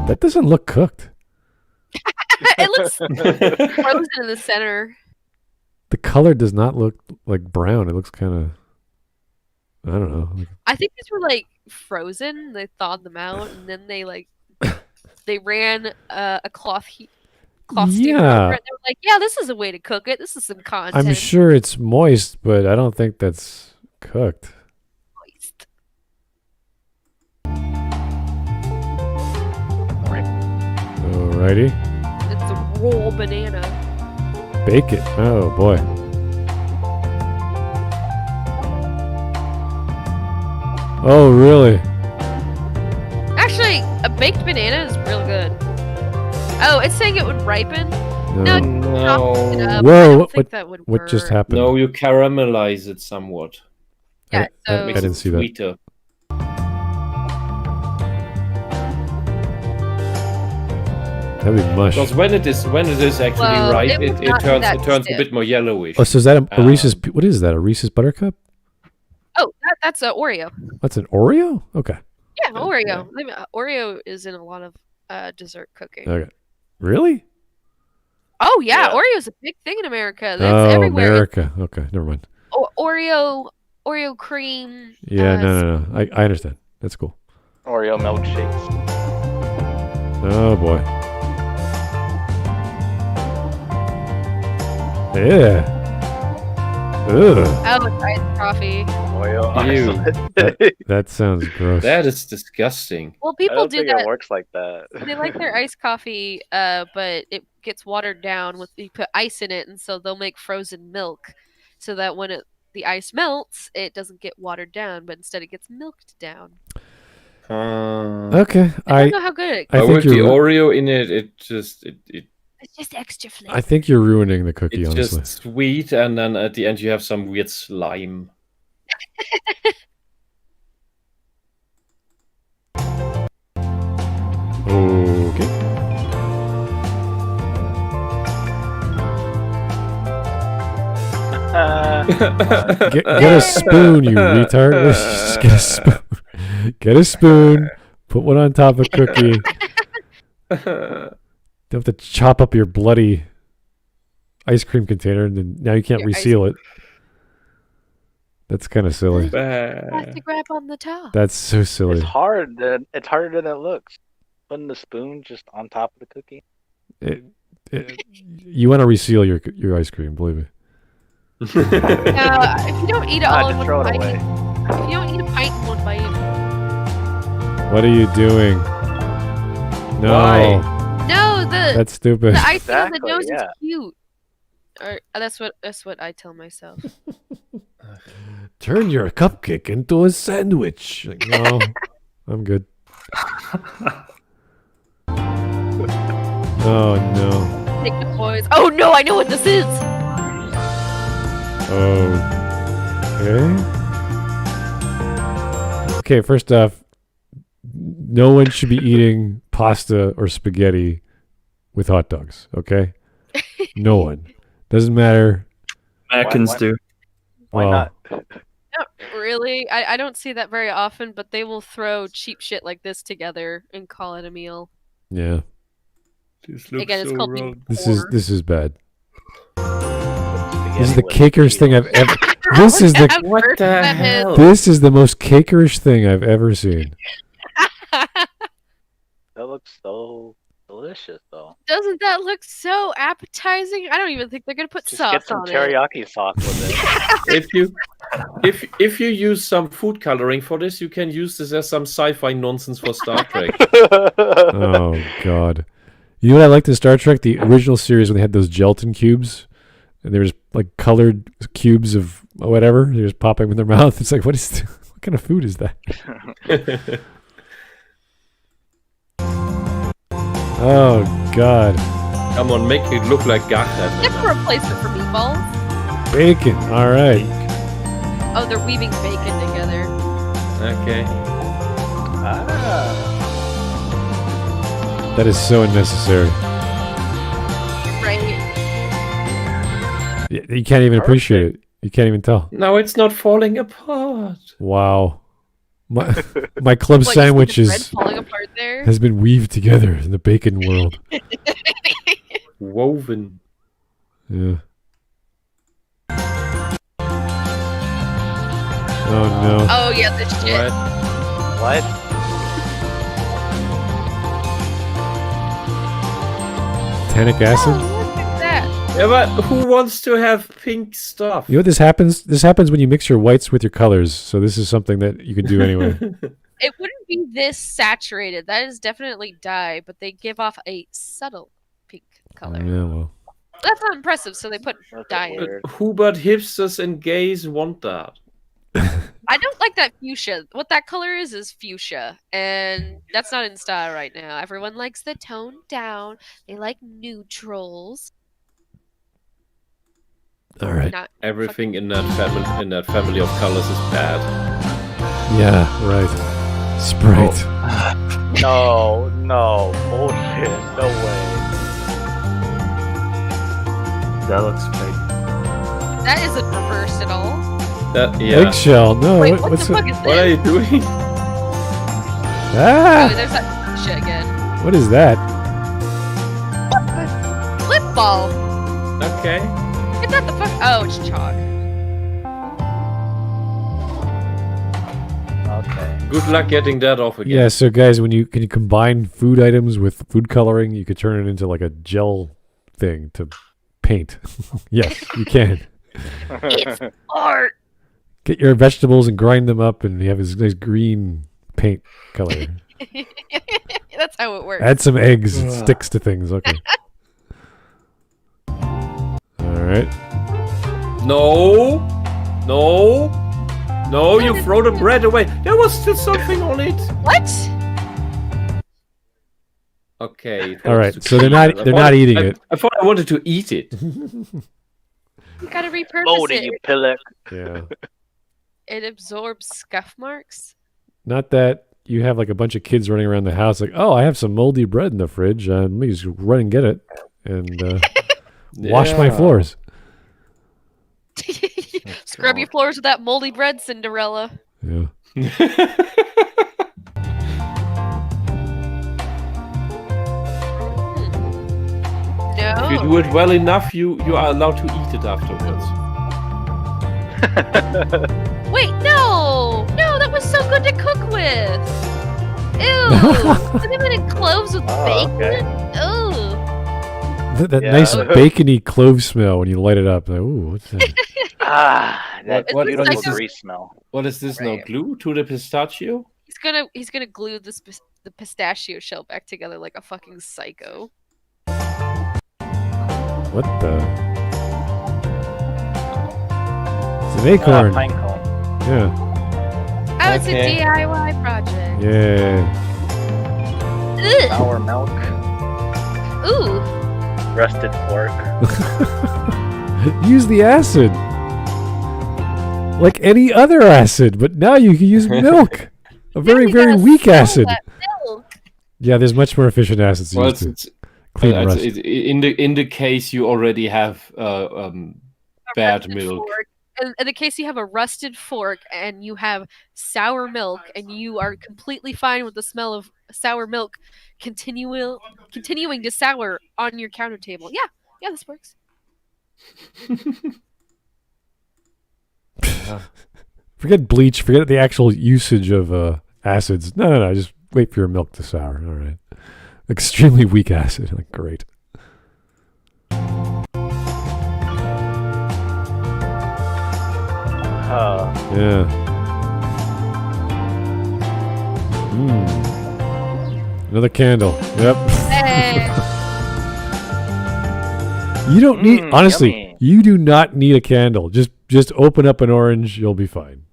That doesn't look cooked. It looks frozen in the center. The color does not look like brown. It looks kind of, I don't know. I think these were frozen. They thawed them out, and then they they ran a cloth steamer over it. They were like, "Yeah, this is a way to cook it. This is some content." I'm sure it's moist, but I don't think that's cooked. Moist. Alrighty. It's a raw banana. Bake it. Oh boy. Oh really? Actually, a baked banana is real good. Oh, it's saying it would ripen. No, chop it up. I Whoa! don't think that would What just work. happened? No, you caramelize it somewhat. Yeah, I so didn't see that. Sweeter. That'd be mush. Because when it is actually Well, ripe, it would it not be turns that a stiff. bit more yellowish. Oh, so is that a Reese's? What is that? A Reese's Buttercup? Oh, that's an Oreo. That's an Oreo? Okay. Yeah, Oreo. I mean, Oreo is in a lot of dessert cooking. Okay. Really? Oh yeah, Yeah. Oreo's a big thing in America. That's everywhere. America. Okay, never mind. Oreo cream. Yeah, no. I understand. That's cool. Oreo milkshakes. Oh boy. Yeah. Ugh. Oh, it's iced coffee. Oil. Ew. That sounds gross. That is disgusting. Well, I people don't do think that. it works like that. They like their iced coffee, but it gets watered down with you put ice in it, and so they'll make frozen milk, so that when the ice melts, it doesn't get watered down, but instead it gets milked down. Okay, I don't know how good it. I But think with the you're. Oreo in it, it's just extra flavor. I think you're ruining the cookie. it's Honestly, just sweet, and then at the end you have some weird slime. okay. Get a spoon, you retard. Just get a spoon. Get a spoon. Put one on top of cookie. You have to chop up your bloody ice cream container, and then now you can't reseal it. That's kind of silly. Plastic wrap on the top. That's so silly. It's hard. It's harder than it looks. Putting the spoon just on top of the cookie. You want to reseal your ice cream, believe me. If you don't eat it all in one throw it bite, away. if you don't eat a pint in one bite, What are you doing? No, Why? no, that's stupid. the icing on the Exactly, nose yeah. is cute. Or that's what I tell myself. Turn your cupcake into a sandwich. Like, no, I'm good. Oh no. Take the boys. Oh no, I know what this is. Okay. Okay, first off, no one should be eating pasta or spaghetti with hot dogs, okay? No one. Doesn't matter. Americans Why- do. Why not? Not really. I don't see that very often, but they will throw cheap shit like this together and call it a meal. Yeah. This looks Again, it's so called being wrong. This is bad. This is Spaghetti the with cakerish thing I've ever. This is the What the hell? this is the most cakerish thing I've ever seen. That looks so delicious, though. Doesn't that look so appetizing? I don't even think they're gonna put Just sauce get some on teriyaki sauce with it. If you use some food coloring for this, you can use this as some sci-fi nonsense for Star Trek. Oh God. You know what I liked in Star Trek? The original series when they had those gelatin cubes, and there was like colored cubes of whatever. They were just popping in their mouth. It's like, what kind of food is that? Oh God. Come on, make it look like That's Gagnet. a replacement for meatballs. Bacon. All right. Oh, they're weaving bacon together. Okay. That is so unnecessary. Right. You can't even appreciate it. You can't even tell. Now it's not falling apart. Wow. My club What, you see the sandwich bread is, falling apart there? has been weaved together in the bacon world. Woven. Yeah. Oh no. Oh yeah, this shit. What? Tannic acid? Oh, look at that. Yeah, but who wants to have pink stuff? You know what this happens? This happens when you mix your whites with your colors. So this is something that you can do anyway. It wouldn't be this saturated. That is definitely dye, but they give off a subtle pink color. Yeah, well. That's not impressive, so they put That's dye in it. weird. Who but hipsters and gays want that? I don't like that fuchsia. What that color is fuchsia, and that's not in style right now. Everyone likes the toned down. They like neutrals. All right. Not Everything in that family of colors is bad. Yeah, right. Sprite. No, bullshit. No way. That looks fake. that isn't reversed at all. Yeah. Eggshell. No. Wait, what what's the it? fuck is What are this? you doing? Oh, Ah! there's that fuchsia again. What is that? Lip ball. Okay. Get that the fuck. Oh, it's chalk. Okay. Good luck getting that off again. Yeah, so guys, when you combine food items with food coloring, you could turn it into like a gel thing to paint. Yes, you can. It's art. Get your vegetables and grind them up, and you have this nice green paint color. That's how it works. Add some eggs. It sticks to things. Okay. All right. No. You throw the bread away. There was still something on it. What? Okay. All right. So they're not eating it. I thought I wanted to eat it. You gotta repurpose Moldy, it. you pillock. Yeah. It absorbs scuff marks. Not that you have like a bunch of kids running around the house like, oh, I have some moldy bread in the fridge. Let me just run and get it and wash my floors. Scrub your floors with that moldy bread, Cinderella. Yeah. No. If you do it well enough, you are allowed to eat it afterwards. Wait, no, that was so good to cook with. Ew, cinnamon cloves with bacon. Okay. Ew. That Yeah. nice bacony clove smell when you light it up. Like, ooh, what's that? That What It's beautiful like a- grease smell. What is this now? Right. Glue to the pistachio? He's gonna glue the pistachio shell back together like a fucking psycho. What the? It's an acorn. Pine cone. Yeah. Oh, it's Okay. a DIY project. Yeah. Ugh. Sour milk. Ooh. Rusted fork. Use the acid. Like any other acid, but now you can use milk. A very, you very gotta weak swallow acid. that milk. Yeah, there's much more efficient acids Well, used to it's clean rust. in the case you already have A bad rusted milk. fork. In the case you have a rusted fork and you have sour milk and you are completely fine with the smell of sour milk continuing to sour on your counter table. Yeah, this works. Forget bleach. Forget the actual usage of acids. No. Just wait for your milk to sour. All right. Extremely weak acid. Like, great. Yeah. Another candle. Yep. Hey. You don't need, honestly, yummy. you do not need a candle. Just open up an orange. You'll be fine.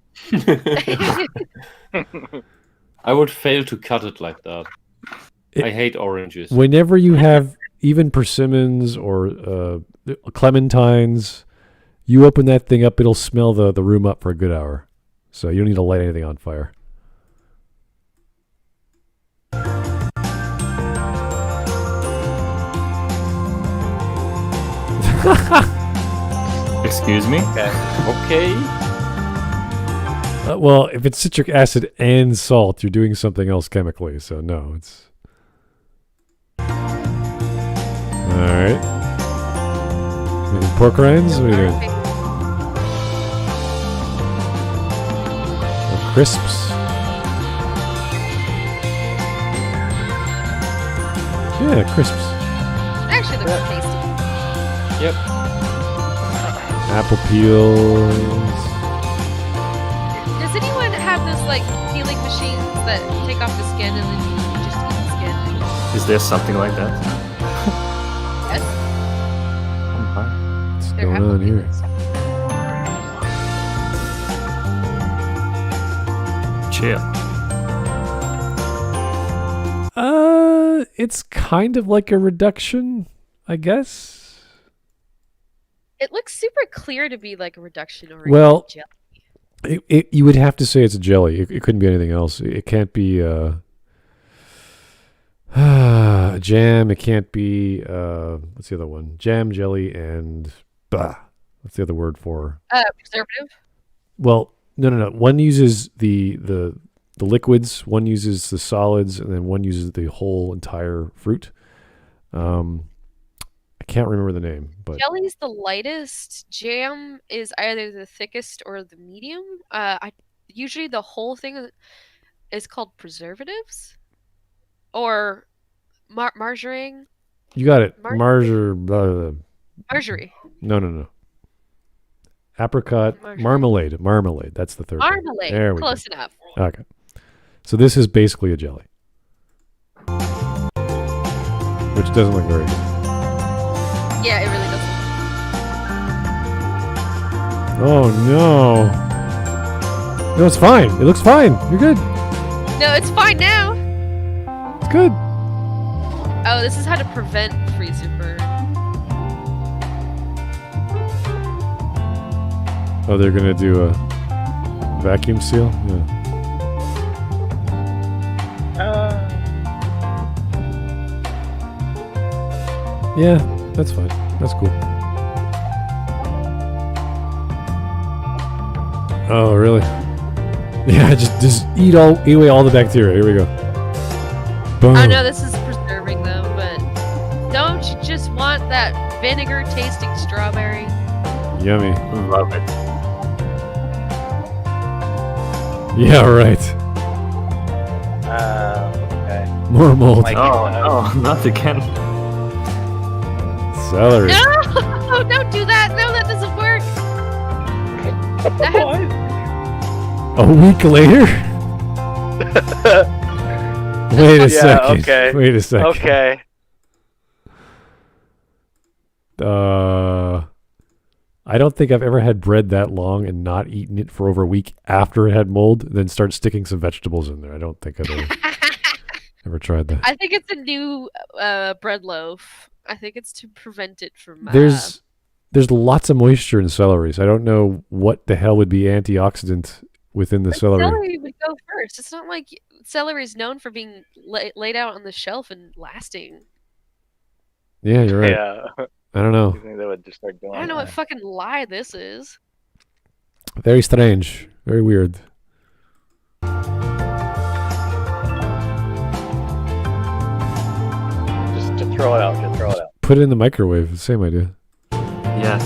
I would fail to cut it like that. I hate oranges. Whenever you have even persimmons or clementines, you open that thing up, it'll smell the room up for a good hour. So you don't need to light anything on fire. Excuse me? Okay. Well, if it's citric acid and salt, you're doing something else chemically. So no, it's all right. Making pork rinds. What are you doing? Oh, crisps. Yeah, crisps. Actually, they're tasty. Yep. Apple peels. Does anyone have those like peeling machines that take off the skin and then you just eat the skin? Is there something like that? Yes. What's They're going apple on here? peelings. Chill. It's kind of like a reduction, I guess. It looks super clear to be like a reduction or Well, jelly. you would have to say it's a jelly. It couldn't be anything else. It can't be a jam. It can't be what's the other one? Jam, jelly, and what's the other word for? Preservative. Well, no. One uses the liquids. One uses the solids, and then one uses the whole entire fruit. I can't remember the name, but Jelly's the lightest. Jam is either the thickest or the medium. Usually the whole thing is called preservatives or margarine. you got it. Marjorie. Marjorie. Marjorie. No. Apricot marmalade. Marmalade. That's the third one. Marmalade. There we Close go. enough. Okay. So this is basically a jelly. Which doesn't look very good. Yeah, it really doesn't. Oh no. No, it's fine. It looks fine. You're good. No, it's fine now. It's good. Oh, this is how to prevent freezer burn. Oh, they're gonna do a vacuum seal? Yeah, that's fine. That's cool. Oh, really? Yeah, just eat away all the bacteria. Here we go. Boom. Oh no, this is preserving them, but don't you just want that vinegar tasting strawberry? Yummy. Love it. Yeah, right. Okay. More mold. Oh, not again. Celery. No! Don't do that! No, that doesn't work! That A week later? Wait a second. Okay. Wait a second. Okay. I don't think I've ever had bread that long and not eaten it for over a week after it had mold, then start sticking some vegetables in there. I don't think I've ever tried that. I think it's a new bread loaf. I think it's to prevent it from... There's lots of moisture in celery, so I don't know what the hell would be antioxidant within the celery. Celery would go first. It's not like celery is known for being laid out on the shelf and lasting. Yeah, you're right. Yeah. I don't know. You think they would just start doing I don't know that? what fucking lie this is. Very strange. Very weird. Just throw it out. Just throw it out. Put it in the microwave. Same idea. Yes.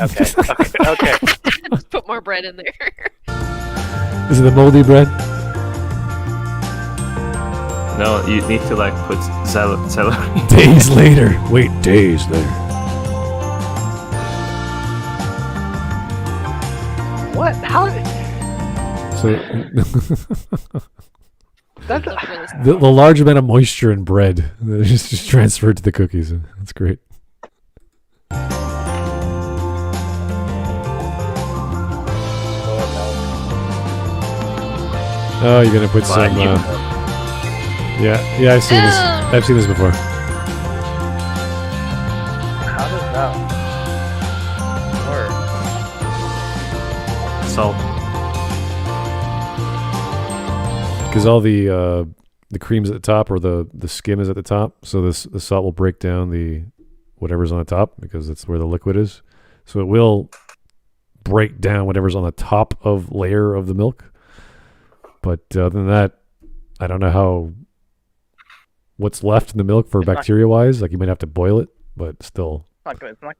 Okay. Okay. Just put more bread in there. Is it the moldy bread? No, you need to like put celery. Days later. Wait, days later. What? How did So that? the large amount of moisture in bread that is just transferred to the cookies. That's great. Oh, you're gonna put some. Yeah, I've seen this. I've seen this before. How does that work? Salt. Because all the cream's at the top, or the skim is at the top, so the salt will break down the whatever's on the top because that's where the liquid is. So it will break down whatever's on the top of layer of the milk. But other than that, I don't know what's left in the milk for bacteria-wise. Like you might have to boil it, but still. It's not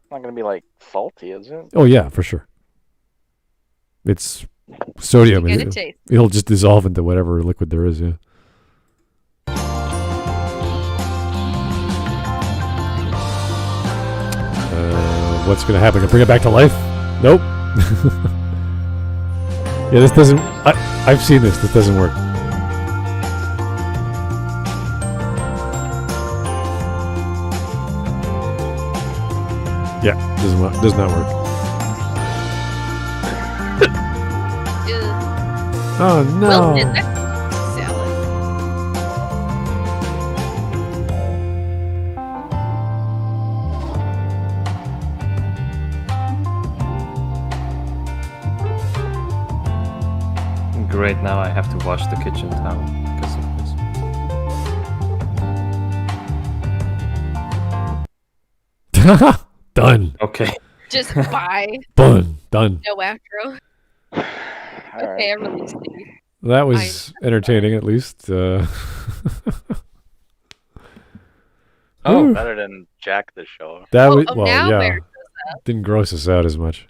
gonna be like salty, is it? Oh yeah, for sure. It's sodium. You get a taste. It'll just dissolve into whatever liquid there is. Yeah. What's gonna happen? Gonna bring it back to life? Nope. Yeah, this doesn't. I've seen this. This doesn't work. Yeah, does not work. Oh no! Wilted, that's salad. Great, now I have to wash the kitchen towel because of this. Done. Okay. Just buy. Done. No outro. Okay, I released it. That was entertaining, at least. Oh, Whew. better than Jack the Show. That was now well, yeah. Mary Didn't gross us out as much.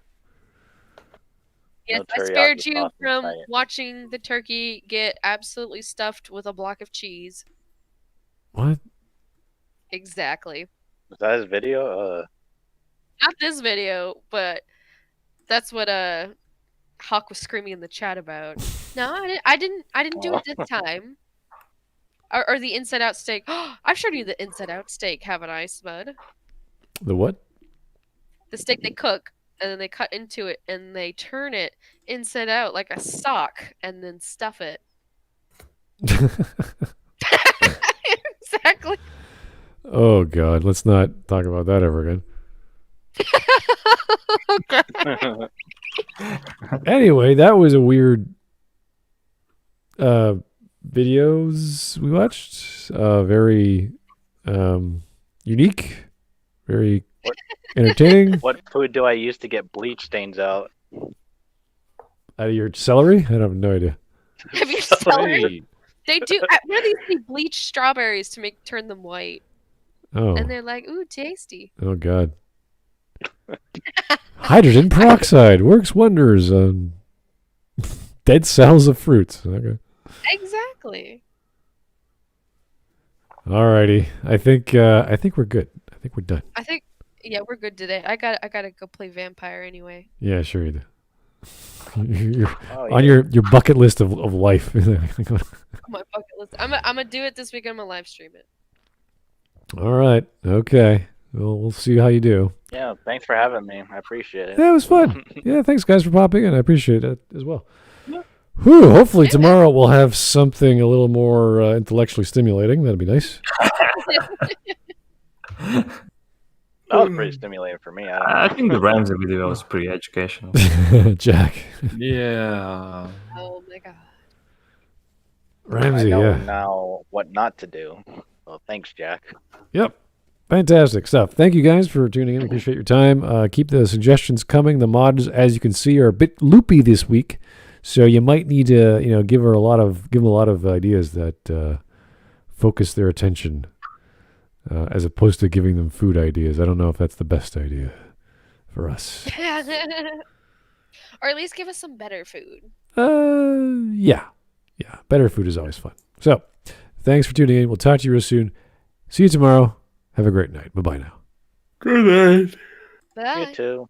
Yes, No I teriyaki spared you sauce from inside it. watching the turkey get absolutely stuffed with a block of cheese. What? Exactly. Is that his video? Not this video, but that's what Hawk was screaming in the chat about. No, I didn't do it this time. Or the inside out steak. I've showed you the inside out steak, haven't I, Smud? The what? The steak they cook, and then they cut into it, and they turn it inside out like a sock, and then stuff it. Exactly. Oh God, let's not talk about that ever again. Anyway, that was a weird videos we watched. Very unique, very entertaining. What food do I use to get bleach stains out? Out of your celery? I have no idea. Have you celery? They do. Where do they bleach strawberries to turn them white? Oh. And they're like, ooh, tasty. Oh God. Hydrogen peroxide works wonders on dead cells of fruits. Okay. Exactly. Alrighty. I think we're good. I think we're done. Yeah, we're good today. I gotta go play vampire anyway. Yeah, sure you do. You're on your bucket list of life. My bucket list. I'm gonna do it this week. I'm gonna live stream it. All right. Okay. Well, we'll see how you do. Yeah, thanks for having me. I appreciate it. Yeah, it was fun. Yeah, thanks guys for popping in. I appreciate it as well. Whew, hopefully tomorrow we'll have something a little more intellectually stimulating. That'd be nice. That was pretty stimulating for me. I think the Ramsey video was pretty educational. Jack. Yeah. Oh my God. Ramsey, I know yeah. now what not to do. Well, thanks, Jack. Yep. Fantastic stuff. Thank you guys for tuning in. Appreciate your time. Keep the suggestions coming. The mods, as you can see, are a bit loopy this week, so you might need to, give them a lot of ideas that focus their attention, as opposed to giving them food ideas. I don't know if that's the best idea for us. Or at least give us some better food. Yeah. Better food is always fun. So, thanks for tuning in. We'll talk to you real soon. See you tomorrow. Have a great night. Bye-bye now. Good night. Bye. You too.